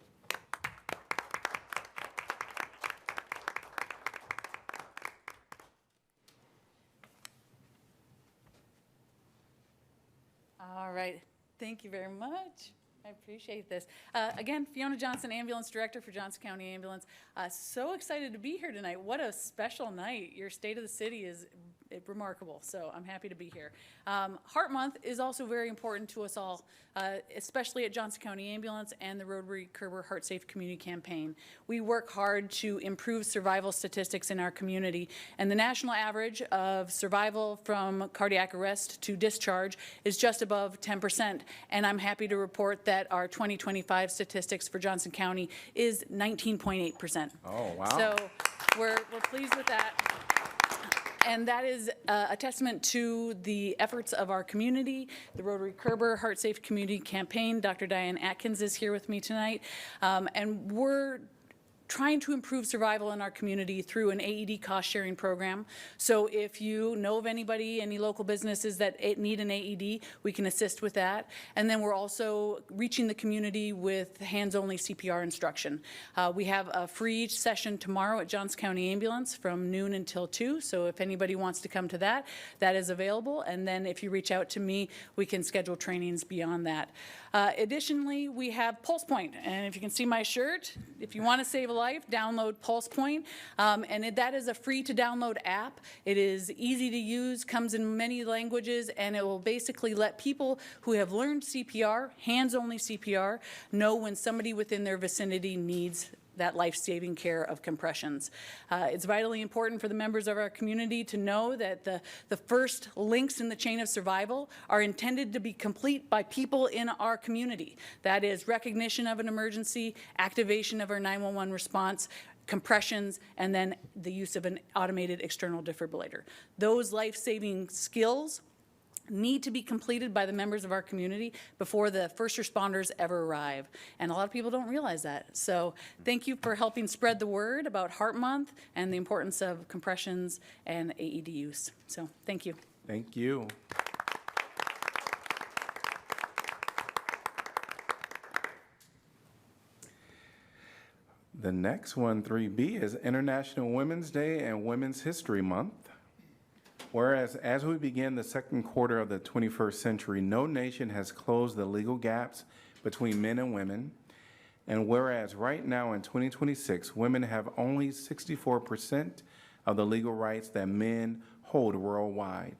All right, thank you very much. I appreciate this. Again, Fiona Johnson, Ambulance Director for Johnson County Ambulance. So excited to be here tonight. What a special night. Your State of the City is remarkable, so I'm happy to be here. Heart Month is also very important to us all, especially at Johnson County Ambulance and the Rotary Kerber Heart Safe Community Campaign. We work hard to improve survival statistics in our community, and the national average of survival from cardiac arrest to discharge is just above 10%, and I'm happy to report that our 2025 statistics for Johnson County is 19.8%. Oh, wow. So we're pleased with that. And that is a testament to the efforts of our community, the Rotary Kerber Heart Safe Community Campaign. Dr. Diane Atkins is here with me tonight. And we're trying to improve survival in our community through an AED cost-sharing program. So if you know of anybody, any local businesses that need an AED, we can assist with that. And then we're also reaching the community with hands-only CPR instruction. We have a free session tomorrow at Johnson County Ambulance from noon until 2. So if anybody wants to come to that, that is available. And then if you reach out to me, we can schedule trainings beyond that. Additionally, we have Pulse Point. And if you can see my shirt, if you want to save a life, download Pulse Point. That is a free to download app. It is easy to use, comes in many languages, and it will basically let people who have learned CPR, hands-only CPR, know when somebody within their vicinity needs that life-saving care of compressions. It's vitally important for the members of our community to know that the first links in the chain of survival are intended to be complete by people in our community. That is recognition of an emergency, activation of our 911 response, compressions, and then the use of an automated external defibrillator. Those life-saving skills need to be completed by the members of our community before the first responders ever arrive. And a lot of people don't realize that. So thank you for helping spread the word about Heart Month and the importance of compressions and AED use. So thank you. Thank you. The next one, 3B, is International Women's Day and Women's History Month. Whereas as we begin the second quarter of the 21st century, no nation has closed the legal gaps between men and women. And whereas right now in 2026, women have only 64% of the legal rights that men hold worldwide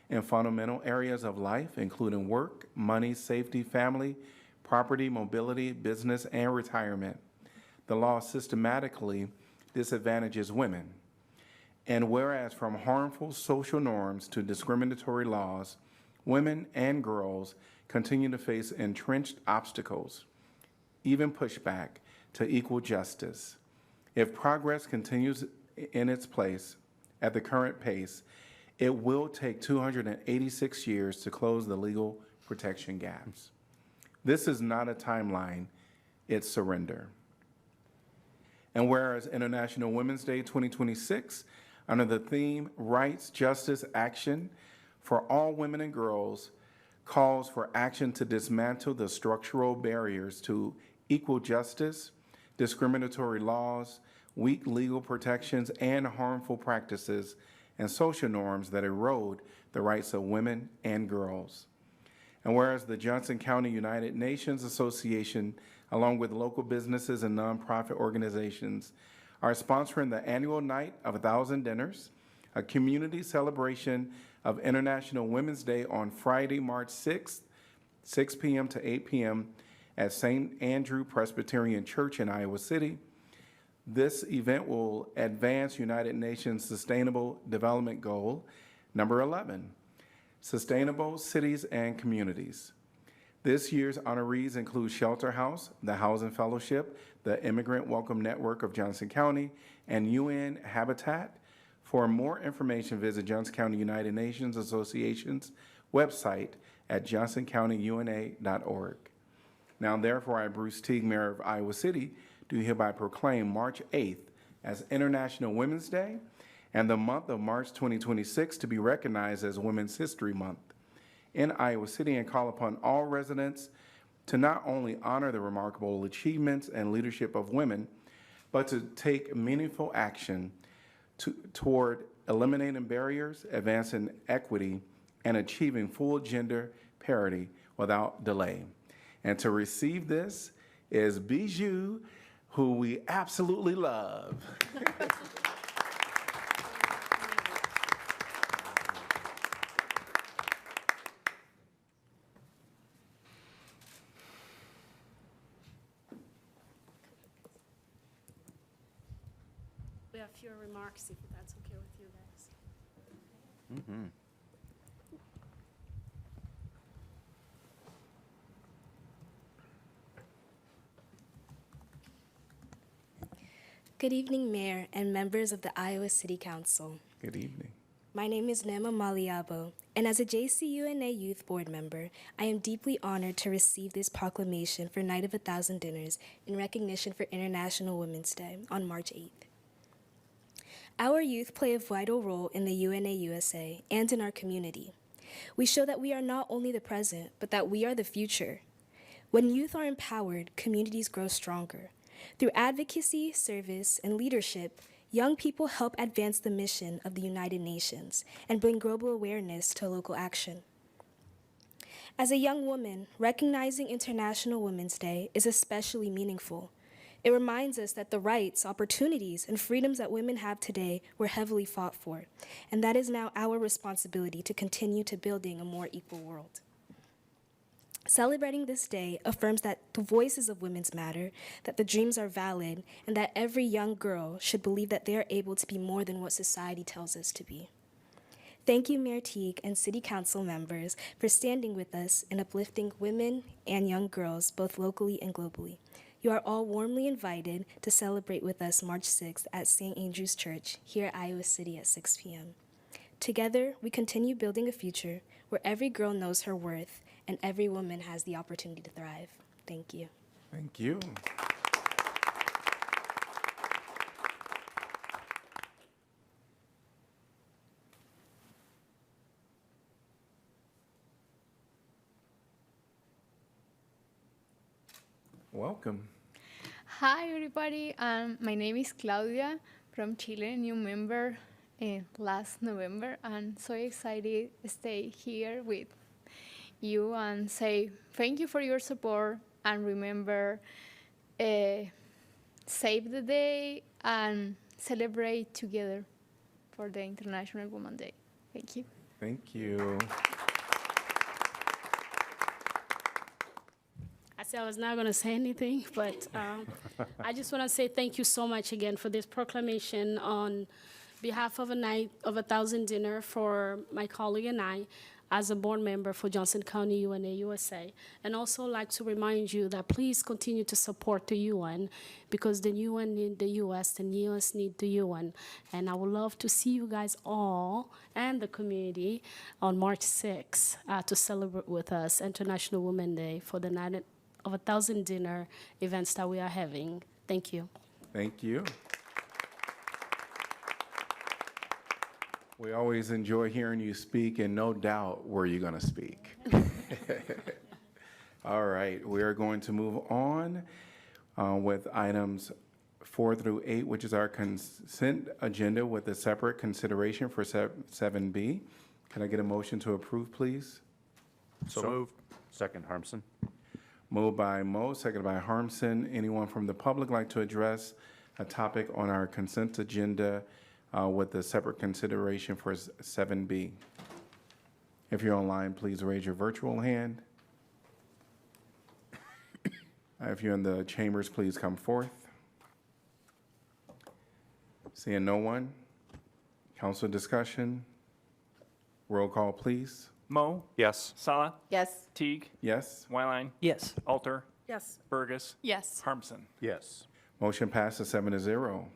in fundamental areas of life, including work, money, safety, family, property, mobility, business, and retirement. The law systematically disadvantages women. And whereas from harmful social norms to discriminatory laws, women and girls continue to face entrenched obstacles, even pushback to equal justice. If progress continues in its place at the current pace, it will take 286 years to close the legal protection gaps. This is not a timeline, it's surrender. And whereas International Women's Day 2026, under the theme Rights, Justice, Action for All Women and Girls, calls for action to dismantle the structural barriers to equal justice, discriminatory laws, weak legal protections, and harmful practices and social norms that erode the rights of women and girls. And whereas the Johnson County United Nations Association, along with local businesses and nonprofit organizations, are sponsoring the annual Night of 1,000 Dinners, a community celebration of International Women's Day on Friday, March 6th, 6 p.m. to 8 p.m. at St. Andrew Presbyterian Church in Iowa City. This event will advance United Nations Sustainable Development Goal number 11, Sustainable Cities and Communities. This year's honorees include Shelter House, the Housing Fellowship, the Immigrant Welcome Network of Johnson County, and UN Habitat. For more information, visit Johnson County United Nations Association's website at johnsoncountyuna.org. Now, therefore, I, Bruce Teague, Mayor of Iowa City, do hereby proclaim March 8th as International Women's Day and the month of March 2026 to be recognized as Women's History Month in Iowa City, and call upon all residents to not only honor the remarkable achievements and leadership of women, but to take meaningful action toward eliminating barriers, advancing equity, and achieving full gender parity without delay. And to receive this is Bijou, who we absolutely love. We have few remarks, if that's okay with you guys. Mm-hmm. Good evening, Mayor and members of the Iowa City Council. Good evening. My name is Nema Maliabo, and as a JCUNA Youth Board member, I am deeply honored to receive this proclamation for Night of 1,000 Dinners in recognition for International Women's Day on March 8th. Our youth play a vital role in the UNA USA and in our community. We show that we are not only the present, but that we are the future. When youth are empowered, communities grow stronger. Through advocacy, service, and leadership, young people help advance the mission of the United Nations and bring global awareness to local action. As a young woman, recognizing International Women's Day is especially meaningful. It reminds us that the rights, opportunities, and freedoms that women have today were heavily fought for, and that is now our responsibility to continue to building a more equal world. Celebrating this day affirms that the voices of women matter, that the dreams are valid, and that every young girl should believe that they are able to be more than what society tells us to be. Thank you, Mayor Teague and City Council members, for standing with us in uplifting women and young girls, both locally and globally. You are all warmly invited to celebrate with us March 6th at St. Andrew's Church here at Iowa City at 6 p.m. Together, we continue building a future where every girl knows her worth and every woman has the opportunity to thrive. Thank you. Thank you. Welcome. Hi, everybody. My name is Claudia from Chile, new member last November. I'm so excited to stay here with you and say thank you for your support and remember, save the day and celebrate together for the International Women's Day. Thank you. Thank you. I said I was not going to say anything, but I just want to say thank you so much again for this proclamation on behalf of a Night of 1,000 dinner for my colleague and I as a board member for Johnson County UNA USA. And also like to remind you that please continue to support the UN because the UN need the US and the US need the UN. And I would love to see you guys all and the community on March 6th to celebrate with us International Women's Day for the Night of 1,000 dinner events that we are having. Thank you. Thank you. We always enjoy hearing you speak, and no doubt where you're going to speak. All right, we are going to move on with items 4 through 8, which is our consent agenda with a separate consideration for 7B. Can I get a motion to approve, please? So moved. Second, Harmson. Moved by Mo, seconded by Harmson. Anyone from the public like to address a topic on our consent agenda with a separate consideration for 7B? If you're online, please raise your virtual hand. If you're in the chambers, please come forth. Seeing no one, council discussion. Roll call, please. Mo? Yes. Sala? Yes. Teague? Yes? Wyline? Yes. Alter? Yes. Burgess? Yes. Harmson? Yes. Motion passes 7-0.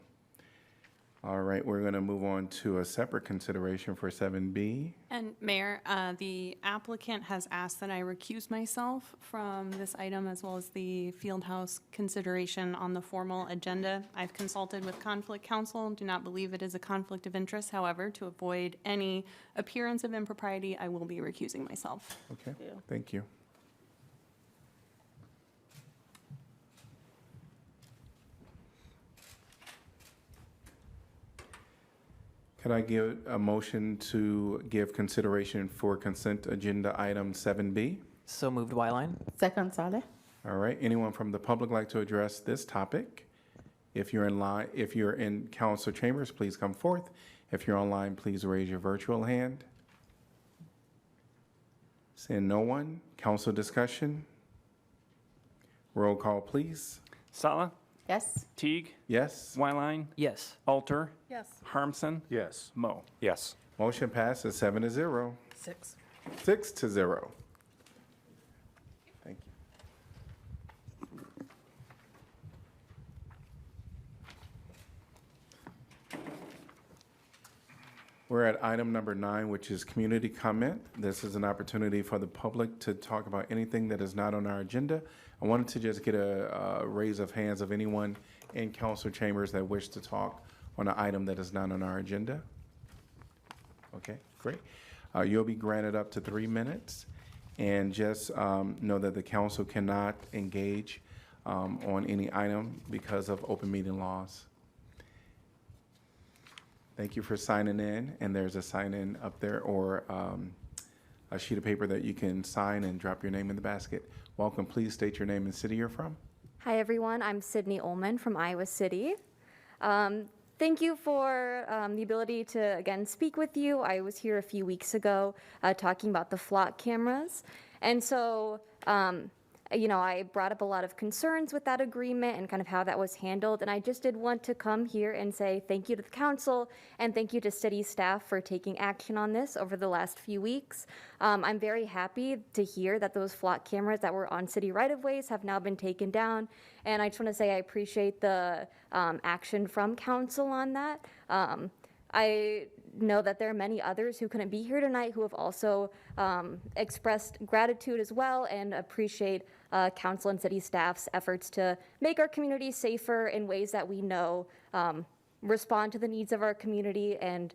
All right, we're going to move on to a separate consideration for 7B. And Mayor, the applicant has asked that I recuse myself from this item as well as the Fieldhouse consideration on the formal agenda. I've consulted with Conflict Counsel and do not believe it is a conflict of interest. However, to avoid any appearance of impropriety, I will be recusing myself. Okay, thank you. Can I give a motion to give consideration for consent agenda item 7B? So moved, Wyline. Second, Saleh. All right, anyone from the public like to address this topic? If you're in council chambers, please come forth. If you're online, please raise your virtual hand. Seeing no one, council discussion. Roll call, please. Sala? Yes. Teague? Yes? Wyline? Yes. Alter? Yes. Harmson? Yes. Mo? Yes. Motion passes 7-0. 6. 6-0. Thank you. We're at item number 9, which is community comment. This is an opportunity for the public to talk about anything that is not on our agenda. I wanted to just get a raise of hands of anyone in council chambers that wish to talk on an item that is not on our agenda. Okay, great. You'll be granted up to 3 minutes. And just know that the council cannot engage on any item because of open meeting laws. Thank you for signing in, and there's a sign-in up there or a sheet of paper that you can sign and drop your name in the basket. Welcome. Please state your name and city you're from. Hi, everyone. I'm Sydney Ullman from Iowa City. Thank you for the ability to, again, speak with you. I was here a few weeks ago talking about the flock cameras. And so I brought up a lot of concerns with that agreement and kind of how that was handled. And I just did want to come here and say thank you to the council and thank you to city staff for taking action on this over the last few weeks. I'm very happy to hear that those flock cameras that were on city right-of-ways have now been taken down. And I just want to say I appreciate the action from council on that. I know that there are many others who couldn't be here tonight who have also expressed gratitude as well and appreciate council and city staff's efforts to make our community safer in ways that we know respond to the needs of our community and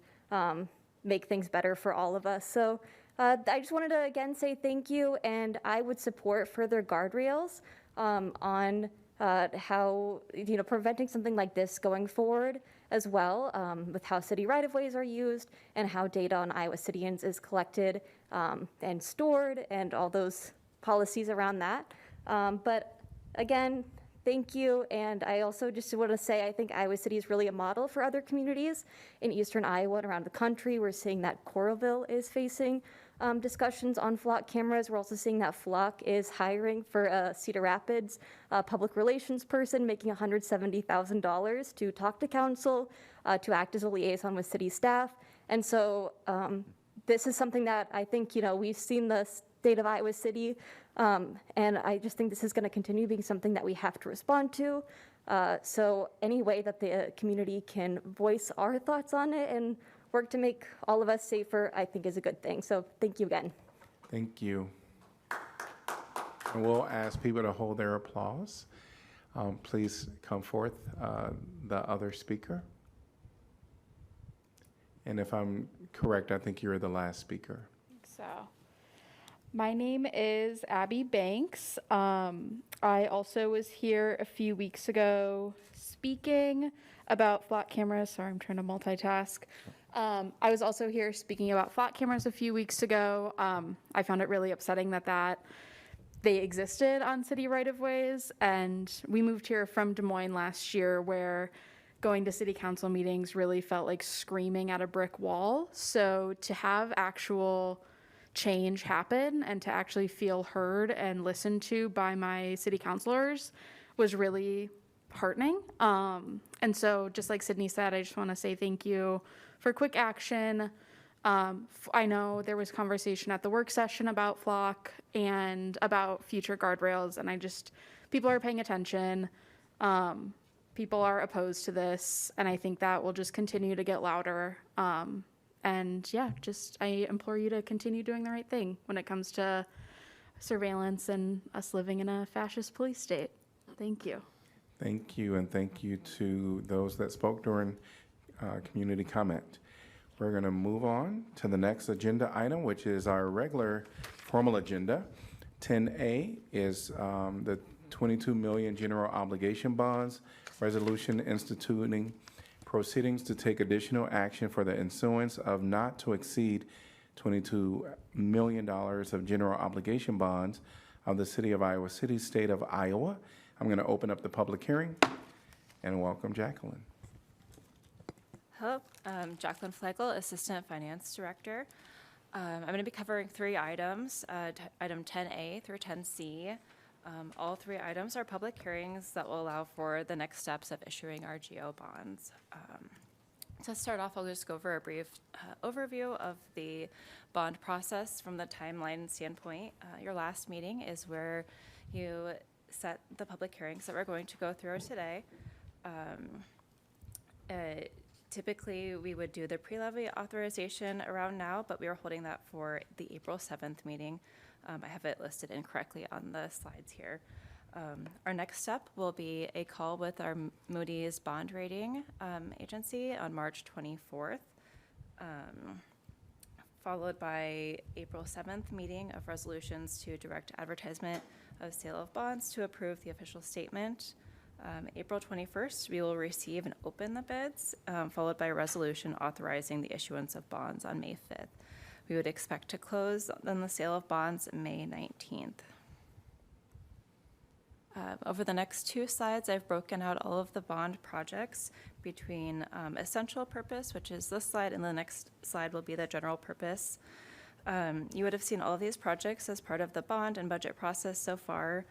make things better for all of us. So I just wanted to again say thank you, and I would support further guardrails on how, preventing something like this going forward as well, with how city right-of-ways are used and how data on Iowa Cityans is collected and stored and all those policies around that. But again, thank you. And I also just want to say I think Iowa City is really a model for other communities in eastern Iowa and around the country. We're seeing that Coralville is facing discussions on flock cameras. We're also seeing that Flock is hiring for a Cedar Rapids public relations person, making $170,000 to talk to council, to act as a liaison with city staff. And so this is something that I think, we've seen the state of Iowa City, and I just think this is going to continue being something that we have to respond to. So any way that the community can voice our thoughts on it and work to make all of us safer, I think is a good thing. So thank you again. Thank you. And we'll ask people to hold their applause. Please come forth, the other speaker. And if I'm correct, I think you're the last speaker. So, my name is Abby Banks. I also was here a few weeks ago speaking about flock cameras. Sorry, I'm trying to multitask. I was also here speaking about flock cameras a few weeks ago. I found it really upsetting that they existed on city right-of-ways, and we moved here from Des Moines last year, where going to city council meetings really felt like screaming at a brick wall. So to have actual change happen and to actually feel heard and listened to by my city councilors was really heartening. And so just like Sydney said, I just want to say thank you for quick action. I know there was conversation at the work session about Flock and about future guardrails, and people are paying attention. People are opposed to this, and I think that will just continue to get louder. And yeah, I implore you to continue doing the right thing when it comes to surveillance and us living in a fascist police state. Thank you. Thank you, and thank you to those that spoke during community comment. We're going to move on to the next agenda item, which is our regular formal agenda. 10A is the 22 million general obligation bonds resolution instituting proceedings to take additional action for the issuance of not to exceed $22 million of general obligation bonds of the City of Iowa City, State of Iowa. I'm going to open up the public hearing and welcome Jacqueline. Hello, Jacqueline Flegel, Assistant Finance Director. I'm going to be covering 3 items, item 10A through 10C. All 3 items are public hearings that will allow for the next steps of issuing RGO bonds. To start off, I'll just go over a brief overview of the bond process from the timeline standpoint. Your last meeting is where you set the public hearings that we're going to go through today. Typically, we would do the pre-levy authorization around now, but we are holding that for the April 7th meeting. I have it listed incorrectly on the slides here. Our next step will be a call with our Moody's bond rating agency on March 24th, followed by April 7th meeting of resolutions to direct advertisement of sale of bonds to approve the official statement. April 21st, we will receive and open the bids, followed by a resolution authorizing the issuance of bonds on May 5th. We would expect to close on the sale of bonds May 19th. Over the next 2 slides, I've broken out all of the bond projects between essential purpose, which is this slide, and the next slide will be the general purpose. You would have seen all of these projects as part of the bond and budget process so far.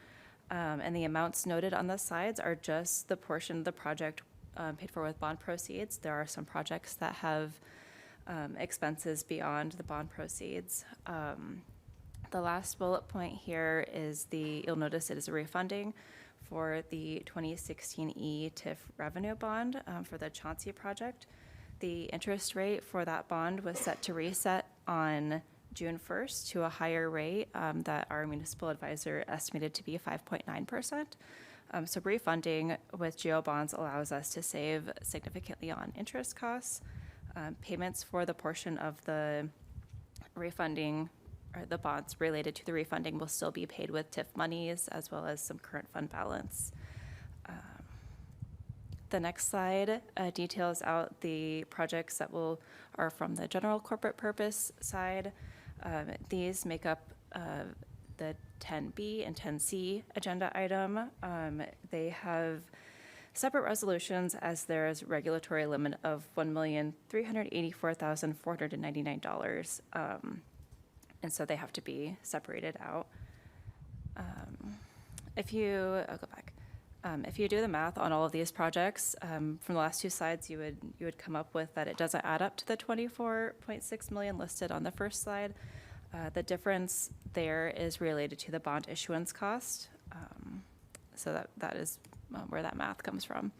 And the amounts noted on the slides are just the portion of the project paid for with bond proceeds. There are some projects that have expenses beyond the bond proceeds. The last bullet point here is you'll notice it is a refunding for the 2016E TIF revenue bond for the Chauncey project. The interest rate for that bond was set to reset on June 1st to a higher rate that our municipal advisor estimated to be 5.9%. So refunding with GO bonds allows us to save significantly on interest costs. Payments for the portion of the refunding or the bonds related to the refunding will still be paid with TIF monies as well as some current fund balance. The next slide details out the projects that are from the general corporate purpose side. These make up the 10B and 10C agenda item. They have separate resolutions as there is regulatory limit of $1,384,499. And so they have to be separated out. I'll go back. If you do the math on all of these projects, from the last two slides, you would come up with that it doesn't add up to the 24.6 million listed on the first slide. The difference there is related to the bond issuance cost. So that is where that math comes from.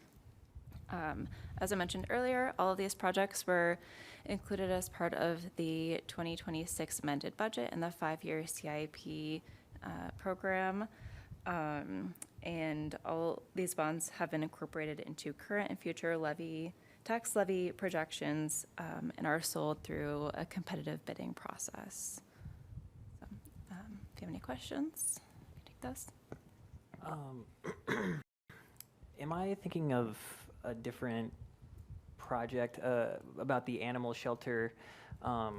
As I mentioned earlier, all of these projects were included as part of the 2026 amended budget and the 5-year CIP program. And all these bonds have been incorporated into current and future tax levy projections and are sold through a competitive bidding process. So, if you have any questions, you can take those. Am I thinking of a different project about the animal shelter? I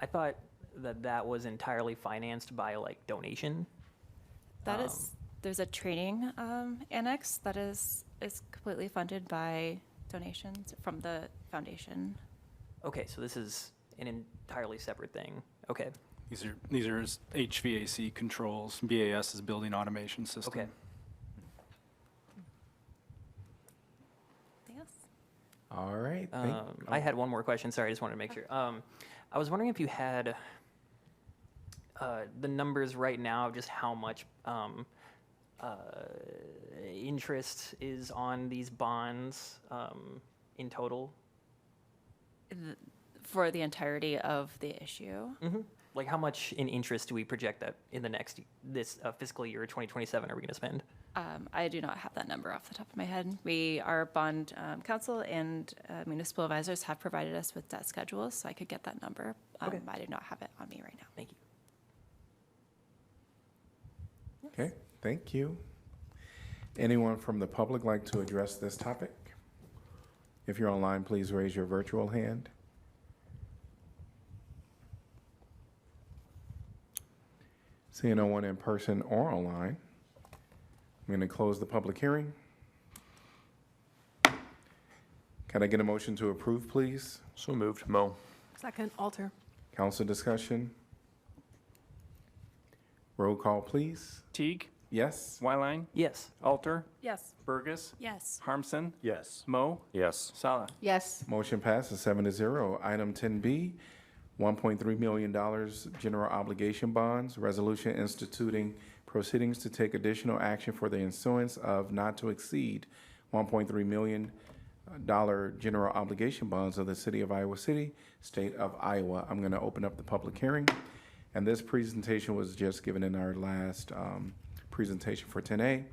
thought that was entirely financed by like donation. There's a training annex that is completely funded by donations from the foundation. Okay, so this is an entirely separate thing. Okay. These are HVAC controls. BAS is building automation system. Okay. Yes. All right. I had one more question. Sorry, I just wanted to make sure. I was wondering if you had the numbers right now of just how much interest is on these bonds in total? For the entirety of the issue? Mm-hmm. Like how much in interest do we project that in this fiscal year 2027 are we going to spend? I do not have that number off the top of my head. Our bond counsel and municipal advisors have provided us with debt schedules, so I could get that number. Okay. I do not have it on me right now. Thank you. Okay, thank you. Anyone from the public like to address this topic? If you're online, please raise your virtual hand. Seeing no one in person or online, I'm going to close the public hearing. Can I get a motion to approve, please? So moved. Mo. Second, Alter. Council discussion? Roll call, please. Teague, Yes? Wyline, Yes. Alter, Yes. Burgess, Yes. Harmson, Yes. Mo, Yes. Sala. Yes. Motion passes 7-0. Item 10B, $1.3 million general obligation bonds, resolution instituting proceedings to take additional action for the issuance of not to exceed $1.3 million general obligation bonds of the City of Iowa City, State of Iowa. I'm going to open up the public hearing. And this presentation was just given in our last presentation for 10A.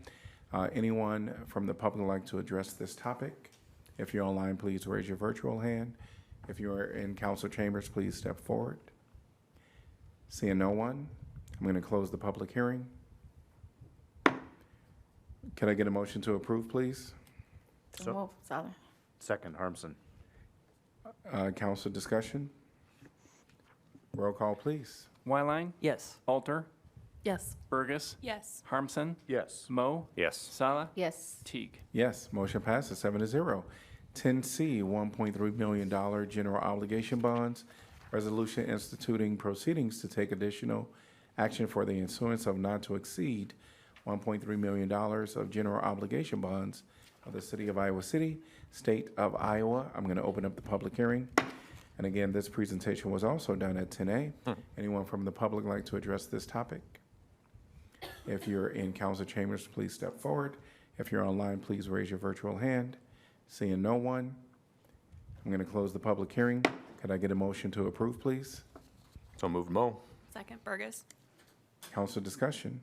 Anyone from the public would like to address this topic? If you're online, please raise your virtual hand. If you're in council chambers, please step forward. Seeing no one, I'm going to close the public hearing. Can I get a motion to approve, please? So move, Sala. Second, Harmson. Council discussion? Roll call, please. Wyline, Yes. Alter, Yes. Burgess, Yes. Harmson, Yes. Mo, Yes. Sala, Yes. Teague. Yes, motion passes 7-0. 10C, $1.3 million general obligation bonds, resolution instituting proceedings to take additional action for the issuance of not to exceed $1.3 million of general obligation bonds of the City of Iowa City, State of Iowa. I'm going to open up the public hearing. And again, this presentation was also done at 10A. Anyone from the public like to address this topic? If you're in council chambers, please step forward. If you're online, please raise your virtual hand. Seeing no one, I'm going to close the public hearing. Could I get a motion to approve, please? So moved, Mo. Second, Burgess. Council discussion.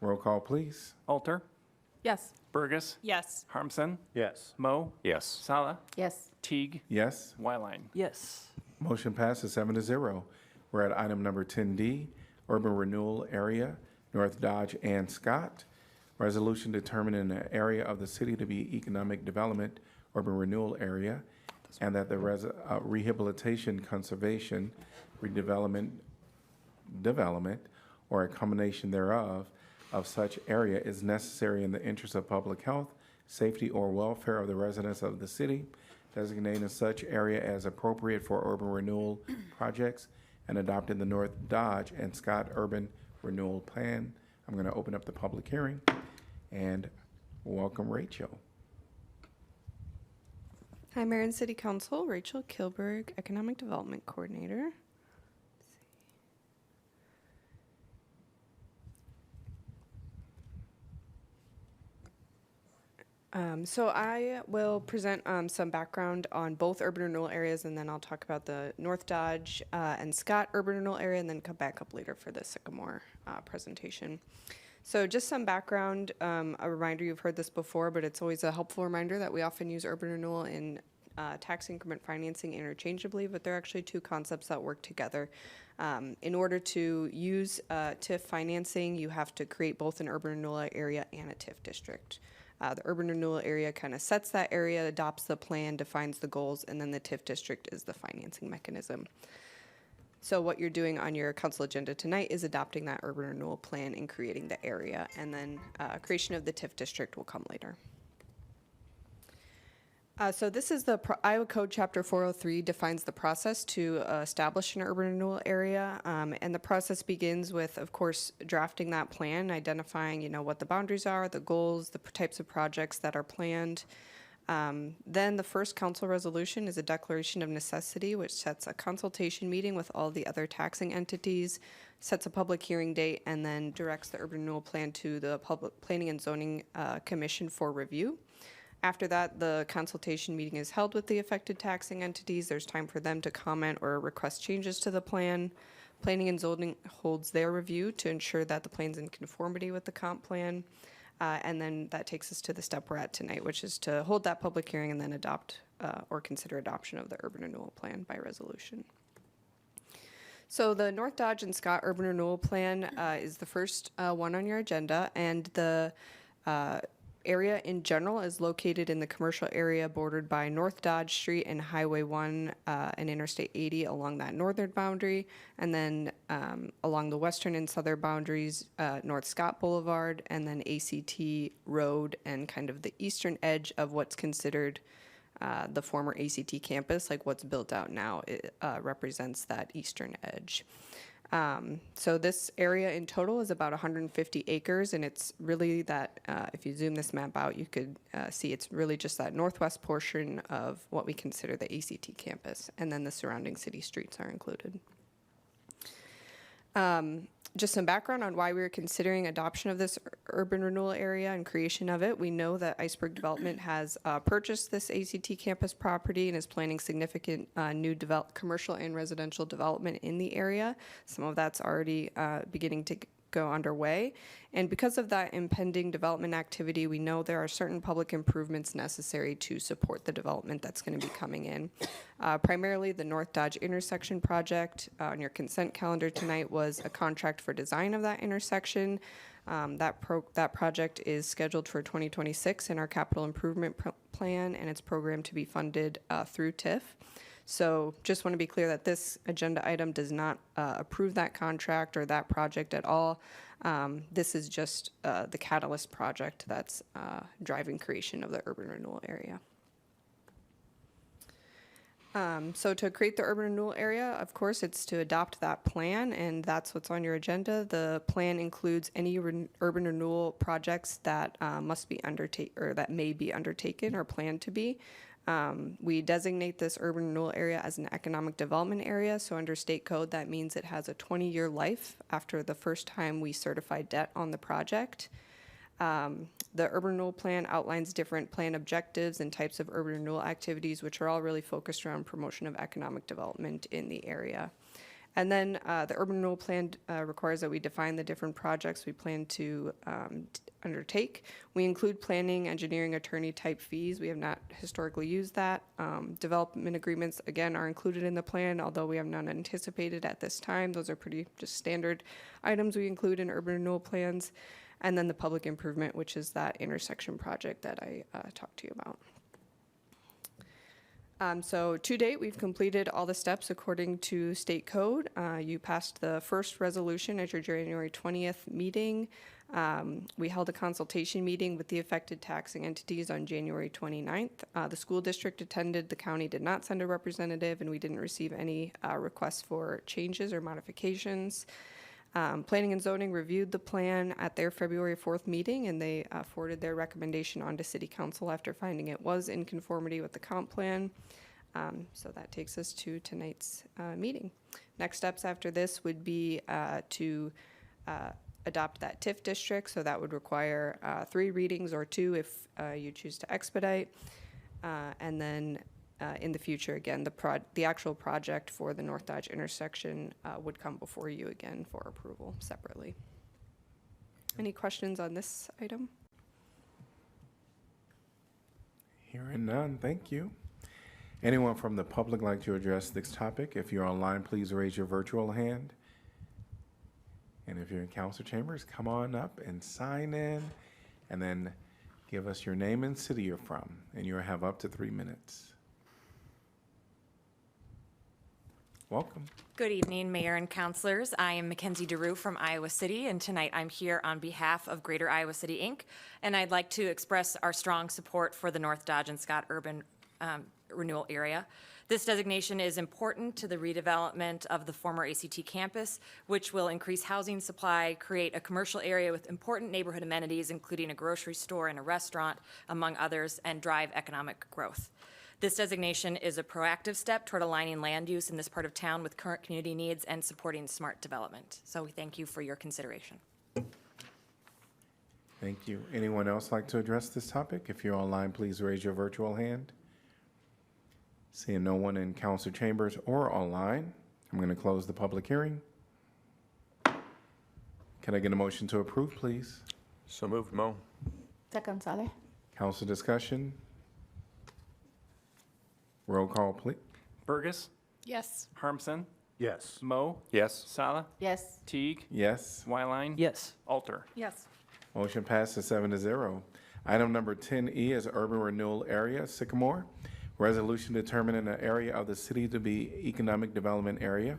Roll call, please. Alter, Yes. Burgess, Yes. Harmson, Yes. Mo, Yes. Sala, Yes. Teague, Yes. Wyline. Yes. Motion passes 7-0. We're at item number 10D, Urban Renewal Area, North Dodge and Scott. Resolution determining an area of the city to be economic development, urban renewal area, and that the rehabilitation, conservation, redevelopment, development, or a combination thereof of such area is necessary in the interest of public health, safety, or welfare of the residents of the city, designating such area as appropriate for urban renewal projects, and adopting the North Dodge and Scott Urban Renewal Plan. I'm going to open up the public hearing and welcome Rachel. Hi, Mayor and City Council. Rachel Kilberg, Economic Development Coordinator. So I will present some background on both urban renewal areas, and then I'll talk about the North Dodge and Scott urban renewal area, and then come back up later for the Sycamore presentation. So just some background, a reminder, you've heard this before, but it's always a helpful reminder that we often use urban renewal and tax increment financing interchangeably, but they're actually two concepts that work together. In order to use TIF financing, you have to create both an urban renewal area and a TIF district. The urban renewal area kind of sets that area, adopts the plan, defines the goals, and then the TIF district is the financing mechanism. So what you're doing on your council agenda tonight is adopting that urban renewal plan and creating the area, and then creation of the TIF district will come later. So this is the Iowa Code Chapter 403 defines the process to establish an urban renewal area, and the process begins with, of course, drafting that plan, identifying, what the boundaries are, the goals, the types of projects that are planned. Then the first council resolution is a declaration of necessity, which sets a consultation meeting with all the other taxing entities, sets a public hearing date, and then directs the urban renewal plan to the Public Planning and Zoning Commission for review. After that, the consultation meeting is held with the affected taxing entities. There's time for them to comment or request changes to the plan. Planning and Zoning holds their review to ensure that the plan's in conformity with the comp plan. And then that takes us to the step we're at tonight, which is to hold that public hearing and then adopt or consider adoption of the urban renewal plan by resolution. So the North Dodge and Scott Urban Renewal Plan is the first one on your agenda, and the area in general is located in the commercial area bordered by North Dodge Street and Highway 1 and Interstate 80 along that northern boundary, and then along the western and southern boundaries, North Scott Boulevard, and then ACT Road, and kind of the eastern edge of what's considered the former ACT campus, like what's built out now, it represents that eastern edge. So this area in total is about 150 acres, and it's really that, if you zoom this map out, you could see it's really just that northwest portion of what we consider the ACT campus, and then the surrounding city streets are included. Just some background on why we were considering adoption of this urban renewal area and creation of it. We know that Iceberg Development has purchased this ACT campus property and is planning significant new commercial and residential development in the area. Some of that's already beginning to go underway. And because of that impending development activity, we know there are certain public improvements necessary to support the development that's going to be coming in. Primarily, the North Dodge intersection project on your consent calendar tonight was a contract for design of that intersection. That project is scheduled for 2026 in our capital improvement plan, and it's programmed to be funded through TIF. So just want to be clear that this agenda item does not approve that contract or that project at all. This is just the catalyst project that's driving creation of the urban renewal area. So to create the urban renewal area, of course, it's to adopt that plan, and that's what's on your agenda. The plan includes any urban renewal projects that must be or that may be undertaken or planned to be. We designate this urban renewal area as an economic development area. So under state code, that means it has a 20-year life after the first time we certify debt on the project. The urban renewal plan outlines different plan objectives and types of urban renewal activities, which are all really focused around promotion of economic development in the area. And then the urban renewal plan requires that we define the different projects we plan to undertake. We include planning, engineering, attorney type fees. We have not historically used that. Development agreements, again, are included in the plan, although we have none anticipated at this time. Those are pretty just standard items we include in urban renewal plans. And then the public improvement, which is that intersection project that I talked to you about. So to date, we've completed all the steps according to state code. You passed the first resolution at your January 20th meeting. We held a consultation meeting with the affected taxing entities on January 29th. The school district attended, the county did not send a representative, and we didn't receive any requests for changes or modifications. Planning and zoning reviewed the plan at their February 4th meeting, and they forwarded their recommendation on to City Council after finding it was in conformity with the comp plan. So that takes us to tonight's meeting. Next steps after this would be to adopt that TIF district, so that would require 3 readings or 2 if you choose to expedite. And then in the future, again, the actual project for the North Dodge intersection would come before you again for approval separately. Any questions on this item? Hearing none, thank you. Anyone from the public like to address this topic? If you're online, please raise your virtual hand. And if you're in council chambers, come on up and sign in, and then give us your name and city you're from, and you'll have up to 3 minutes. Welcome. Good evening, Mayor and councilors. I am Mackenzie DeRue from Iowa City, and tonight I'm here on behalf of Greater Iowa City, Inc., and I'd like to express our strong support for the North Dodge and Scott Urban Renewal Area. This designation is important to the redevelopment of the former ACT campus, which will increase housing supply, create a commercial area with important neighborhood amenities, including a grocery store and a restaurant, among others, and drive economic growth. This designation is a proactive step toward aligning land use in this part of town with current community needs and supporting smart development. So we thank you for your consideration. Thank you. Anyone else like to address this topic? If you're online, please raise your virtual hand. Seeing no one in council chambers or online, I'm going to close the public hearing. Can I get a motion to approve, please? So moved, Mo. Second, Saleh. Council discussion? Roll call, please. Burgess. Yes. Harmson. Yes. Mo. Yes. Sala. Yes. Teague. Yes. Wyline. Yes. Alter. Yes. Motion passes 7-0. Item number 10E is Urban Renewal Area, Sycamore. Resolution determining an area of the city to be economic development area,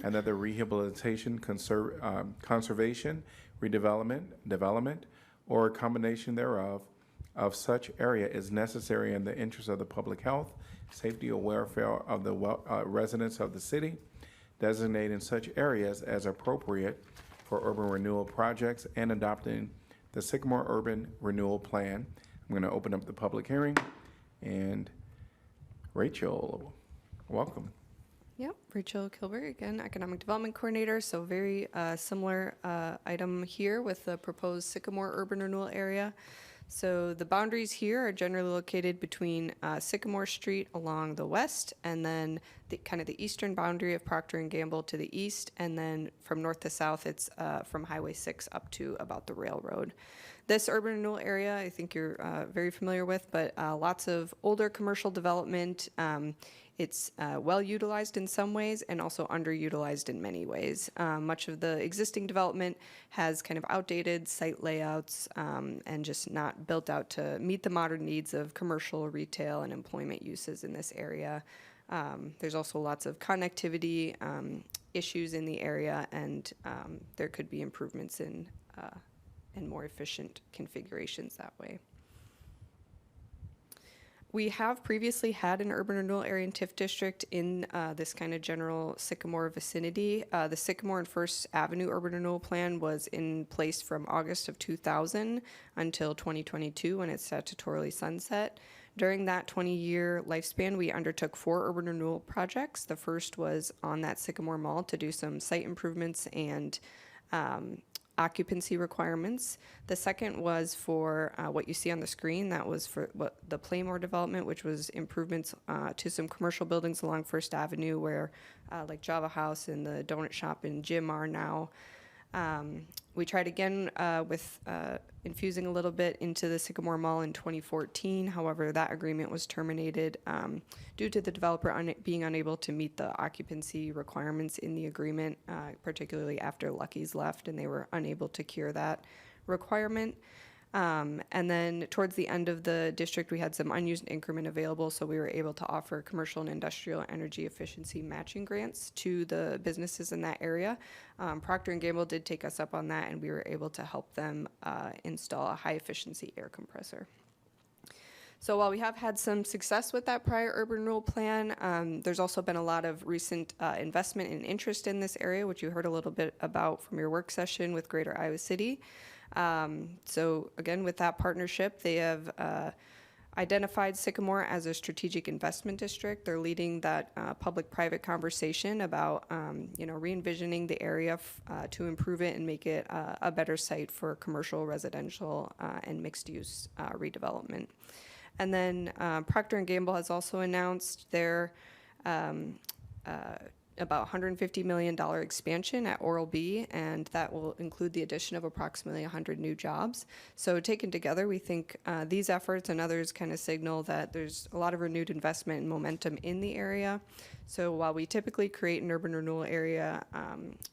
and that the rehabilitation, conservation, redevelopment, development, or a combination thereof of such area is necessary in the interest of the public health, safety, or welfare of the residents of the city, designating such areas as appropriate for urban renewal projects, and adopting the Sycamore Urban Renewal Plan. I'm going to open up the public hearing, and Rachel, welcome. Yep, Rachel Kilberg, again, Economic Development Coordinator. So very similar item here with the proposed Sycamore Urban Renewal Area. So the boundaries here are generally located between Sycamore Street along the west, and then the kind of the eastern boundary of Procter & Gamble to the east, and then from north to south, it's from Highway 6 up to about the railroad. This urban renewal area, I think you're very familiar with, but lots of older commercial development. It's well utilized in some ways and also underutilized in many ways. Much of the existing development has kind of outdated site layouts and just not built out to meet the modern needs of commercial, retail, and employment uses in this area. There's also lots of connectivity issues in the area, and there could be improvements in more efficient configurations that way. We have previously had an urban renewal area and TIF district in this kind of general Sycamore vicinity. The Sycamore and First Avenue urban renewal plan was in place from August of 2000 until 2022 when it statutorily sunset. During that 20-year lifespan, we undertook 4 urban renewal projects. The first was on that Sycamore Mall to do some site improvements and occupancy requirements. The second was for what you see on the screen. That was for the Playmore development, which was improvements to some commercial buildings along First Avenue where like Java House and the donut shop and gym are now. We tried again with infusing a little bit into the Sycamore Mall in 2014. However, that agreement was terminated due to the developer being unable to meet the occupancy requirements in the agreement, particularly after Lucky's left, and they were unable to cure that requirement. And then towards the end of the district, we had some unused increment available, so we were able to offer commercial and industrial energy efficiency matching grants to the businesses in that area. Procter & Gamble did take us up on that, and we were able to help them install a high-efficiency air compressor. So while we have had some success with that prior urban renewal plan, there's also been a lot of recent investment and interest in this area, which you heard a little bit about from your work session with Greater Iowa City. So again, with that partnership, they have identified Sycamore as a strategic investment district. They're leading that public-private conversation about, re-envisioning the area to improve it and make it a better site for commercial, residential, and mixed-use redevelopment. And then Procter & Gamble has also announced their about $150 million expansion at Oral-B, and that will include the addition of approximately 100 new jobs. So taken together, we think these efforts and others kind of signal that there's a lot of renewed investment and momentum in the area. So while we typically create an urban renewal area,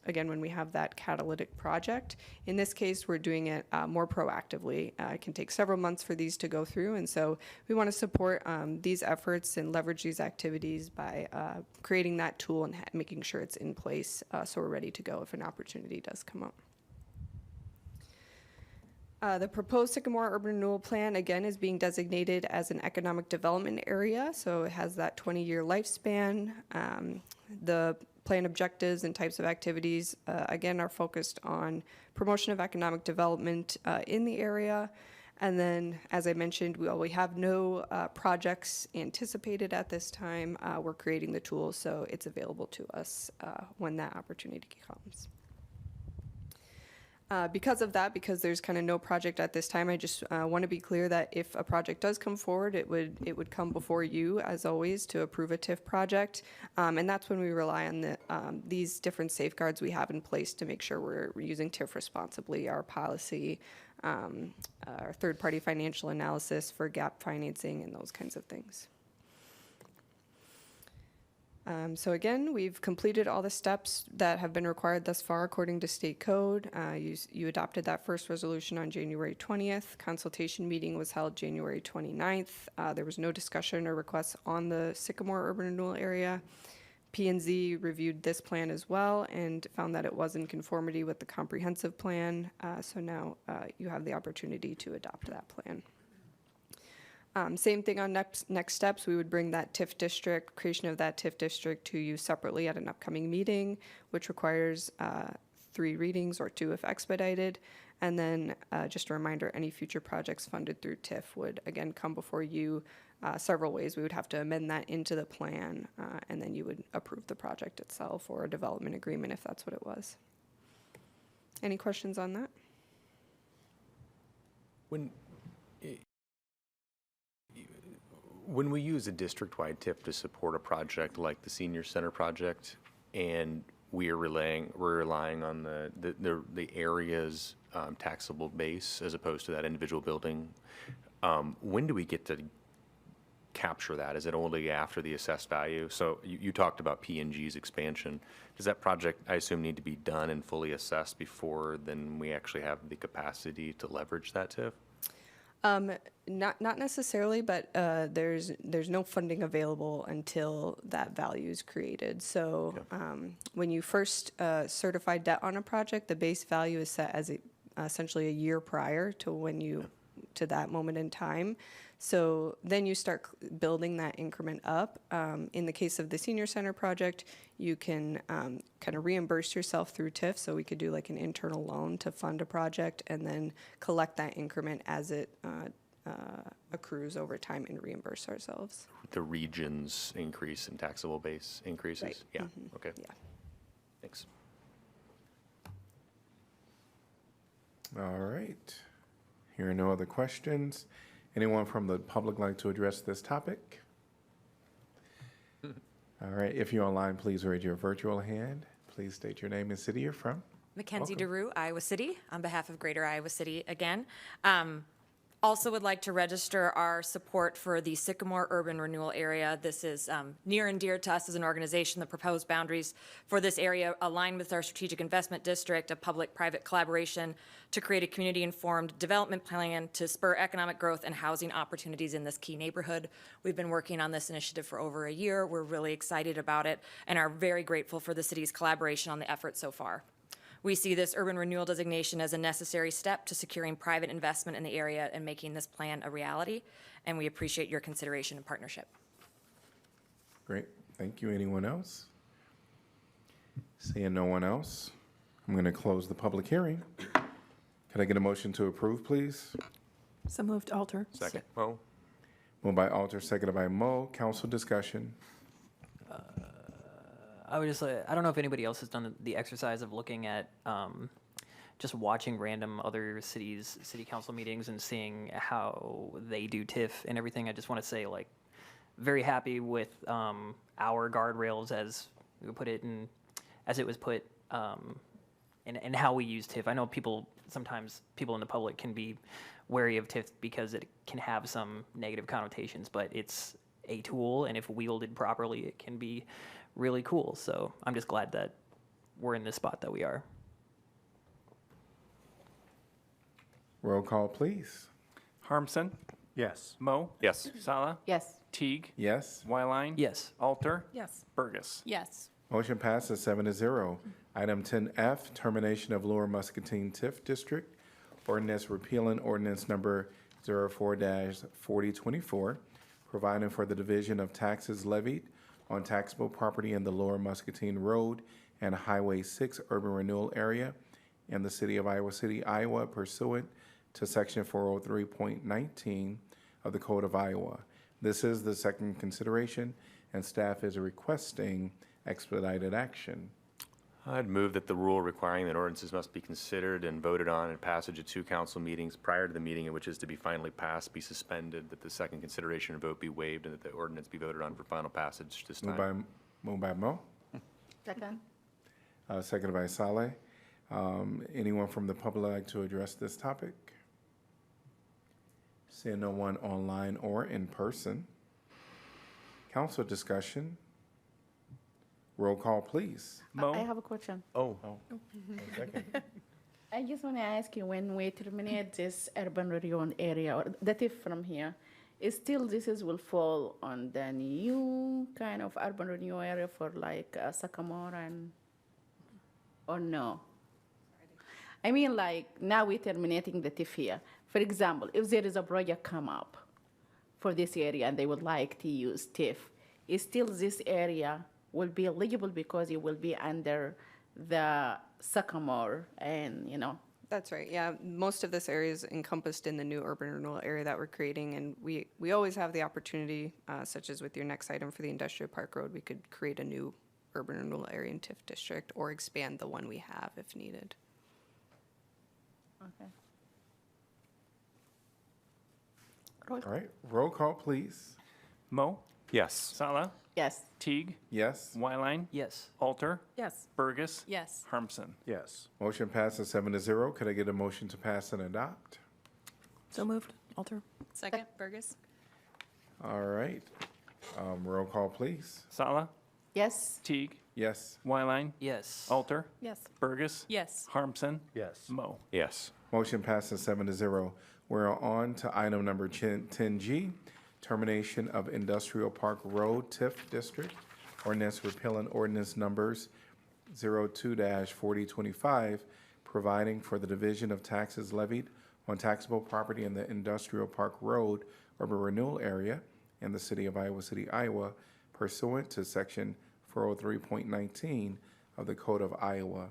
again, when we have that catalytic project, in this case, we're doing it more proactively. It can take several months for these to go through, and so we want to support these efforts and leverage these activities by creating that tool and making sure it's in place so we're ready to go if an opportunity does come up. The proposed Sycamore Urban Renewal Plan, again, is being designated as an economic development area, so it has that 20-year lifespan. The plan objectives and types of activities, again, are focused on promotion of economic development in the area. And then, as I mentioned, we have no projects anticipated at this time. We're creating the tool, so it's available to us when that opportunity comes. Because of that, because there's kind of no project at this time, I just want to be clear that if a project does come forward, it would come before you, as always, to approve a TIF project. And that's when we rely on these different safeguards we have in place to make sure we're using TIF responsibly, our policy, our third-party financial analysis for gap financing, and those kinds of things. So again, we've completed all the steps that have been required thus far according to state code. You adopted that first resolution on January 20th. Consultation meeting was held January 29th. There was no discussion or requests on the Sycamore urban renewal area. P&Z reviewed this plan as well and found that it was in conformity with the comprehensive plan. So now you have the opportunity to adopt that plan. Same thing on next steps. We would bring that TIF district, creation of that TIF district to you separately at an upcoming meeting, which requires 3 readings or 2 if expedited. And then just a reminder, any future projects funded through TIF would again come before you several ways. We would have to amend that into the plan and then you would approve the project itself or a development agreement if that's what it was. Any questions on that? When we use a district-wide TIF to support a project like the senior center project, and we're relying on the area's taxable base as opposed to that individual building, when do we get to capture that? Is it only after the assessed value? So you talked about P&G's expansion. Does that project, I assume, need to be done and fully assessed before then we actually have the capacity to leverage that TIF? Not necessarily, but there's no funding available until that value is created. So when you first certify debt on a project, the base value is set as essentially a year prior to when you to that moment in time. So then you start building that increment up. In the case of the senior center project, you can kind of reimburse yourself through TIF. So we could do like an internal loan to fund a project and then collect that increment as it accrues over time and reimburse ourselves. The region's increase in taxable base increases? Right. Yeah, Mhm. okay. Yeah. Thanks. All right. Hearing no other questions, anyone from the public like to address this topic? All right, if you're online, please raise your virtual hand. Please state your name and city you're from. Mackenzie Welcome. DeRue, Iowa City, on behalf of Greater Iowa City again. Also would like to register our support for the Sycamore Urban Renewal Area. This is near and dear to us as an organization. The proposed boundaries for this area align with our strategic investment district, a public-private collaboration to create a community-informed development plan to spur economic growth and housing opportunities in this key neighborhood. We've been working on this initiative for over a year. We're really excited about it and are very grateful for the city's collaboration on the effort so far. We see this urban renewal designation as a necessary step to securing private investment in the area and making this plan a reality, and we appreciate your consideration and partnership. Great, thank you. Anyone else? Seeing no one else, I'm going to close the public hearing. Can I get a motion to approve, please? So moved, Alter. Second. Mo? Moved by Alter, seconded by Mo. Council discussion. I would just, I don't know if anybody else has done the exercise of looking at just watching random other cities' city council meetings and seeing how they do TIF and everything. I just want to say, like, very happy with our guardrails as we put it in, as it was put, and how we use TIF. I know sometimes people in the public can be wary of TIF because it can have some negative connotations, but it's a tool, and if wielded properly, it can be really cool. So I'm just glad that we're in this spot that we are. Roll call, please. Harmson? Yes. Mo? Yes. Sala? Yes. Teague? Yes. Wyline? Yes. Alter? Yes. Burgess? Yes. Motion passes 7-0. Item 10F, termination of Lower Muscatine TIF District. Ordinance repealing ordinance number 04-4024, providing for the division of taxes levied on taxable property in the Lower Muscatine Road and Highway 6 Urban Renewal Area in the city of Iowa City, Iowa, pursuant to Section 403.19 of the Code of Iowa. This is the second consideration, and staff is requesting expedited action. I'd move that the rule requiring that ordinances must be considered and voted on in passage at 2 council meetings prior to the meeting in which is to be finally passed be suspended, that the second consideration and vote be waived, and that the ordinance be voted on for final passage this time. Moved by Mo, Second. seconded by Saleh. Anyone from the public like to address this topic? Seeing no one online or in person. Council discussion. Roll call, please. Mo? I have a question. Oh. I just want to ask you, when we terminate this urban renewal area, or the TIF from here, this will fall on the new kind of urban renewal area for like Sycamore or no? I mean, like, now we're terminating the TIF here. For example, if there is a project come up for this area and they would like to use TIF, is still this area will be eligible because it will be under the Sycamore and, That's right. Yeah, most of this area is encompassed in the new urban renewal area that we're creating, and we always have the opportunity, such as with your next item for the Industrial Park Road, we could create a new urban renewal area in TIF district or expand the one we have if needed. Okay. All right, roll call, please. Mo? Yes. Sala? Yes. Teague? Yes. Wyline? Yes. Alter? Yes. Burgess? Yes. Harmson? Yes. Motion passes 7-0. Could I get a motion to pass and adopt? So moved, Alter. Second, Burgess? All right, roll call, please. Sala? Yes. Teague? Yes. Wyline? Yes. Alter? Yes. Burgess? Yes. Harmson? Yes. Mo? Yes. Motion passes 7-0. We're on to item number 10G, termination of Industrial Park Road TIF District. Ordinance repealing ordinance numbers 02-4025, providing for the division of taxes levied on taxable property in the Industrial Park Road urban renewal area in the city of Iowa City, Iowa, pursuant to section 403.19 of the Code of Iowa.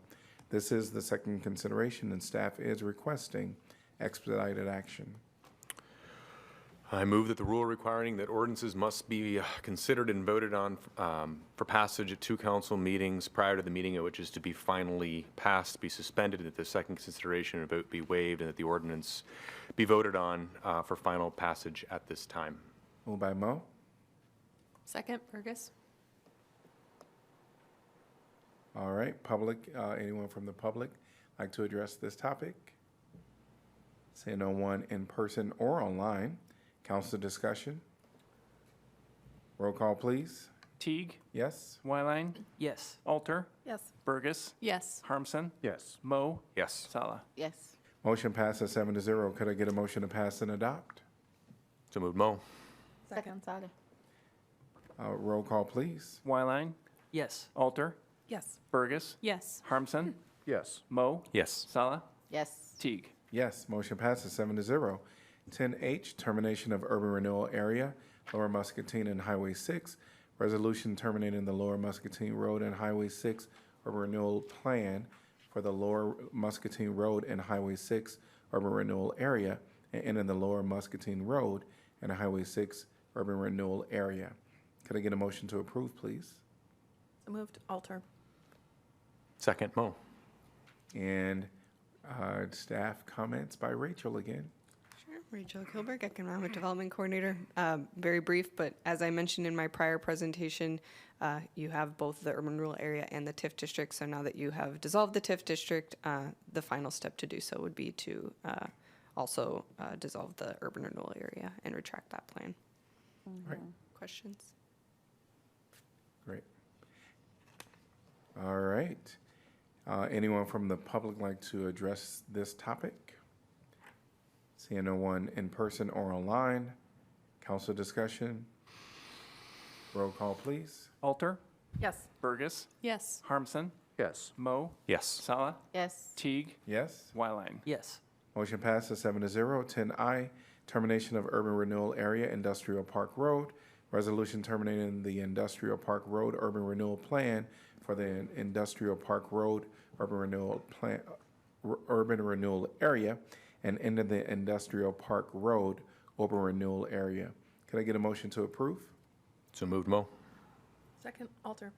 This is the second consideration, and staff is requesting expedited action. I move that the rule requiring that ordinances must be considered and voted on for passage at 2 council meetings prior to the meeting at which is to be finally passed be suspended, and that the second consideration and vote be waived, and that the ordinance be voted on for final passage at this time. Moved by Mo, Second, Burgess. all right, public, anyone from the public like to address this topic? Seeing no one in person or online, council discussion. Roll call, please. Teague, Yes? Wyline, Yes. Alter, Yes. Burgess, Yes. Harmson, Yes. Mo, Yes. Sala. Yes. Motion passes 7-0. Could I get a motion to pass and adopt? So moved, Mo. Second, Sally. Roll call, please. Wyline, Yes. Alter, Yes. Burgess, Yes. Harmson, Yes. Mo, Yes. Sala, Yes. Teague. Yes, motion passes 7-0. 10H, termination of urban renewal area, Lower Muscatine and Highway 6. Resolution terminating the Lower Muscatine Road and Highway 6 urban renewal plan for the Lower Muscatine Road and Highway 6 urban renewal area, and ending the Lower Muscatine Road and Highway 6 urban renewal area. Could I get a motion to approve, please? So moved. Alter. Second, Mo. And staff comments by Rachel again. Sure. Rachel Kilberg, Economic Development Coordinator. Very brief, but as I mentioned in my prior presentation, you have both the urban rural area and the TIF district. So now that you have dissolved the TIF district, the final step to do so would be to also dissolve the urban renewal area and retract that plan. Right. Questions? Great. All right. Anyone from the public like to address this topic? Seeing no one in person or online, council discussion. Roll call, please. Alter, Yes. Burgess, Yes. Harmson, Yes. Mo, Yes. Sala, Yes. Teague, Yes? Wyline. Yes. Motion passes 7-0. 10I, termination of urban renewal area, Industrial Park Road. Resolution terminating the Industrial Park Road urban renewal plan for the Industrial Park Road urban renewal plan, urban renewal area, and ending the Industrial Park Road urban renewal area. Could I get a motion to approve? So moved, Mo. Second. Alter.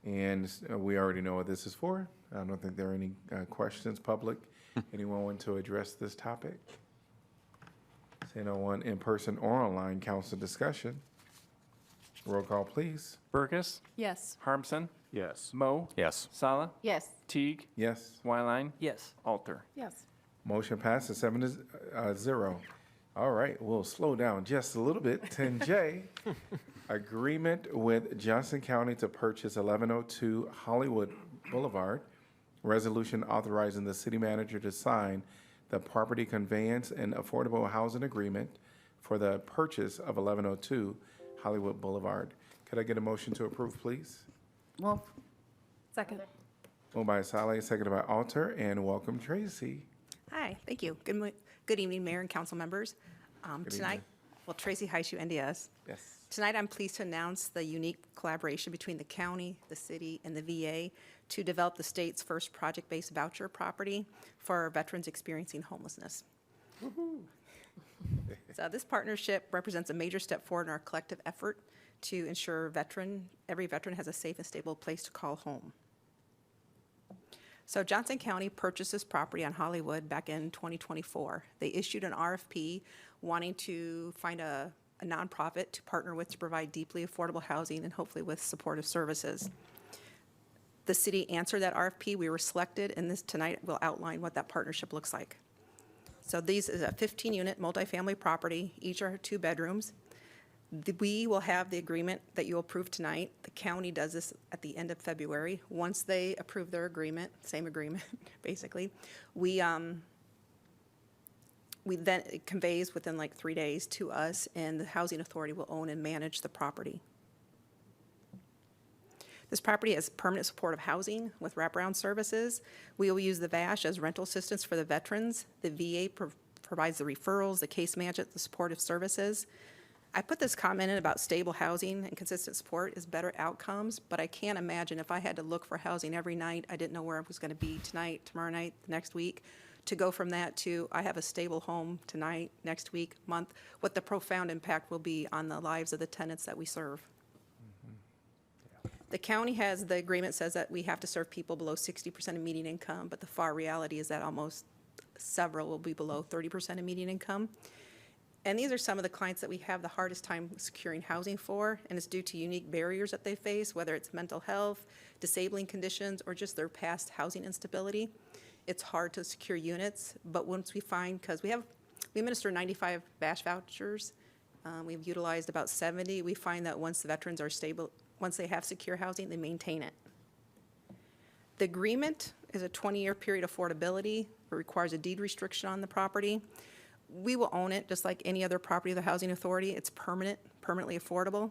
And we already know what this is for. I don't think there are any questions, public. Anyone want to address this topic? Say no one in person or online, council discussion. Roll call, please. Burgess, Yes. Harmson, Yes. Mo, Yes. Sala, Yes. Teague, Yes. Wyline, Yes. Alter. Yes. Motion passes 7-0. All right, we'll slow down just a little bit. 10J, agreement with Johnson County to purchase 1102 Hollywood Boulevard. Resolution authorizing the city manager to sign the property conveyance and affordable housing agreement for the purchase of 1102 Hollywood Boulevard. Could I get a motion to approve, please? Move. Second. Moved by Saleh, seconded by Alter, and welcome Tracy. Hi, thank you. Good evening, Mayor and council members. Good Tonight, evening. well, Tracy Heishu, NDS. Yes. Tonight, I'm pleased to announce the unique collaboration between the county, the city, and the VA to develop the state's first project-based voucher property for veterans experiencing homelessness. So this partnership represents a major step forward in our collective effort to ensure every veteran has a safe and stable place to call home. So Johnson County purchased this property on Hollywood back in 2024. They issued an RFP wanting to find a nonprofit to partner with to provide deeply affordable housing and hopefully with supportive services. The city answered that RFP. We were selected, and this tonight will outline what that partnership looks like. So these is a 15-unit multifamily property. Each are 2 bedrooms. We will have the agreement that you approve tonight. The county does this at the end of February. Once they approve their agreement, same agreement, basically, we then, it conveys within like 3 days to us, and the housing authority will own and manage the property. This property has permanent supportive housing with wraparound services. We will use the VASH as rental assistance for the veterans. The VA provides the referrals, the case management, the supportive services. I put this comment in about stable housing and consistent support is better outcomes, but I can't imagine if I had to look for housing every night, I didn't know where I was going to be tonight, tomorrow night, the next week, to go from that to I have a stable home tonight, next week, month, what the profound impact will be on the lives of the tenants that we serve. The county has, the agreement says that we have to serve people below 60% of median income, but the far reality is that almost several will be below 30% of median income. And these are some of the clients that we have the hardest time securing housing for, and it's due to unique barriers that they face, whether it's mental health, disabling conditions, or just their past housing instability. It's hard to secure units, but once we find, because we administer 95 VASH vouchers, we've utilized about 70. We find that once the veterans are stable, once they have secure housing, they maintain it. The agreement is a 20-year period affordability. It requires a deed restriction on the property. We will own it just like any other property of the Housing Authority. It's permanent, permanently affordable.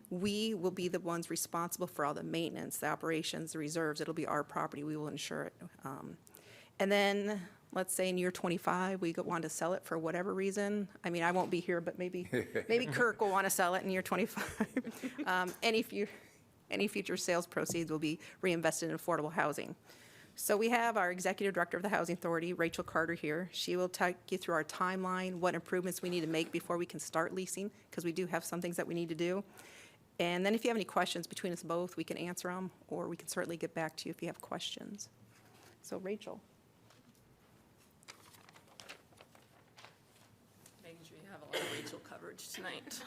We will be the ones responsible for all the maintenance, the operations, the reserves. It'll be our property. We will insure it. And then, let's say in year 25, we want to sell it for whatever reason. I mean, I won't be here, but maybe Kirk will want to sell it in year 25. Any future sales proceeds will be reinvested in affordable housing. So we have our Executive Director of the Housing Authority, Rachel Carter, here. She will take you through our timeline, what improvements we need to make before we can start leasing, because we do have some things that we need to do. And then if you have any questions between us both, we can answer them, or we can certainly get back to you if you have questions. So Rachel. Making sure you have a lot of Rachel coverage tonight.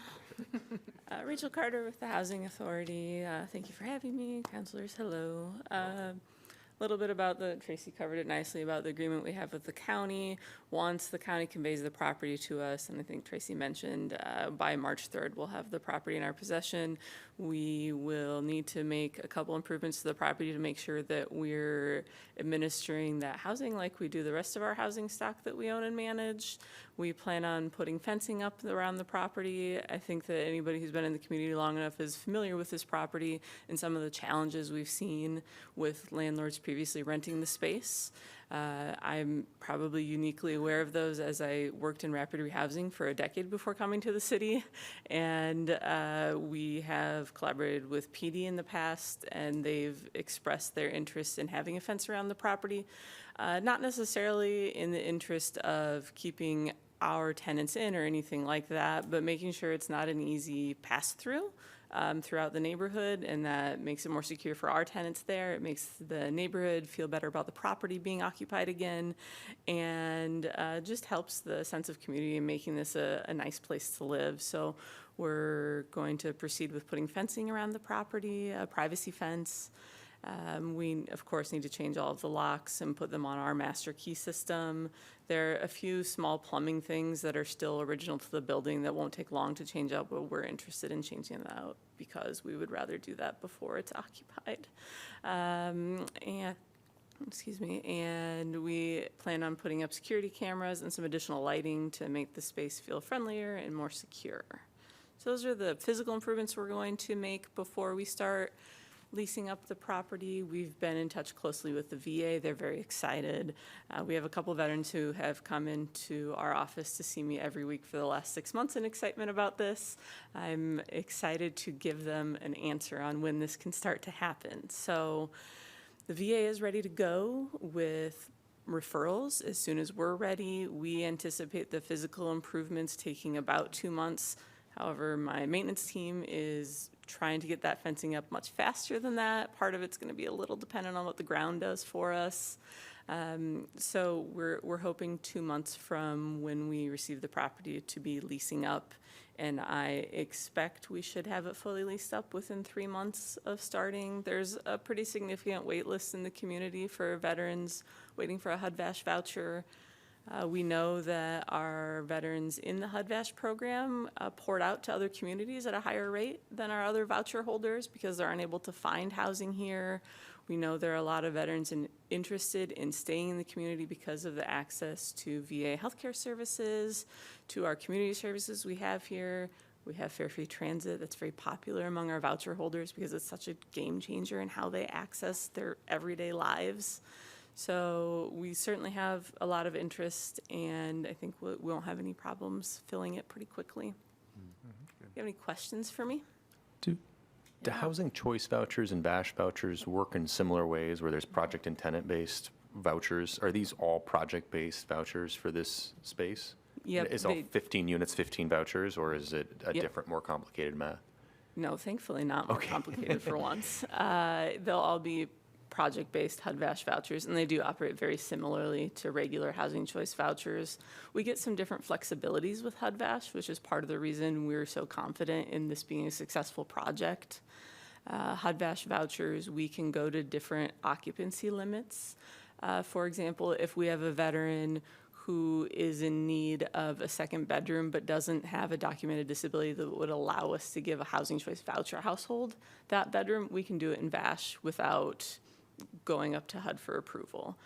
Rachel Carter with the Housing Authority. Thank you for having me. Councilors, hello. A little bit about Tracy covered it nicely, about the agreement we have with the county. Once the county conveys the property to us, and I think Tracy mentioned by March 3rd, we'll have the property in our possession. We will need to make a couple improvements to the property to make sure that we're administering that housing like we do the rest of our housing stock that we own and manage. We plan on putting fencing up around the property. I think that anybody who's been in the community long enough is familiar with this property and some of the challenges we've seen with landlords previously renting the space. I'm probably uniquely aware of those as I worked in rapid rehousing for a decade before coming to the city. And we have collaborated with PD in the past, and they've expressed their interest in having a fence around the property, not necessarily in the interest of keeping our tenants in or anything like that, but making sure it's not an easy pass-through throughout the neighborhood, and that makes it more secure for our tenants there. It makes the neighborhood feel better about the property being occupied again, and just helps the sense of community and making this a nice place to live. So we're going to proceed with putting fencing around the property, a privacy fence. We, of course, need to change all of the locks and put them on our master key system. There are a few small plumbing things that are still original to the building that won't take long to change out, but we're interested in changing that out because we would rather do that before it's occupied. And we plan on putting up security cameras and some additional lighting to make the space feel friendlier and more secure. So those are the physical improvements we're going to make before we start leasing up the property. We've been in touch closely with the VA. They're very excited. We have a couple of veterans who have come into our office to see me every week for the last 6 months in excitement about this. I'm excited to give them an answer on when this can start to happen. So the VA is ready to go with referrals as soon as we're ready. We anticipate the physical improvements taking about 2 months. However, my maintenance team is trying to get that fencing up much faster than that. Part of it's going to be a little dependent on what the ground does for us. So we're hoping 2 months from when we receive the property to be leasing up, and I expect we should have it fully leased up within 3 months of starting. There's a pretty significant wait list in the community for veterans waiting for a HUD-VASH voucher. We know that our veterans in the HUD-VASH program poured out to other communities at a higher rate than our other voucher holders because they're unable to find housing here. We know there are a lot of veterans interested in staying in the community because of the access to VA healthcare services, to our community services we have here. We have Fare Free Transit that's very popular among our voucher holders because it's such a game changer in how they access their everyday lives. So we certainly have a lot of interest, and I think we won't have any problems filling it pretty quickly. You have any questions for me? Do housing choice vouchers and VASH vouchers work in similar ways where there's project and tenant-based vouchers? Are these all project-based vouchers for this space? Yep, Is all 15 units 15 vouchers, or is it a Yep. different, more complicated math? No, thankfully not more complicated for once. They'll all be project-based HUD-VASH vouchers, and they do operate very similarly to regular housing choice vouchers. We get some different flexibilities with HUD-VASH, which is part of the reason we're so confident in this being a successful project. HUD-VASH vouchers, we can go to different occupancy limits. For example, if we have a veteran who is in need of a second bedroom but doesn't have a documented disability that would allow us to give a housing choice voucher household that bedroom, we can do it in VASH without going up to HUD for approval.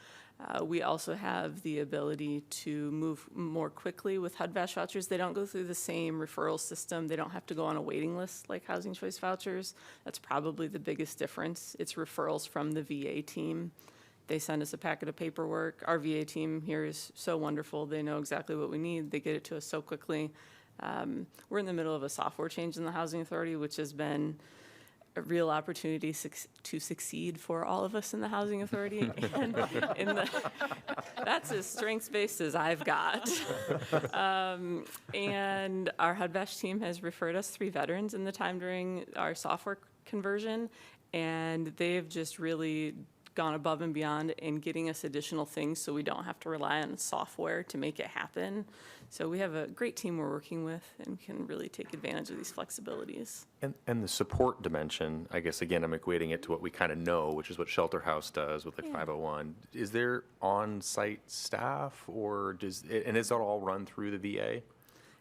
We also have the ability to move more quickly with HUD-VASH vouchers. They don't go through the same referral system. They don't have to go on a waiting list like housing choice vouchers. That's probably the biggest difference. It's referrals from the VA team. They send us a packet of paperwork. Our VA team here is so wonderful. They know exactly what we need. They get it to us so quickly. We're in the middle of a software change in the Housing Authority, which has been a real opportunity to succeed for all of us in the Housing Authority. And that's as strengths-based as I've got. And our HUD-VASH team has referred us 3 veterans in the time during our software conversion, and they've just really gone above and beyond in getting us additional things so we don't have to rely on software to make it happen. So we have a great team we're working with and can really take advantage of these flexibilities. And the support dimension, I guess, again, I'm equating it to what we kind of know, which is what Shelter House does with like 501. Is there on-site staff, or is it all run through the VA?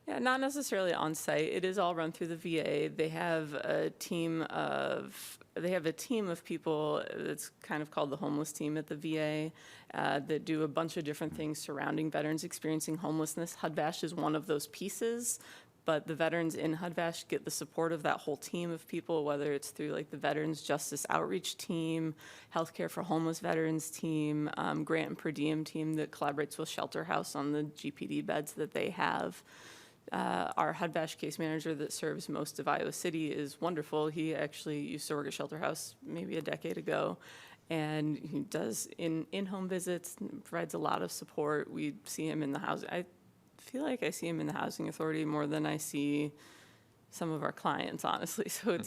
Yeah, not necessarily on site. It is all run through the VA. They have a team of people that's kind of called the homeless team at the VA that do a bunch of different things surrounding veterans experiencing homelessness. HUD-VASH is one of those pieces, but the veterans in HUD-VASH get the support of that whole team of people, whether it's through like the Veterans Justice Outreach team, Healthcare for Homeless Veterans team, grant and per diem team that collaborates with Shelter House on the GPD beds that they have. Our HUD-VASH case manager that serves most of Iowa City is wonderful. He actually used to work at Shelter House maybe a decade ago, and he does in-home visits, provides a lot of support. We see him in the housing. I feel like I see him in the Housing Authority more than I see some of our clients, honestly. So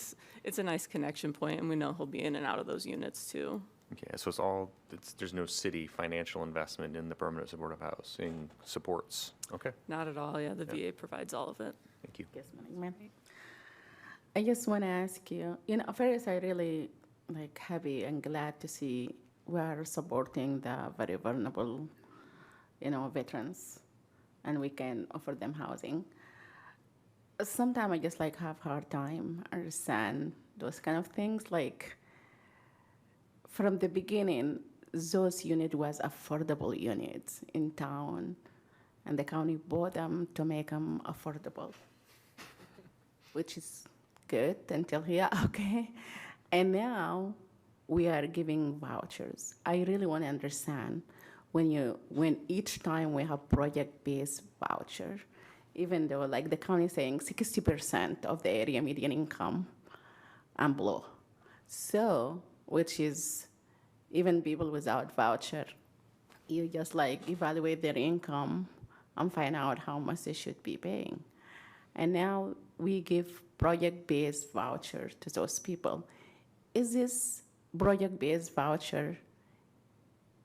it's a nice connection point, and we know he'll be in and out of those units too. Okay, so there's no city financial investment in the permanent supportive housing supports. Okay. Not at all, yeah. The VA provides all of it. Thank you. Yes, Madam. I just want to ask you, first I really happy and glad to see we are supporting the very vulnerable, veterans, and we can offer them housing. Sometimes I just have hard time understand those kind of things. From the beginning, those units was affordable units in town, and the county bought them to make them affordable, which is good until here, okay? And now we are giving vouchers. I really want to understand when each time we have project-based voucher, even though the county is saying 60% of the area median income and below. So, which is even people without voucher, you just evaluate their income and find out how much they should be paying. And now we give project-based voucher to those people. Is this project-based voucher,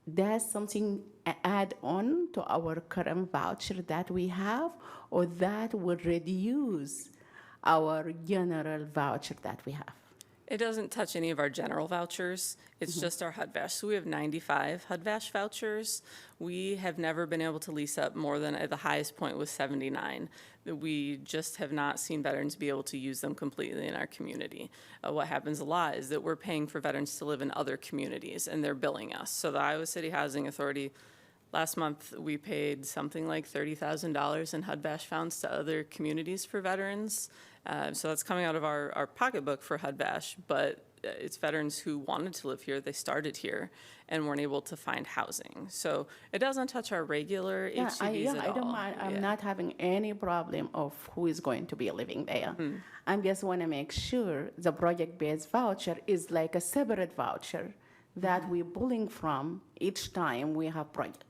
that's something add on to our current voucher that we have, or that would reduce our general voucher that we have? It doesn't touch any of our general vouchers. It's just our HUD-VASH. So we have 95 HUD-VASH vouchers. We have never been able to lease up more than, the highest point was 79. We just have not seen veterans be able to use them completely in our community. What happens a lot is that we're paying for veterans to live in other communities, and they're billing us. So the Iowa City Housing Authority, last month, we paid something like $30,000 in HUD-VASH funds to other communities for veterans. So that's coming out of our pocketbook for HUD-VASH, but it's veterans who wanted to live here, they started here and weren't able to find housing. So it doesn't touch our regular HCVs at all. I don't mind. I'm Yeah. not having any problem of who is going to be living there. I just want to make sure the project-based voucher is like a separate voucher that we're pulling from each time we have project.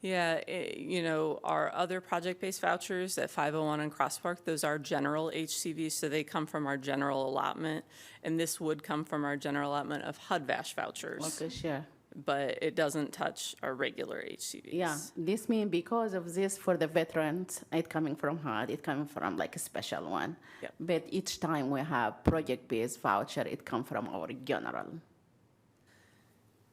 Yeah, you know, our other project-based vouchers at 501 and Cross Park, those are general HCVs, so they come from our general allotment, and this would come from our general allotment of HUD-VASH vouchers. Okay, sure. But it doesn't touch our regular HCVs. Yeah, this means because of this for the veterans, it coming from HUD, it coming from like a special one. Yep. But each time we have project-based voucher, it come from our general.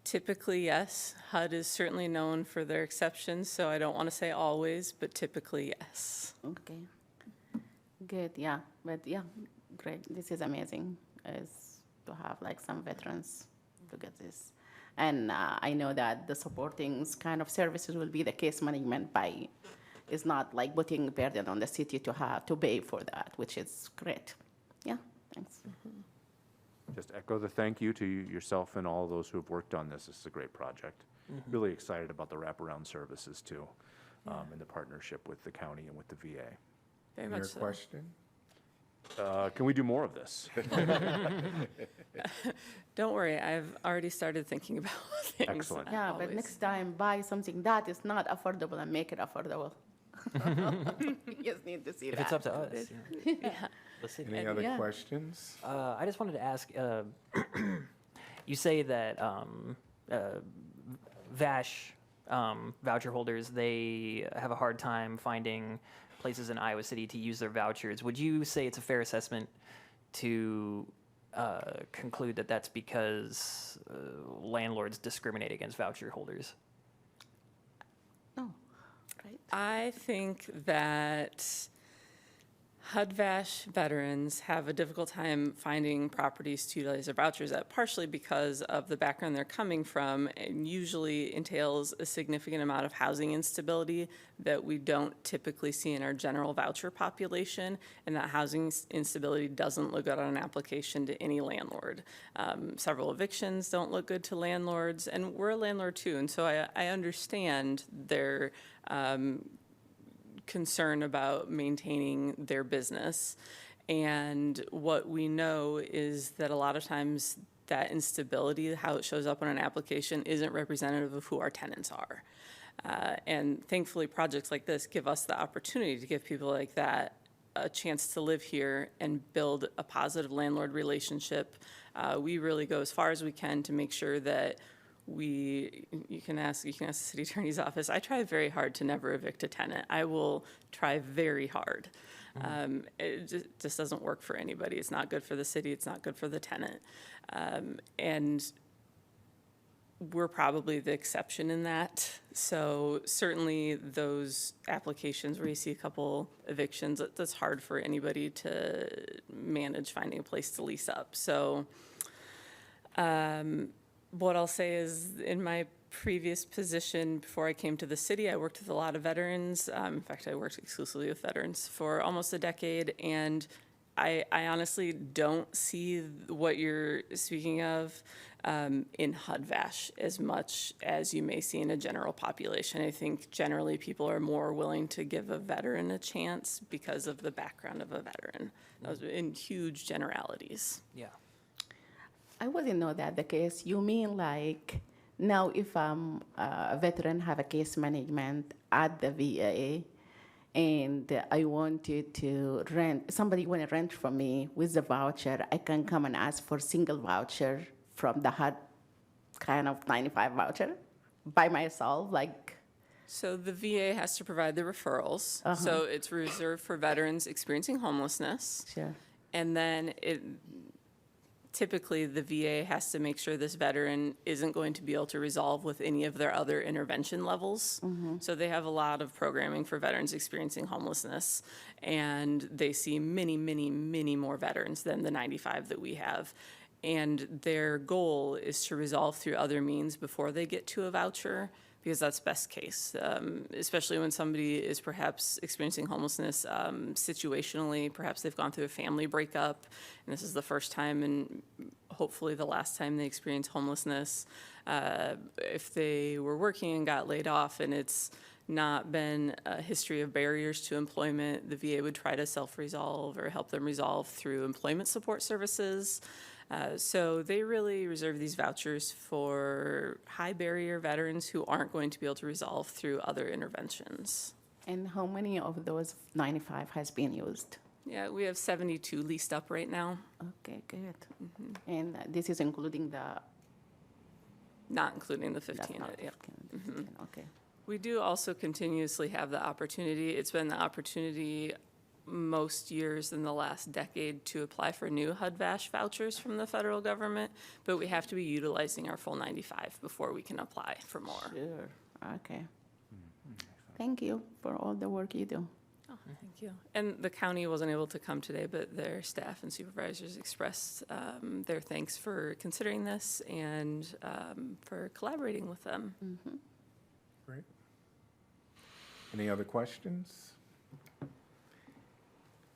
Typically, yes. HUD is certainly known for their exceptions, so I don't want to say always, but typically, yes. Okay. Good, yeah, but yeah, great. This is amazing, is to have like some veterans to get this. And I know that the supporting kind of services will be the case management by, it's not like putting burden on the city to have to pay for that, which is great. Yeah, thanks. Just echo the thank you to yourself and all those who have worked on this. This is a great project. Really excited about the wraparound services too, and the partnership with the county and with the VA. Very Your much so. question? Can we do more of this? Don't worry, I've already started thinking about things. Excellent. Yeah, but Always. next time buy something that is not affordable and make it affordable. You just need to see If that. it's up to us. Yeah. Let's see. Any other Yeah. questions? I just wanted to ask, you say that VASH voucher holders, they have a hard time finding places in Iowa City to use their vouchers. Would you say it's a fair assessment to conclude that that's because landlords discriminate against voucher holders? No, right? I think that HUD-VASH veterans have a difficult time finding properties to utilize their vouchers at, partially because of the background they're coming from, and usually entails a significant amount of housing instability that we don't typically see in our general voucher population, and that housing instability doesn't look good on an application to any landlord. Several evictions don't look good to landlords, and we're a landlord too, and so I understand their concern about maintaining their business. And what we know is that a lot of times that instability, how it shows up on an application, isn't representative of who our tenants are. And thankfully, projects like this give us the opportunity to give people like that a chance to live here and build a positive landlord relationship. We really go as far as we can to make sure that you can ask the city attorney's office. I try very hard to never evict a tenant. I will try very hard. It just doesn't work for anybody. It's not good for the city. It's not good for the tenant. And we're probably the exception in that. So certainly those applications where you see a couple evictions, that's hard for anybody to manage finding a place to lease up. So what I'll say is, in my previous position before I came to the city, I worked with a lot of veterans. In fact, I worked exclusively with veterans for almost a decade, and I honestly don't see what you're speaking of in HUD-VASH as much as you may see in a general population. I think generally people are more willing to give a veteran a chance because of the background of a veteran. Those are in huge generalities. Yeah. I wouldn't know that the case. You mean like now if a veteran have a case management at the VA and I wanted to rent, somebody want to rent from me with the voucher, I can come and ask for single voucher from the HUD kind of 95 voucher by myself, like. So the VA has to provide the referrals. So it's reserved for veterans experiencing homelessness. Sure. And then typically the VA has to make sure this veteran isn't going to be able to resolve with any of their other intervention levels. So they have a lot of programming for veterans experiencing homelessness, and they see many, many, many more veterans than the 95 that we have. And their goal is to resolve through other means before they get to a voucher. because that's best case, especially when somebody is perhaps experiencing homelessness situationally. Perhaps they've gone through a family breakup, and this is the first time and hopefully the last time they experience homelessness. If they were working and got laid off and it's not been a history of barriers to employment, the VA would try to self-resolve or help them resolve through employment support services. So they really reserve these vouchers for high barrier veterans who aren't going to be able to resolve through other interventions. And how many of those 95 has been used? Yeah, we have 72 leased up right now. Okay, good. And this is including the... Not including the 15. Not Yep. 15, okay. We do also continuously have the opportunity. It's been the opportunity most years in the last decade to apply for new HUD-VASH vouchers from the federal government, but we have to be utilizing our full 95 before we can apply for more. Sure, okay. Thank you for all the work you do. Oh, thank you. And the county wasn't able to come today, but their staff and supervisors expressed their thanks for considering this and for collaborating with them. Great. Any other questions?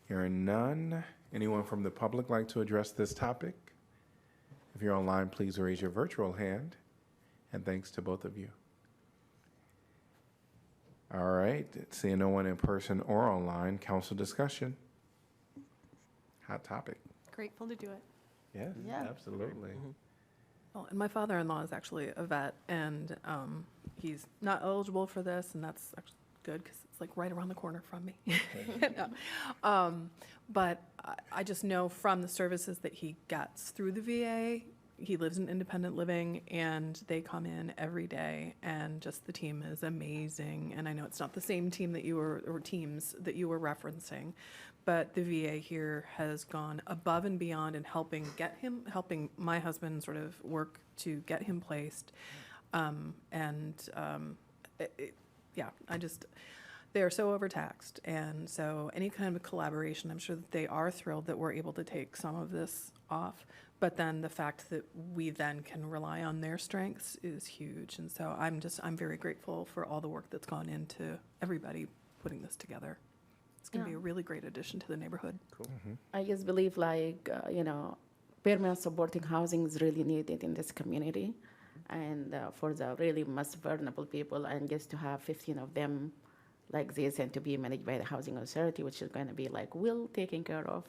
Hearing none. Anyone from the public like to address this topic? If you're online, please raise your virtual hand. And thanks to both of you. All right, seeing no one in person or online, council discussion. Hot topic. Grateful to do it. Yes, Yeah. absolutely. Well, and my father-in-law is actually a vet, and he's not eligible for this, and that's actually good because it's like right around the corner from me. No. But I just know from the services that he gets through the VA, he lives in independent living, and they come in every day, and just the team is amazing. And I know it's not the same team that you were, or teams that you were referencing, but the VA here has gone above and beyond in helping my husband sort of work to get him placed. They're so overtaxed. And so any kind of collaboration, I'm sure that they are thrilled that we're able to take some of this off. But then the fact that we then can rely on their strengths is huge. And so I'm very grateful for all the work that's gone into everybody putting this together. It's going to be a really great addition to the neighborhood. Cool. I just believe permanent supporting housing is really needed in this community. And for the really most vulnerable people, and just to have 15 of them like this and to be managed by the Housing Authority, which is going to be well taken care of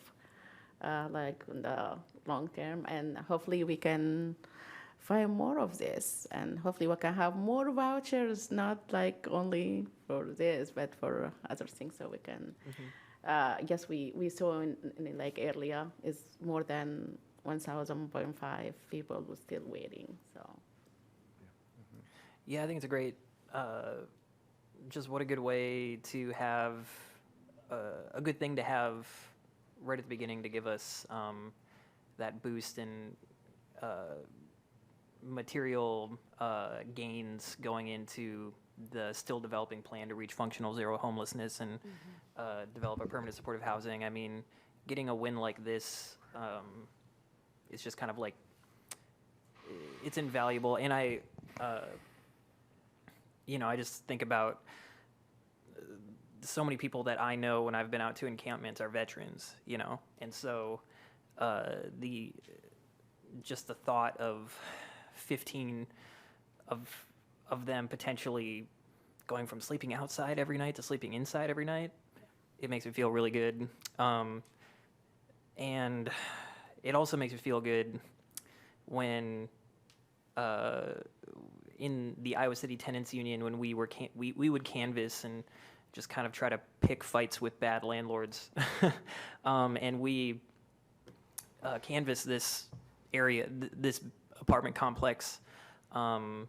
in the long term. And hopefully we can find more of this, and hopefully we can have more vouchers, not only for this, but for other things, so we can. Yes, we saw in earlier is more than 1,000.5 people were still waiting. So. Yeah, I think it's a great, just what a good way to have, a good thing to have right at the beginning to give us that boost in material gains going into the still developing plan to reach functional zero homelessness and develop a permanent supportive housing. I mean, getting a win like this is just kind of it's invaluable. And I just think about so many people that I know when I've been out to encampments are veterans, and so the thought of 15 of them potentially going from sleeping outside every night to sleeping inside every night, it makes me feel really good. And it also makes me feel good when in the Iowa City Tenants Union, when we would canvass and just kind of try to pick fights with bad landlords. And we canvassed this area, this apartment complex, when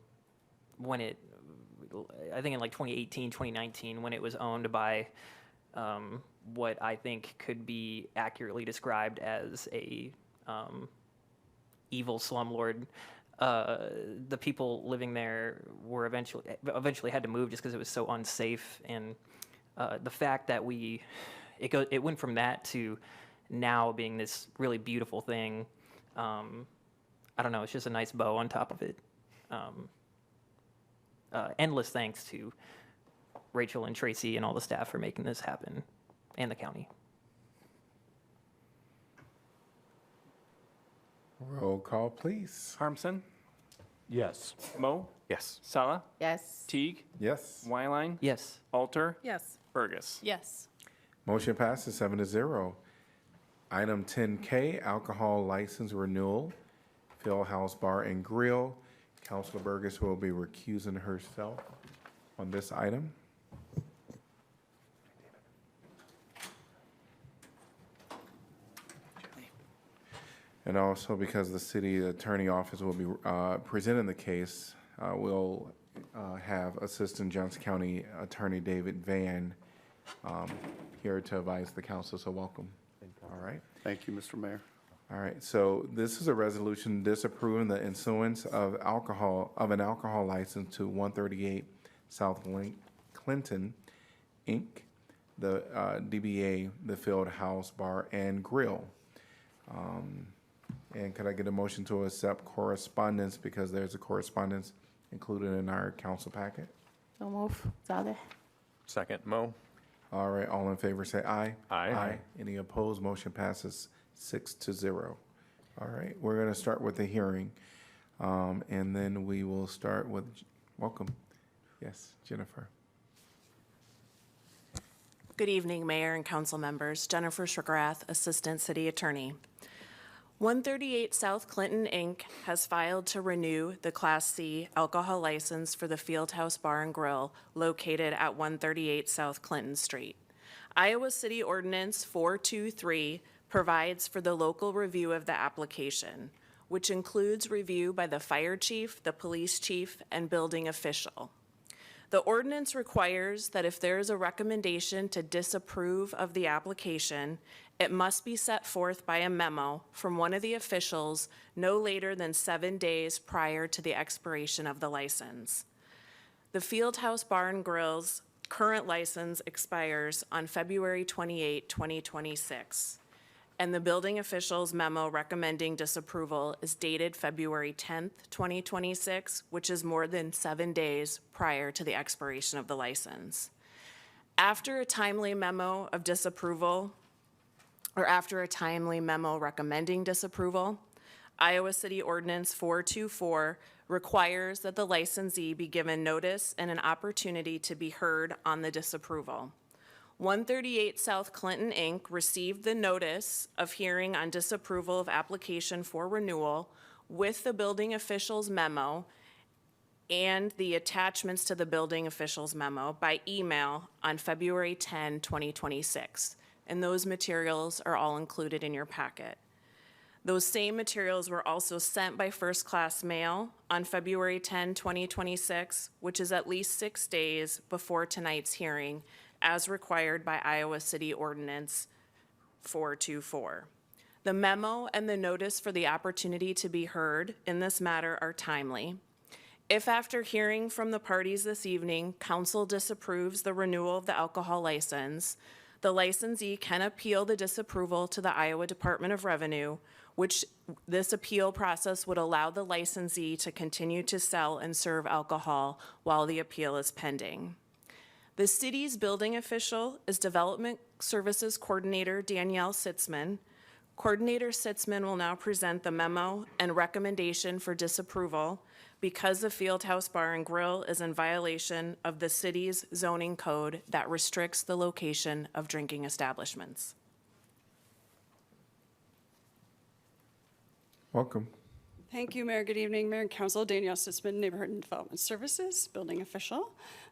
I think in 2018, 2019, when it was owned by what I think could be accurately described as a evil slumlord. The people living there were eventually had to move just because it was so unsafe, and the fact that it went from that to now being this really beautiful thing. I don't know, it's just a nice bow on top of it. endless thanks to Rachel and Tracy and all the staff for making this happen, and the county. Roll call, please. Harmson, Yes. Mo, Yes. Sala, Yes. Teague, Yes. Wyline, Yes. Alter, Yes. Burgess. Yes. Motion passes 7-0. Item 10K, alcohol license renewal, Field House Bar and Grill. Councilor Burgess will be recusing herself on this item. And also because the city attorney office will be presenting the case, we'll have Assistant Johnson County Attorney David Van here to advise the council, so welcome. All right. Thank you, Mr. Mayor. All right, so this is a resolution disapproving the issuance of an alcohol license to 138 South Clinton, Inc., the DBA, the Field House Bar and Grill. And could I get a motion to accept correspondence, because there's a correspondence included in our council packet? So move. Saleh. Second, Mo. All right, all in favor say aye. Aye. Any opposed? Motion passes 6-0. All right, we're going to start with the hearing, and then we will start with, welcome. Yes, Jennifer. Good evening, Mayor and council members. Jennifer Schragrath, Assistant City Attorney. 138 South Clinton, Inc. has filed to renew the Class C alcohol license for the Fieldhouse Bar and Grill located at 138 South Clinton Street. Iowa City Ordinance 423 provides for the local review of the application, which includes review by the fire chief, the police chief, and building official. The ordinance requires that if there is a recommendation to disapprove of the application, it must be set forth by a memo from one of the officials no later than 7 days prior to the expiration of the license. The Fieldhouse Bar and Grill's current license expires on February 28, 2026, and the building official's memo recommending disapproval is dated February 10th, 2026, which is more than 7 days prior to the expiration of the license. After a timely memo of disapproval, or after a timely memo recommending disapproval, Iowa City Ordinance 424 requires that the licensee be given notice and an opportunity to be heard on the disapproval. 138 South Clinton, Inc. received the notice of hearing on disapproval of application for renewal with the building official's memo and the attachments to the building official's memo by email on February 10, 2026. And those materials are all included in your packet. Those same materials were also sent by first-class mail on February 10, 2026, which is at least 6 days before tonight's hearing, as required by Iowa City Ordinance 424. The memo and the notice for the opportunity to be heard in this matter are timely. If after hearing from the parties this evening, council disapproves the renewal of the alcohol license, the licensee can appeal the disapproval to the Iowa Department of Revenue, which this appeal process would allow the licensee to continue to sell and serve alcohol while the appeal is pending. The city's building official is Development Services Coordinator Danielle Sitzman. Coordinator Sitzman will now present the memo and recommendation for disapproval because the Fieldhouse Bar and Grill is in violation of the city's zoning code that restricts the location of drinking establishments. Welcome. Thank you, Mayor. Good evening, Mayor and Council. Danielle Sitzman, Neighborhood and Development Services, Building Official.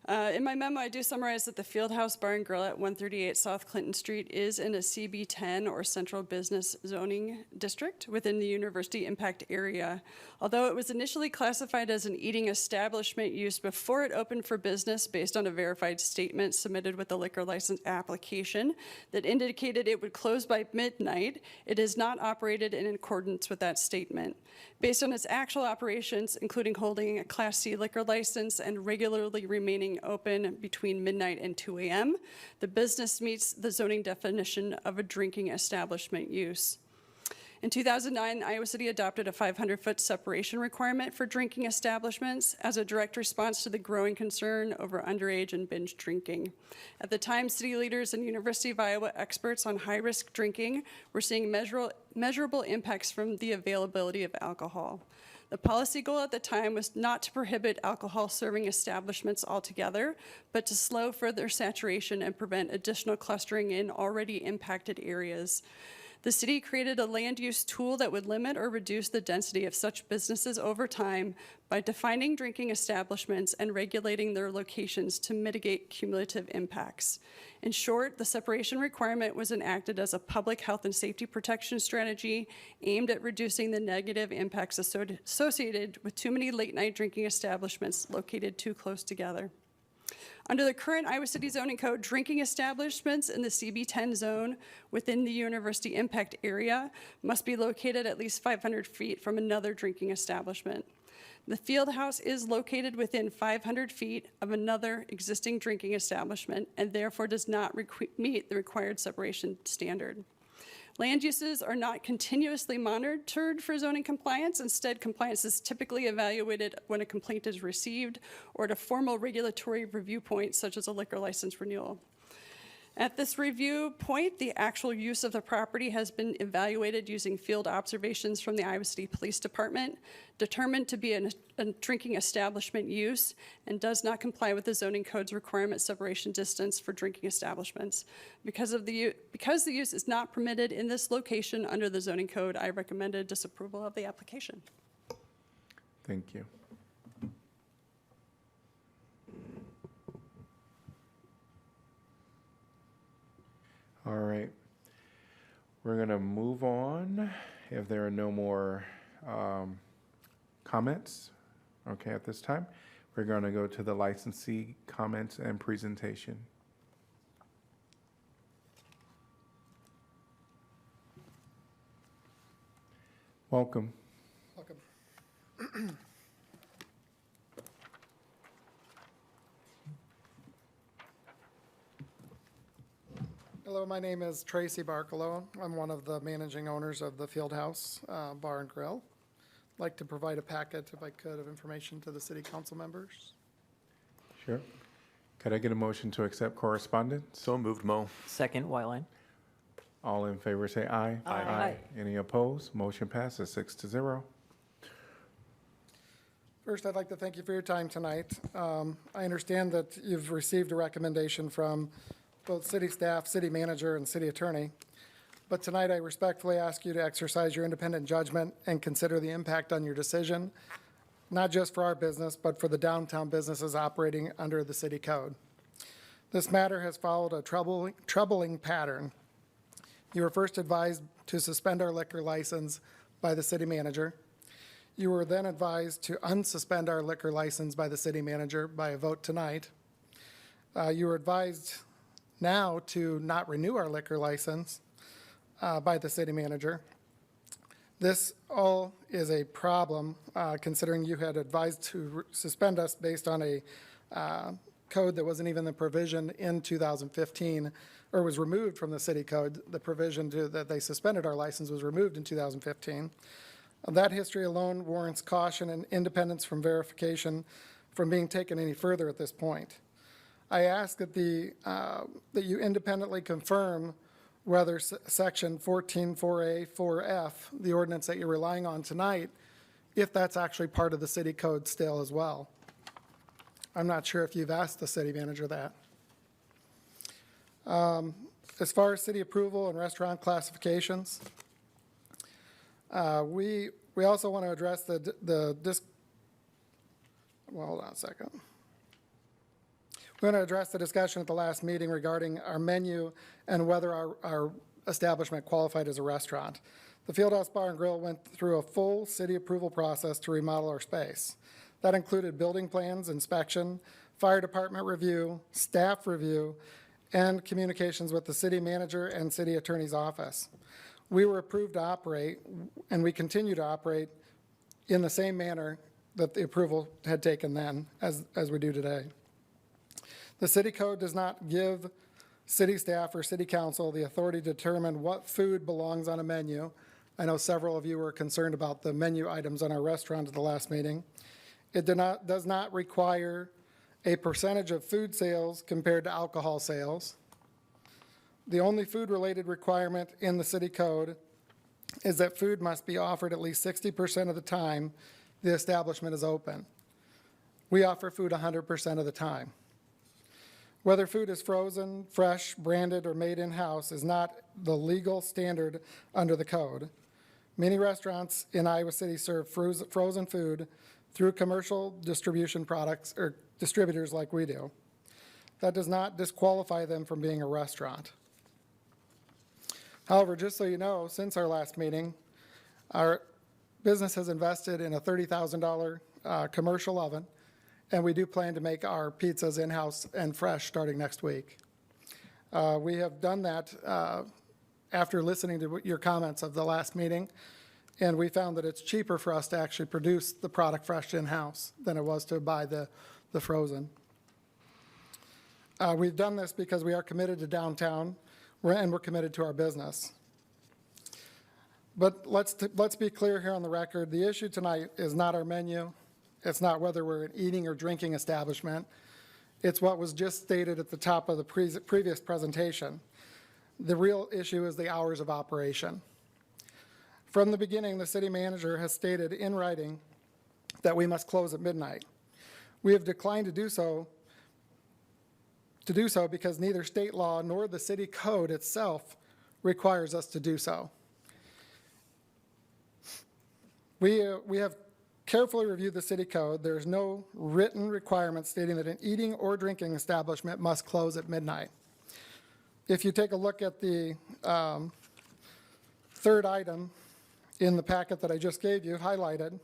In my memo, I do summarize that the Fieldhouse Bar and Grill at 138 South Clinton Street is in a CB10 or Central Business Zoning District within the University Impact Area. Although it was initially classified as an eating establishment use before it opened for business based on a verified statement submitted with the liquor license application that indicated it would close by midnight, it is not operated in accordance with that statement. Based on its actual operations, including holding a Class C liquor license and regularly remaining open between midnight and 2 a.m., the business meets the zoning definition of a drinking establishment use. In 2009, Iowa City adopted a 500-foot separation requirement for drinking establishments as a direct response to the growing concern over underage and binge drinking. At the time, city leaders and University of Iowa experts on high-risk drinking were seeing measurable impacts from the availability of alcohol. The policy goal at the time was not to prohibit alcohol serving establishments altogether, but to slow further saturation and prevent additional clustering in already impacted areas. The city created a land use tool that would limit or reduce the density of such businesses over time by defining drinking establishments and regulating their locations to mitigate cumulative impacts. In short, the separation requirement was enacted as a public health and safety protection strategy aimed at reducing the negative impacts associated with too many late-night drinking establishments located too close together. Under the current Iowa City zoning code, drinking establishments in the CB10 zone within the university impact area must be located at least 500 feet from another drinking establishment. The field house is located within 500 feet of another existing drinking establishment and therefore does not meet the required separation standard. Land uses are not continuously monitored for zoning compliance. Instead, compliance is typically evaluated when a complaint is received or at a formal regulatory review point, such as a liquor license renewal. At this review point, the actual use of the property has been evaluated using field observations from the Iowa City Police Department, determined to be a drinking establishment use, and does not comply with the zoning code's requirement separation distance for drinking establishments. Because the use is not permitted in this location under the zoning code, I recommended disapproval of the application. Thank you. All right. We're going to move on if there are no more comments. Okay, at this time, we're going to go to the licensee comments and presentation. Welcome. Welcome. Hello, my name is Tracy Barkalow. I'm one of the managing owners of the Fieldhouse Bar and Grill. I'd like to provide a packet, if I could, of information to the city council members. Sure. Could I get a motion to accept correspondence? So moved, Mo. Second, Whiteline. All in favor say aye. Aye. Any opposed? Motion passes 6-0. First, I'd like to thank you for your time tonight. I understand that you've received a recommendation from both city staff, city manager, and city attorney. But tonight, I respectfully ask you to exercise your independent judgment and consider the impact on your decision, not just for our business, but for the downtown businesses operating under the city code. This matter has followed a troubling pattern. You were first advised to suspend our liquor license by the city manager. You were then advised to unsuspend our liquor license by the city manager by a vote tonight. You were advised now to not renew our liquor license by the city manager. This all is a problem, considering you had advised to suspend us based on a code that wasn't even the provision in 2015, or was removed from the city code. The provision that they suspended our license was removed in 2015. That history alone warrants caution and independence from verification from being taken any further at this point. I ask that that you independently confirm whether section 14.4A, 4F, the ordinance that you're relying on tonight, if that's actually part of the city code still as well. I'm not sure if you've asked the city manager that. As far as city approval and restaurant classifications, we also want to address well, hold on a second. We're going to address the discussion at the last meeting regarding our menu and whether our establishment qualified as a restaurant. The Fieldhouse Bar and Grill went through a full city approval process to remodel our space. That included building plans, inspection, fire department review, staff review, and communications with the city manager and city attorney's office. We were approved to operate, and we continue to operate in the same manner that the approval had taken then as we do today. The city code does not give city staff or city council the authority to determine what food belongs on a menu I know several of you were concerned about the menu items on our restaurant at the last meeting. It does not require a percentage of food sales compared to alcohol sales. The only food-related requirement in the city code is that food must be offered at least 60% of the time the establishment is open. We offer food 100% of the time. Whether food is frozen, fresh, branded, or made in-house is not the legal standard under the code. Many restaurants in Iowa City serve frozen food through commercial distribution products or distributors like we do. That does not disqualify them from being a restaurant. However, just so you know, since our last meeting, our business has invested in a $30,000 commercial oven, and we do plan to make our pizzas in-house and fresh starting next week. We have done that after listening to your comments of the last meeting, and we found that it's cheaper for us to actually produce the product fresh in-house than it was to buy the frozen. We've done this because we are committed to downtown, and we're committed to our business. But let's be clear here on the record. The issue tonight is not our menu. It's not whether we're an eating or drinking establishment. It's what was just stated at the top of the previous presentation. The real issue is the hours of operation. From the beginning, the city manager has stated in writing that we must close at midnight. We have declined to do so because neither state law nor the city code itself requires us to do so. We have carefully reviewed the city code. There's no written requirement stating that an eating or drinking establishment must close at midnight. If you take a look at the third item in the packet that I just gave you, highlighted,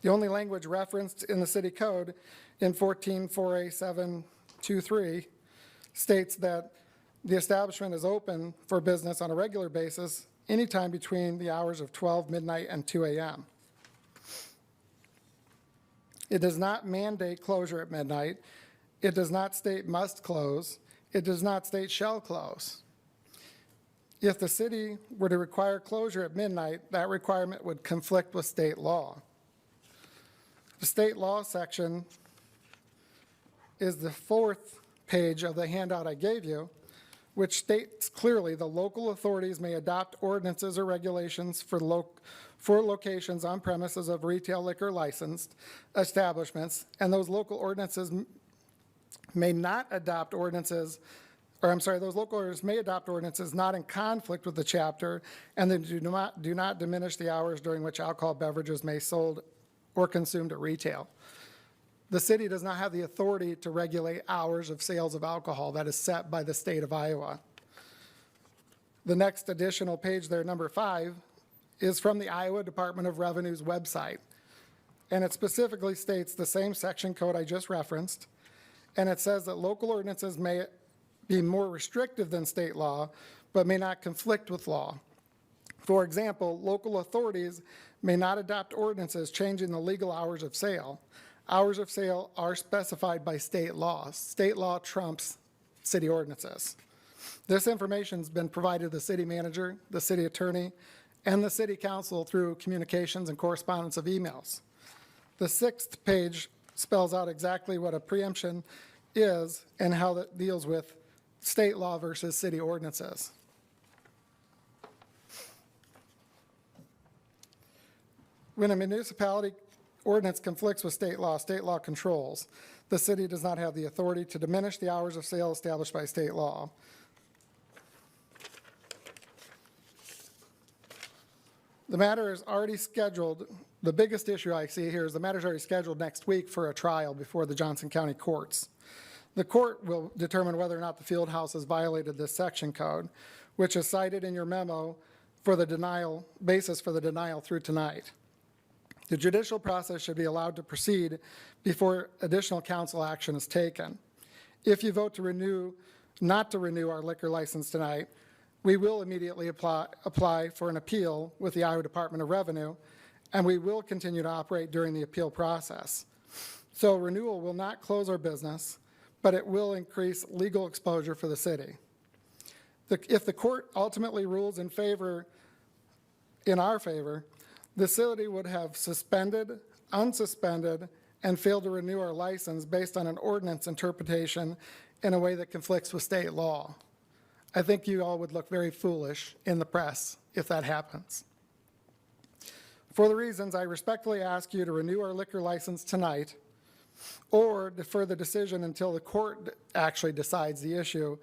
the only language referenced in the city code in 14-4A-723 states that the establishment is open for business on a regular basis anytime between the hours of 12 midnight and 2 a.m. It does not mandate closure at midnight. It does not state must close. It does not state shall close. If the city were to require closure at midnight, that requirement would conflict with state law. The state law section is the fourth page of the handout I gave you, which states clearly the local authorities may adopt ordinances or regulations for locations on premises of retail liquor licensed establishments, and those local ordinances may not adopt ordinances, those local ordinances may adopt ordinances not in conflict with the chapter, and they do not diminish the hours during which alcohol beverages may be sold or consumed at retail. The city does not have the authority to regulate hours of sales of alcohol. That is set by the state of Iowa. The next additional page there, number 5, is from the Iowa Department of Revenue's website. And it specifically states the same section code I just referenced. And it says that local ordinances may be more restrictive than state law, but may not conflict with law. For example, local authorities may not adopt ordinances changing the legal hours of sale. Hours of sale are specified by state law. State law trumps city ordinances. This information has been provided to the city manager, the city attorney, and the city council through communications and correspondence of emails. The 6th page spells out exactly what a preemption is and how that deals with state law versus city ordinances. When a municipality ordinance conflicts with state law controls. The city does not have the authority to diminish the hours of sale established by state law. The matter is already scheduled. The biggest issue I see here is the matter is already scheduled next week for a trial before the Johnson County courts. The court will determine whether or not the field house has violated this section code, which is cited in your memo for the basis for the denial through tonight. The judicial process should be allowed to proceed before additional council action is taken. If you vote to not to renew our liquor license tonight, we will immediately apply for an appeal with the Iowa Department of Revenue, and we will continue to operate during the appeal process. So renewal will not close our business, but it will increase legal exposure for the city. If the court ultimately rules in favor in our favor, the city would have suspended, unsuspended, and failed to renew our license based on an ordinance interpretation in a way that conflicts with state law. I think you all would look very foolish in the press if that happens. For the reasons, I respectfully ask you to renew our liquor license tonight or defer the decision until the court actually decides the issue,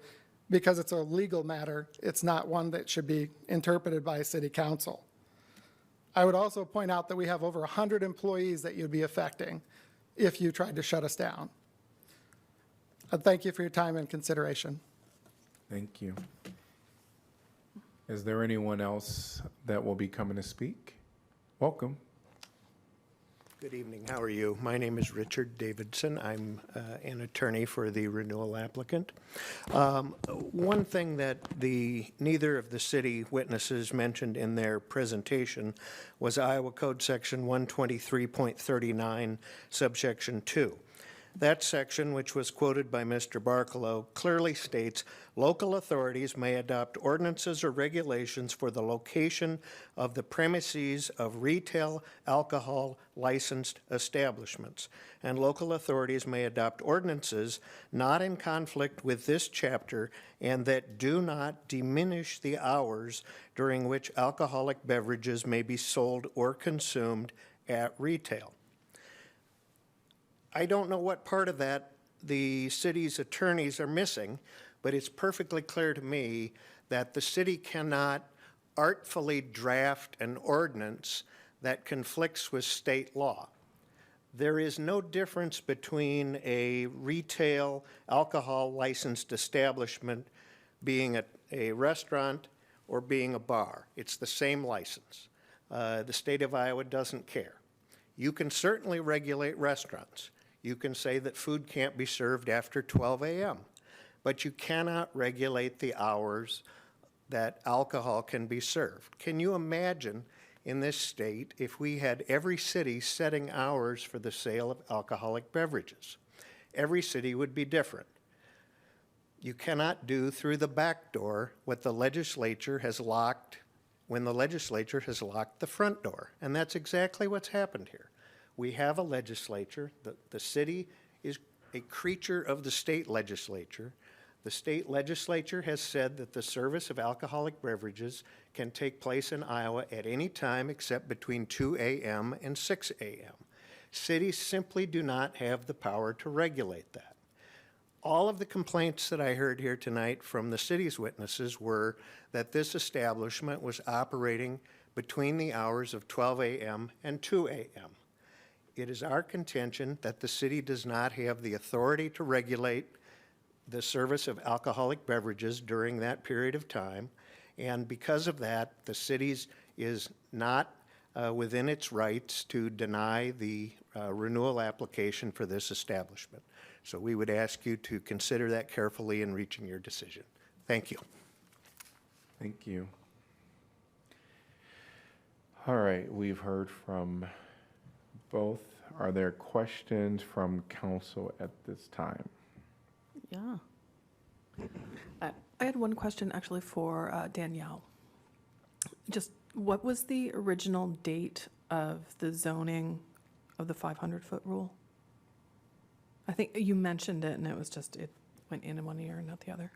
because it's a legal matter. It's not one that should be interpreted by a city council. I would also point out that we have over 100 employees that you'd be affecting if you tried to shut us down. Thank you for your time and consideration. Thank you. Is there anyone else that will be coming to speak? Welcome. Good evening. How are you? My name is Richard Davidson. I'm an attorney for the renewal applicant. One thing that neither of the city witnesses mentioned in their presentation was Iowa Code Section 123.39, subsection 2. That section, which was quoted by Mr. Barkalow, clearly states local authorities may adopt ordinances or regulations for the location of the premises of retail alcohol licensed establishments. And local authorities may adopt ordinances not in conflict with this chapter and that do not diminish the hours during which alcoholic beverages may be sold or consumed at retail. I don't know what part of that the city's attorneys are missing, but it's perfectly clear to me that the city cannot artfully draft an ordinance that conflicts with state law. There is no difference between a retail alcohol licensed establishment being a restaurant or being a bar. It's the same license. The state of Iowa doesn't care. You can certainly regulate restaurants. You can say that food can't be served after 12 a.m., but you cannot regulate the hours that alcohol can be served. Can you imagine in this state if we had every city setting hours for the sale of alcoholic beverages? Every city would be different. You cannot do through the back door what the legislature has locked when the legislature has locked the front door. And that's exactly what's happened here. We have a legislature. The city is a creature of the state legislature. The state legislature has said that the service of alcoholic beverages can take place in Iowa at any time except between 2 a.m. and 6 a.m. Cities simply do not have the power to regulate that. All of the complaints that I heard here tonight from the city's witnesses were that this establishment was operating between the hours of 12 a.m. and 2 a.m. It is our contention that the city does not have the authority to regulate the service of alcoholic beverages during that period of time, and because of that, the city's is not within its rights to deny the renewal application for this establishment. So we would ask you to consider that carefully in reaching your decision. Thank you. Thank you. All right, we've heard from both. Are there questions from council at this time? Yeah. I had one question actually for Danielle. Just what was the original date of the zoning of the 500-foot rule? I think you mentioned it and it was just, it went in one ear and not the other.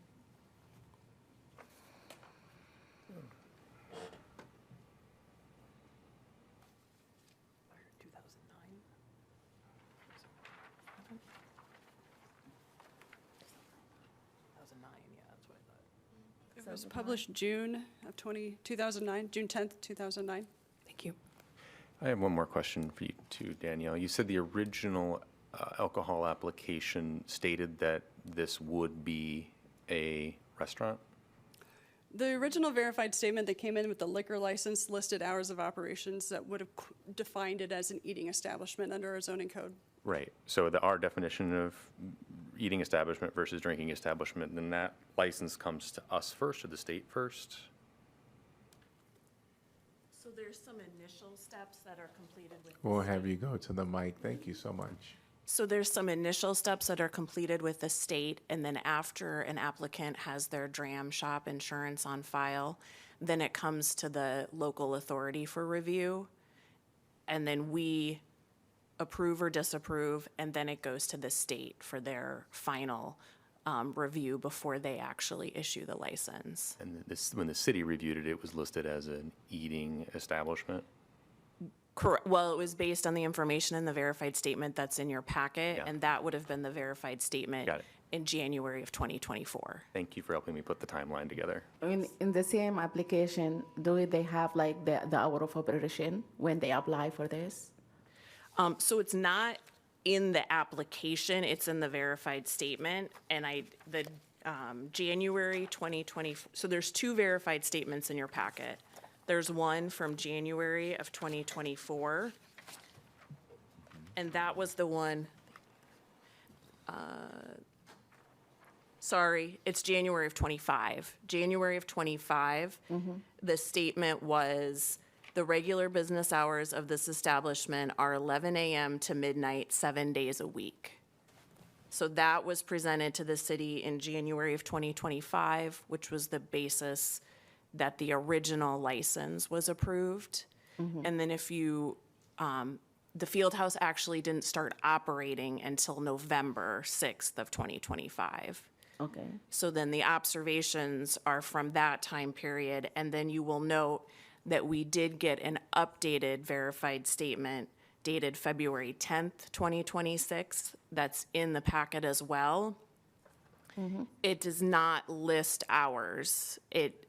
It was published June of 2009, June 10th, 2009. Thank you. I have one more question for you too, Danielle. You said the original alcohol application stated that this would be a restaurant? The original verified statement that came in with the liquor license listed hours of operations that would have defined it as an eating establishment under our zoning code. Right. So our definition of eating establishment versus drinking establishment, then that license comes to us first or the state first? So there's some initial steps that are completed with. We'll have you go to the mic. Thank you so much. So there's some initial steps that are completed with the state, and then after an applicant has their DRAM shop insurance on file, then it comes to the local authority for review. And then we approve or disapprove, and then it goes to the state for their final review before they actually issue the license. And this, when the city reviewed it, it was listed as an eating establishment? Correct. Well, it was based on the information in the verified statement that's in your packet, Yeah. and that would have been the verified statement Got it. in January of 2024. Thank you for helping me put the timeline together. In the same application, do they have like the hour of operation when they apply for this? So it's not in the application, it's in the verified statement, and the January 2020, so there's two verified statements in your packet. There's one from January of 2024, and that was the one, sorry, it's January of 25. January of 25, the statement was, the regular business hours of this establishment are 11 a.m. to midnight, 7 days a week. So that was presented to the city in January of 2025, which was the basis that the original license was approved. And then if you, the field house actually didn't start operating until November 6th of 2025. Okay. So then the observations are from that time period, and then you will note that we did get an updated verified statement dated February 10th, 2026, that's in the packet as well. It does not list hours. It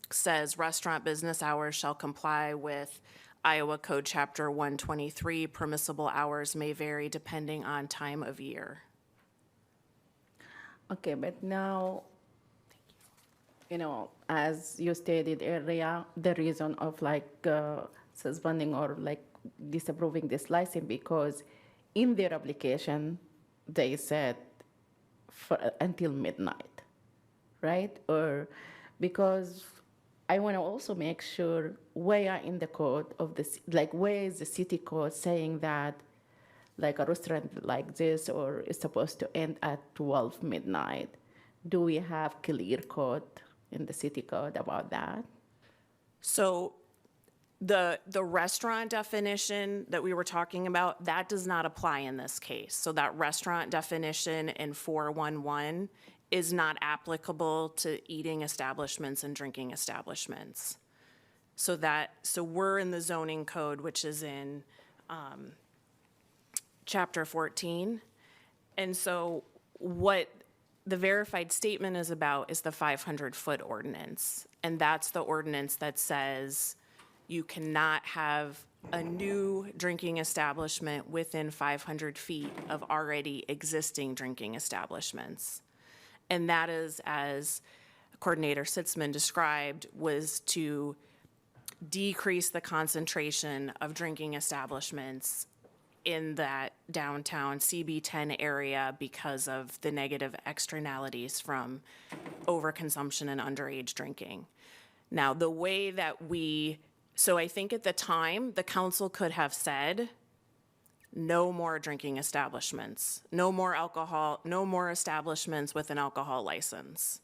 says restaurant business hours shall comply with Iowa Code Chapter 123. Permissible hours may vary depending on time of year. Okay, but now, as you stated earlier, the reason of like suspending or like disapproving this license because in their application, they said until midnight, right? Or because I want to also make sure where in the code of this, like where is the city code saying that like a restaurant like this or is supposed to end at 12 midnight? Do we have clear code in the city code about that? So the restaurant definition that we were talking about, that does not apply in this case. So that restaurant definition in 411 is not applicable to eating establishments and drinking establishments. So we're in the zoning code, which is in Chapter 14. And so what the verified statement is about is the 500-foot ordinance. And that's the ordinance that says you cannot have a new drinking establishment within 500 feet of already existing drinking establishments. And that is, as Coordinator Sitzman described, was to decrease the concentration of drinking establishments in that downtown CB10 area because of the negative externalities from overconsumption and underage drinking. Now, the way that so I think at the time, the council could have said, no more drinking establishments, no more alcohol, no more establishments with an alcohol license.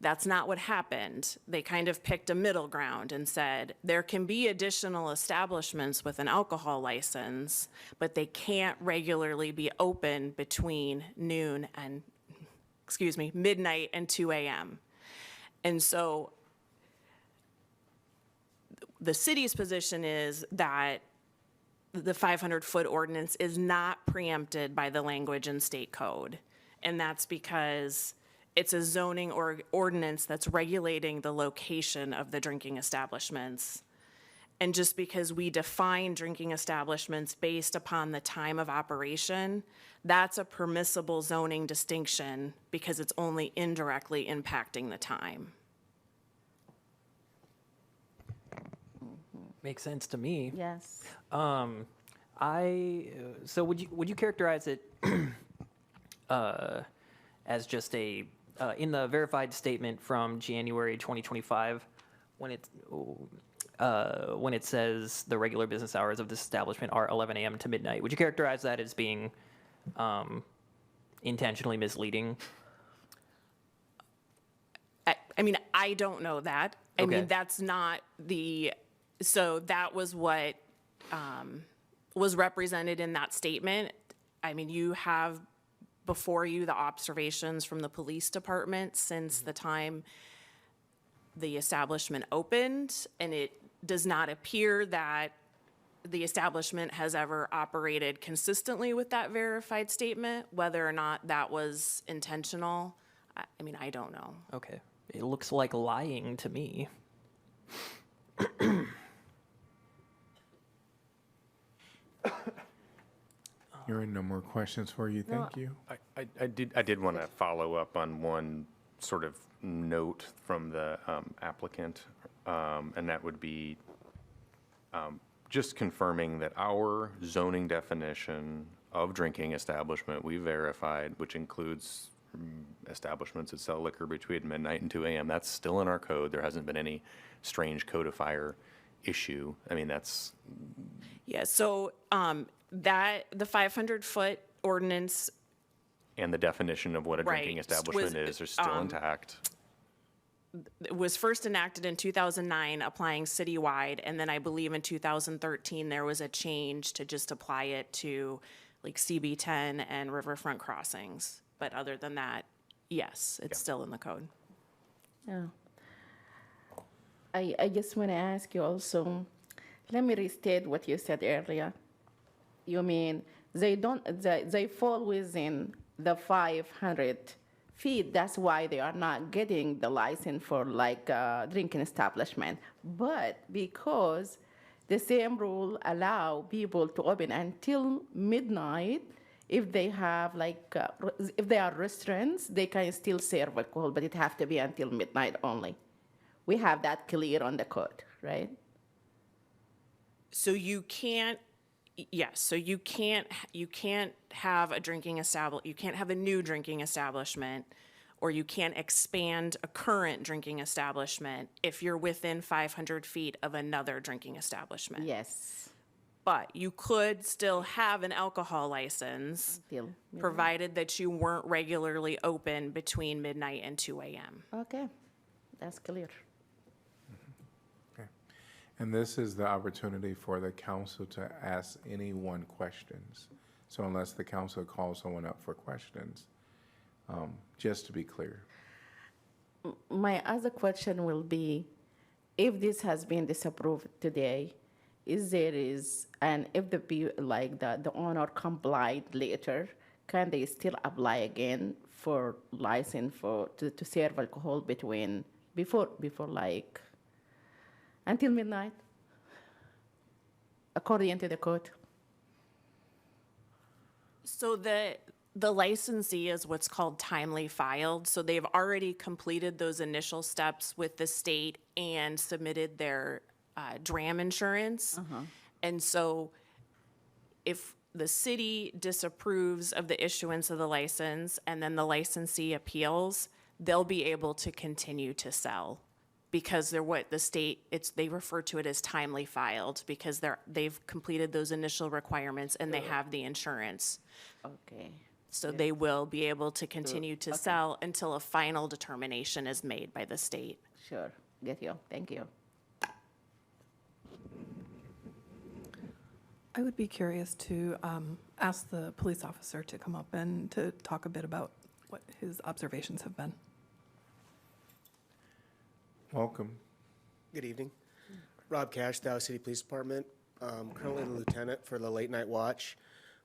That's not what happened. They kind of picked a middle ground and said, there can be additional establishments with an alcohol license, but they can't regularly be open between midnight and 2 a.m. And so the city's position is that the 500-foot ordinance is not preempted by the language in state code. And that's because it's a zoning or ordinance that's regulating the location of the drinking establishments. And just because we define drinking establishments based upon the time of operation, that's a permissible zoning distinction because it's only indirectly impacting the time. Makes sense to me. Yes. So would you characterize it as just a in the verified statement from January 2025 when it says the regular business hours of this establishment are 11 a.m. to midnight? Would you characterize that as being intentionally misleading? I mean, I don't know that. I Okay. mean, that's not so that was what was represented in that statement. I mean, you have before you the observations from the police department since the time the establishment opened, and it does not appear that the establishment has ever operated consistently with that verified statement. Whether or not that was intentional, I mean, I don't know. Okay. It looks like lying to me. Hearing no more questions for you, thank you. I did want to follow up on one sort of note from the applicant, and that would be just confirming that our zoning definition of drinking establishment we verified, which includes establishments that sell liquor between midnight and 2 a.m., that's still in our code. There hasn't been any strange codifier issue. I mean, that's... Yeah, so that the 500-foot ordinance And the definition of what a drinking Right, establishment was, is are still intact. was first enacted in 2009, applying citywide, and then I believe in 2013 there was a change to just apply it to like CB10 and riverfront crossings. But other than that, yes, it's still in the code. Yeah. I just want to ask you also, let me restate what you said earlier. You mean they fall within the 500 feet, that's why they are not getting the license for like drinking establishment. But because the same rule allow people to open until midnight, if they have like, if they are restaurants, they can still serve alcohol, but it have to be until midnight only. We have that clear on the code, right? So you can't, yes, so you can't have a drinking you can't have a new drinking establishment, or you can't expand a current drinking establishment if you're within 500 feet of another drinking establishment. Yes. But you could still have an alcohol license, provided that you weren't regularly open between midnight and 2 a.m. Okay, that's clear. And this is the opportunity for the council to ask anyone questions. So unless the council calls someone up for questions, just to be clear. My other question will be, if this has been disapproved today, and if the owner complied later, can they still apply again for license to serve alcohol before like until midnight, according to the code? So the licensee is what's called timely filed. So they've already completed those initial steps with the state and submitted their DRAM insurance. And so if the city disapproves of the issuance of the license and then the licensee appeals, they'll be able to continue to sell, because they're what the state, they refer to it as timely filed, because they've completed those initial requirements and they have the insurance. Okay. So they will be able to continue to sell until a final determination is made by the state. Sure, get you, thank you. I would be curious to ask the police officer to come up and to talk a bit about what his observations have been. Welcome. Good evening. Rob Cash, Dallas City Police Department. Currently the lieutenant for the late night watch,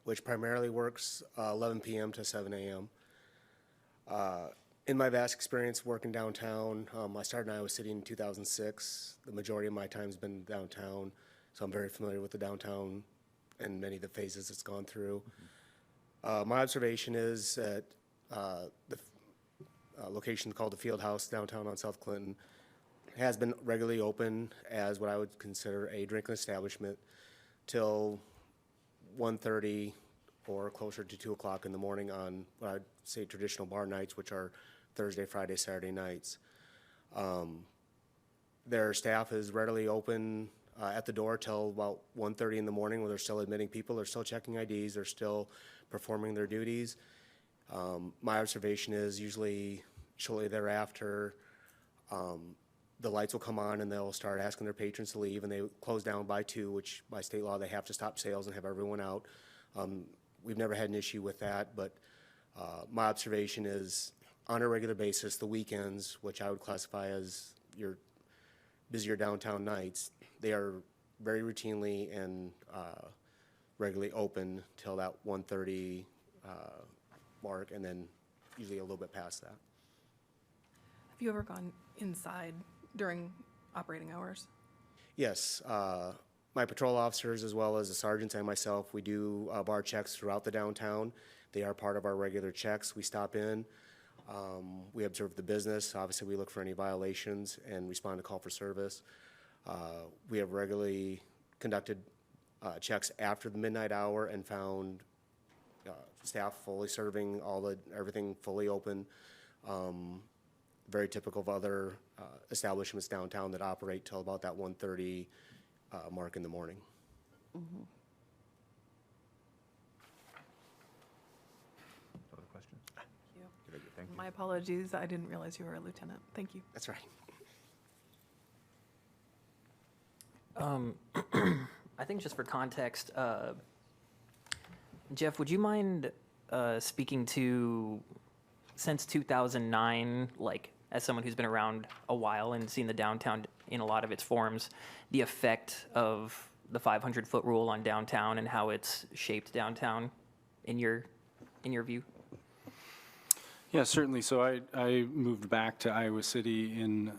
which primarily works 11 p.m. to 7 a.m. In my vast experience working downtown, I started in Iowa City in 2006. The majority of my time has been downtown, so I'm very familiar with the downtown and many of the phases it's gone through. My observation is that the location called the Field House downtown on South Clinton has been regularly open as what I would consider a drinking establishment till 1:30 or closer to 2 o'clock in the morning on what I'd say traditional bar nights, which are Thursday, Friday, Saturday nights. Their staff is readily open at the door till about 1:30 in the morning, where they're still admitting people, they're still checking IDs, they're still performing their duties. My observation is usually shortly thereafter, the lights will come on and they'll start asking their patrons to leave, and they close down by 2, which by state law, they have to stop sales and have everyone out. We've never had an issue with that, but my observation is on a regular basis, the weekends, which I would classify as your busier downtown nights, they are very routinely and regularly open till that 1:30 mark, and then usually a little bit past that. Have you ever gone inside during operating hours? Yes, my patrol officers as well as the sergeants and myself, we do bar checks throughout the downtown. They are part of our regular checks. We stop in, we observe the business. Obviously, we look for any violations and respond to call for service. We have regularly conducted checks after the midnight hour and found staff fully serving, everything fully open. Very typical of other establishments downtown that operate till about that 1:30 mark in the morning. Other questions? Thank you. My apologies, I didn't realize you were a lieutenant. Thank you. That's right. I think just for context, Jeff, would you mind speaking to, since 2009, like as someone who's been around a while and seen the downtown in a lot of its forms, the effect of the 500-foot rule on downtown and how it's shaped downtown in your view? Yeah, certainly. So I moved back to Iowa City in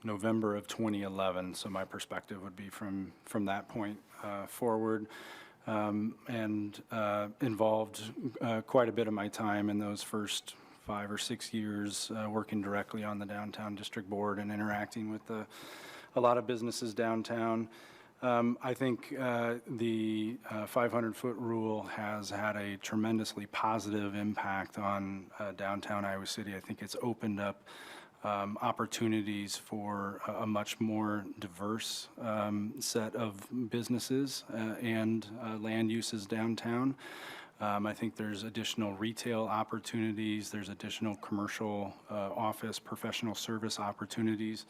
November of 2011. So my perspective would be from that point forward, and involved quite a bit of my time in those first 5 or 6 years working directly on the Downtown District Board and interacting with a lot of businesses downtown. I think the 500-foot rule has had a tremendously positive impact on downtown Iowa City. I think it's opened up opportunities for a much more diverse set of businesses and land uses downtown. I think there's additional retail opportunities, there's additional commercial office, professional service opportunities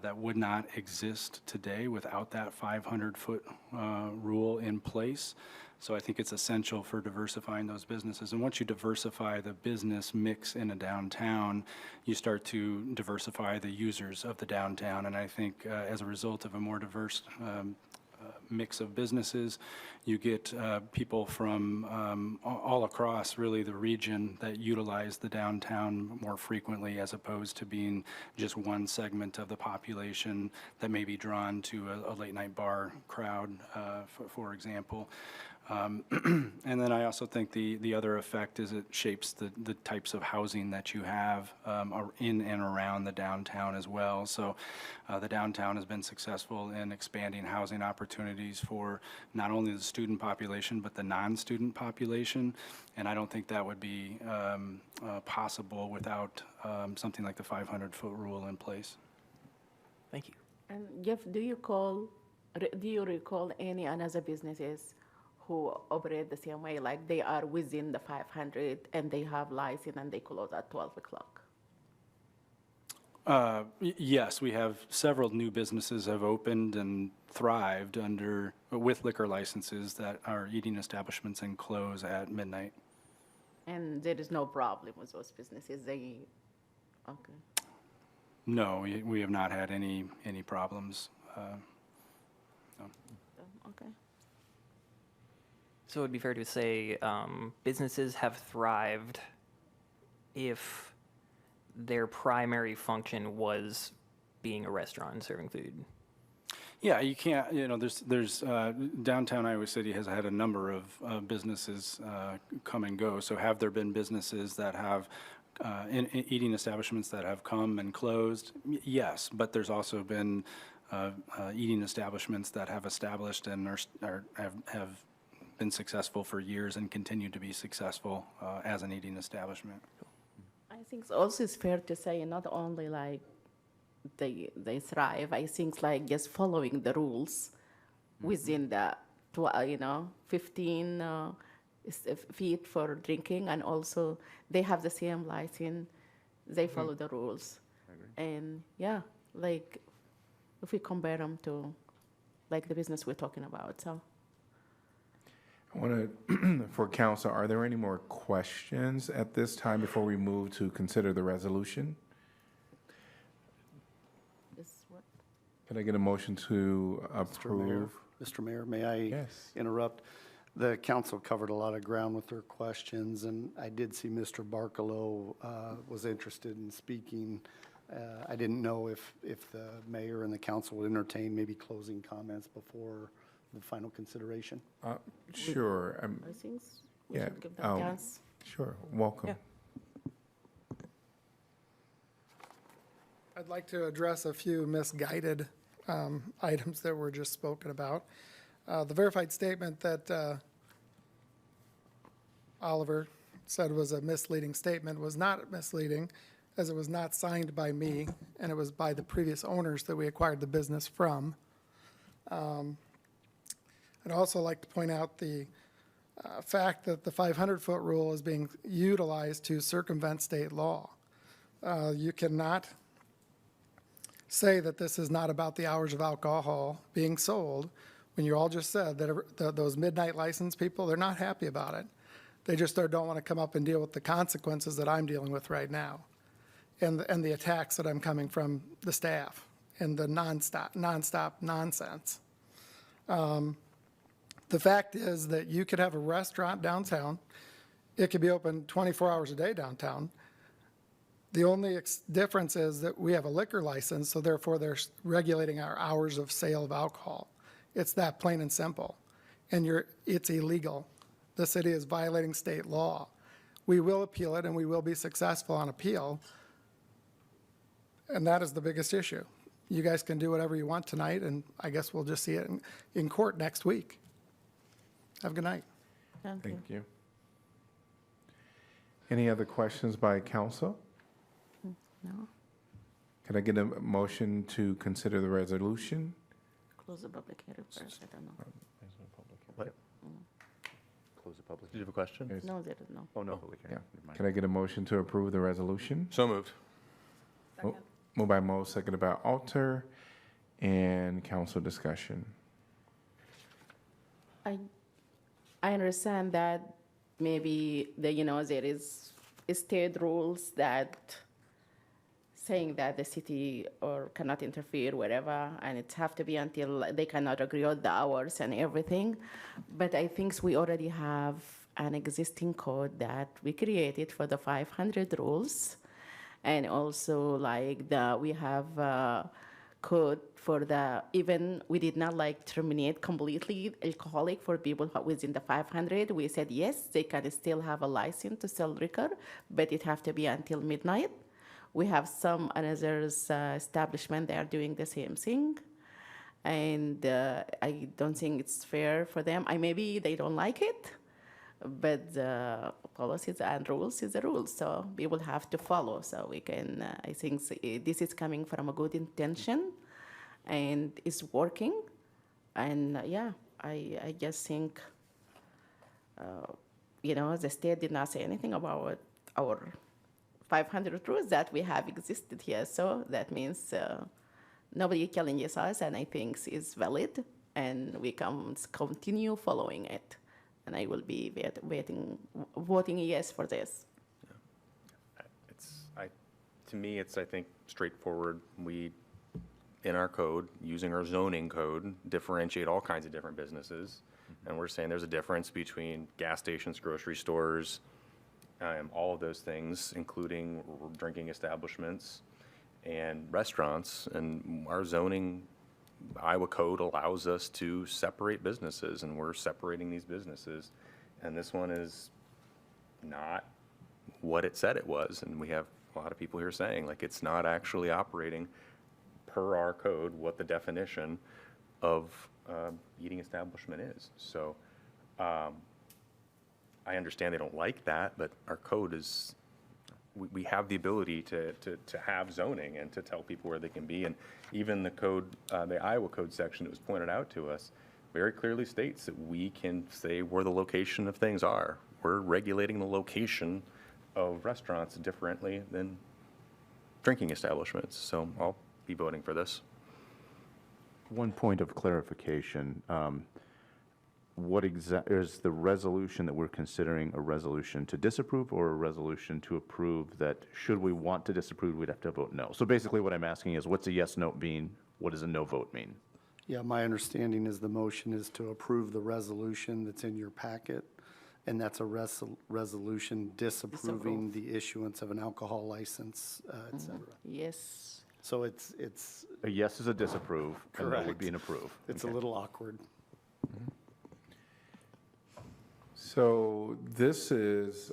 that would not exist today without that 500-foot rule in place. So I think it's essential for diversifying those businesses. And once you diversify the business mix in a downtown, you start to diversify the users of the downtown. And I think as a result of a more diverse mix of businesses, you get people from all across really the region that utilize the downtown more frequently, as opposed to being just one segment of the population that may be drawn to a late night bar crowd, for example. And then I also think the other effect is it shapes the types of housing that you have in and around the downtown as well. So the downtown has been successful in expanding housing opportunities for not only the student population, but the non-student population. And I don't think that would be possible without something like the 500-foot rule in place. Thank you. And Jeff, do you recall any another businesses who operate the same way, like they are within the 500 and they have license and they close at 12 o'clock? Yes, we have several new businesses have opened and thrived with liquor licenses that are eating establishments and close at midnight. And there is no problem with those businesses, okay. No, we have not had any problems. No. Okay. So it would be fair to say businesses have thrived if their primary function was being a restaurant and serving food. Yeah, you can't, there's downtown Iowa City has had a number of businesses come and go. So have there been businesses that have eating establishments that have come and closed? Yes, but there's also been eating establishments that have established and have been successful for years and continue to be successful as an eating establishment. I think also it's fair to say not only like they thrive, I think like just following the rules within the 15 feet for drinking, and also they have the same license, they follow the rules. And yeah, like if we compare them to like the business we're talking about, so. I want to, for council, are there any more questions at this time before we move to consider the resolution? This what? Can I get a motion to approve? Mr. Mayor, may I interrupt? The council covered a lot of ground with their questions, and I did see Mr. Barkalow was interested in speaking. I didn't know if the mayor and the council would entertain maybe closing comments before the final consideration. Sure. I think we Yeah. should give them a chance. Sure. Welcome. I'd like to address a few misguided items that were just spoken about. The verified statement that Oliver said was a misleading statement was not misleading, as it was not signed by me, and it was by the previous owners that we acquired the business from. I'd also like to point out the fact that the 500-foot rule is being utilized to circumvent state law. You cannot say that this is not about the hours of alcohol being sold when you all just said that those midnight license people, they're not happy about it. They just don't want to come up and deal with the consequences that I'm dealing with right now and the attacks that I'm coming from the staff and the nonstop nonsense. The fact is that you could have a restaurant downtown. It could be open 24 hours a day downtown. The only difference is that we have a liquor license, so therefore they're regulating our hours of sale of alcohol. It's that plain and simple. And it's illegal. The city is violating state law. We will appeal it, and we will be successful on appeal. And that is the biggest issue. You guys can do whatever you want tonight, and I guess we'll just see it in court next week. Have a good night. Thank you. Any other questions by council? No? Can I get a motion to consider the resolution? Close the public hearing first, I don't know. What? Close the public. Did you have a question? No, there is no. Oh, no. Yeah. Can I get a motion to approve the resolution? So moved. Moved by Mo, seconded by Alter, and council discussion. I understand that maybe there is state rules that saying that the city or cannot interfere wherever, and it have to be until they cannot agree on the hours and everything. But I think we already have an existing code that we created for the 500 rules, and also like we have code for even we did not terminate completely alcoholic for people within the 500. We said yes, they can still have a license to sell liquor, but it have to be until midnight. We have some other establishment that are doing the same thing, and I don't think it's fair for them. Maybe they don't like it, but the policies and rules is the rules, so we will have to follow. So we can. I think this is coming from a good intention, and it's working. And yeah, I just think, the state did not say anything about our 500 rules that we have existed here. So that means nobody challenges us, and I think it's valid, and we can continue following it. And I will be voting yes for this. To me, it's, I think, straightforward. We, in our code, using our zoning code, differentiate all kinds of different businesses. And we're saying there's a difference between gas stations, grocery stores, all of those things, including drinking establishments and restaurants. And our zoning, Iowa code allows us to separate businesses, and we're separating these businesses. And this one is not what it said it was. And we have a lot of people here saying, like, it's not actually operating per our code what the definition of eating establishment is. So I understand they don't like that, but our code is, we have the ability to have zoning and to tell people where they can be. And even the code, the Iowa code section that was pointed out to us very clearly states that we can say where the location of things are. We're regulating the location of restaurants differently than drinking establishments. So I'll be voting for this. One point of clarification. What is the resolution that we're considering a resolution to disapprove or a resolution to approve that should we want to disapprove, we'd have to vote no? So basically what I'm asking is what's a yes, no mean? What does a no vote mean? Yeah, my understanding is the motion is to approve the resolution that's in your packet, and that's a resolution disapproving the issuance of an alcohol license, et cetera. Yes. So it's. A yes is a disapprove, and that would Correct. be an approve. It's a Okay. little awkward. So this is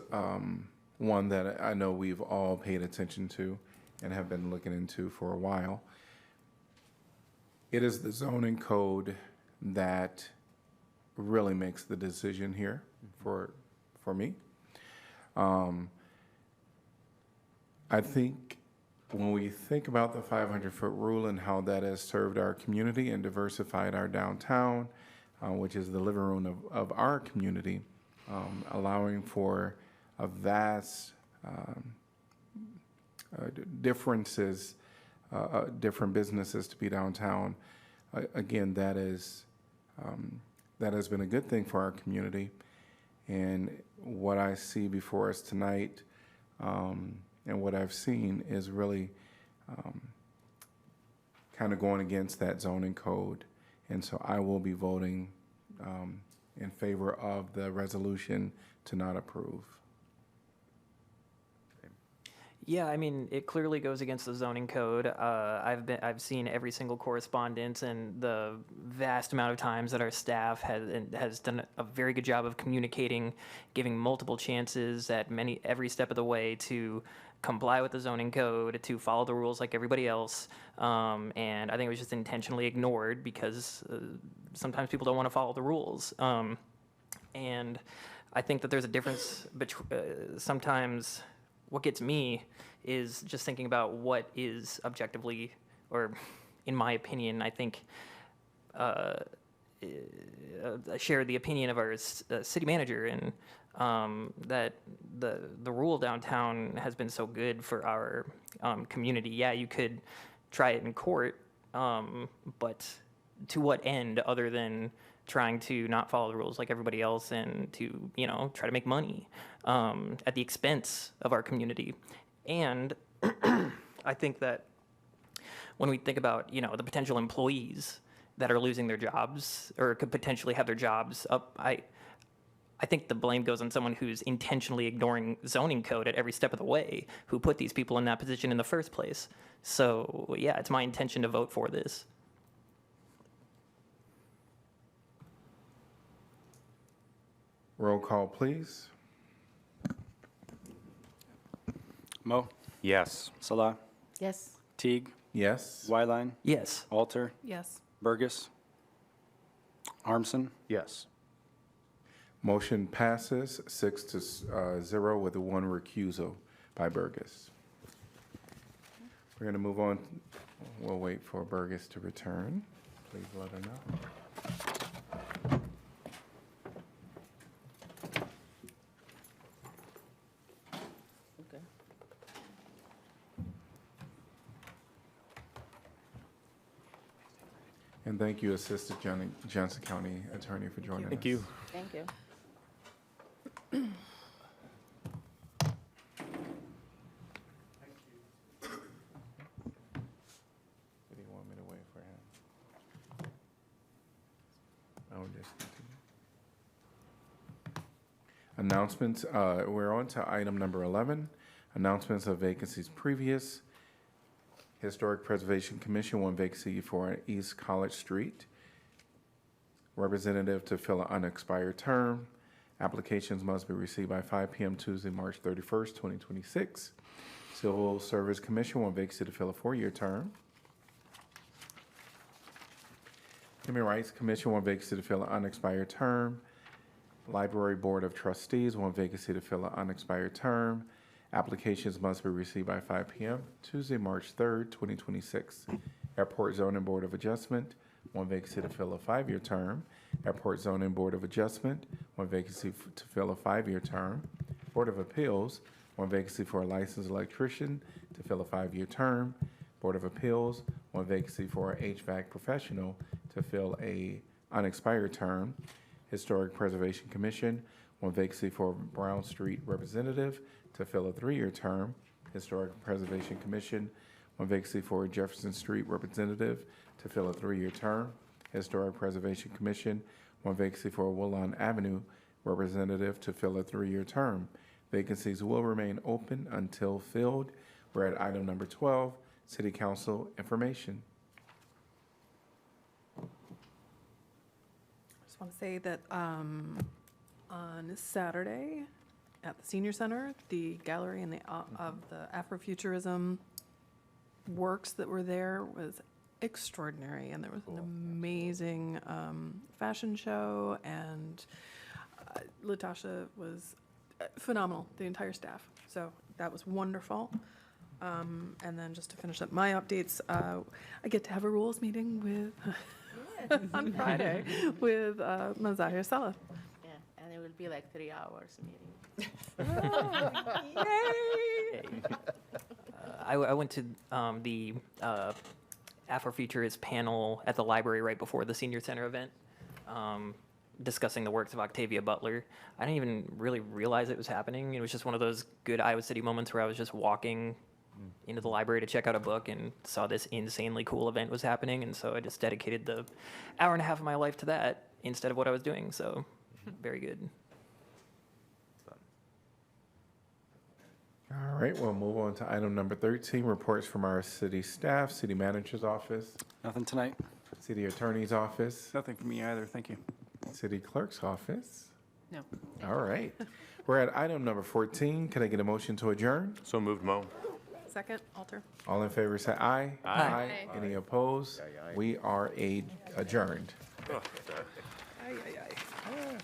one that I know we've all paid attention to and have been looking into for a while. It is the zoning code that really makes the decision here for me. I think when we think about the 500-foot rule and how that has served our community and diversified our downtown, which is the living room of our community, allowing for a vast differences, different businesses to be downtown. Again, that has been a good thing for our community. And what I see before us tonight, and what I've seen is really kind of going against that zoning code. And so I will be voting in favor of the resolution to not approve. Yeah, I mean, it clearly goes against the zoning code. I've seen every single correspondence and the vast amount of times that our staff has done a very good job of communicating, giving multiple chances at every step of the way to comply with the zoning code, to follow the rules like everybody else. And I think it was just intentionally ignored because sometimes people don't want to follow the rules. And I think that there's a difference between sometimes. What gets me is just thinking about what is objectively, or in my opinion, I think I share the opinion of our city manager, and that the rule downtown has been so good for our community. Yeah, you could try it in court, but to what end other than trying to not follow the rules like everybody else and to, try to make money at the expense of our community. And I think that when we think about, the potential employees that are losing their jobs or could potentially have their jobs up, I think the blame goes on someone who's intentionally ignoring zoning code at every step of the way, who put these people in that position in the first place. So, yeah, it's my intention to vote for this. Roll call, please. Mo? Yes. Salah? Yes. Teague? Yes. Wyline? Yes. Alter? Yes. Burgess? Armson? Yes. Motion passes 6-0 with a 1 recusal by Burgess. We're going to move on. We'll wait for Burgess to return. Please let her know. Okay. And thank you, Assistant Johnson County Attorney, for joining us. Thank you. Thank you. Do you want me to wait for him? Oh, discontinue. Announcements, we're on to item number 11, announcements of vacancies previous. Historic Preservation Commission, 1 vacancy for East College Street. Representative to fill an unexpired term. Applications must be received by 5 p.m. Tuesday, March 31st, 2026. Civil Service Commission, 1 vacancy to fill a 4-year term. Human Rights Commission, 1 vacancy to fill an unexpired term. Library Board of Trustees, 1 vacancy to fill an unexpired term. Applications must be received by 5 p.m. Tuesday, March 3rd, 2026. Airport Zoning Board of Adjustment, 1 vacancy to fill a 5-year term. Airport Zoning Board of Adjustment, 1 vacancy to fill a 5-year term. Board of Appeals, one vacancy for a licensed electrician to fill a 5-year term. Board of Appeals, one vacancy for a HVAC professional to fill a unexpired term. Historic Preservation Commission, one vacancy for Brown Street representative to fill a 3-year term. Historic Preservation Commission, one vacancy for Jefferson Street representative to fill a 3-year term. Historic Preservation Commission, one vacancy for Woodlawn Avenue representative to fill a 3-year term. Vacancies will remain open until filled. We're at item number 12, City Council information. Just want to say that on Saturday at the Senior Center, the gallery and of the Afrofuturism works that were there was extraordinary, and there was an amazing fashion show, and Latasha was phenomenal, the entire staff. So that was wonderful. And then just to finish up my updates, I get to have a rules meeting with on Friday with Mazahir Salah. Yeah, and it will be like 3 hours meeting. I went to the Afrofuturist panel at the library right before the Senior Center event, discussing the works of Octavia Butler. I didn't even really realize it was happening. It was just one of those good Iowa City moments where I was just walking into the library to check out a book and saw this insanely cool event was happening, and so I just dedicated the hour and a half of my life to that instead of what I was doing, so very good. All right, we'll move on to item number 13, reports from our city staff, city manager's office, Nothing tonight. city attorney's office, Nothing for me either, thank you. city clerk's office. No. All right. We're at item number 14. Can I get a motion to adjourn? So moved, Mo. Second, Alter. All in favor, say aye. Aye. Any opposed? We are adjourned. Ugh. Aye, aye, aye.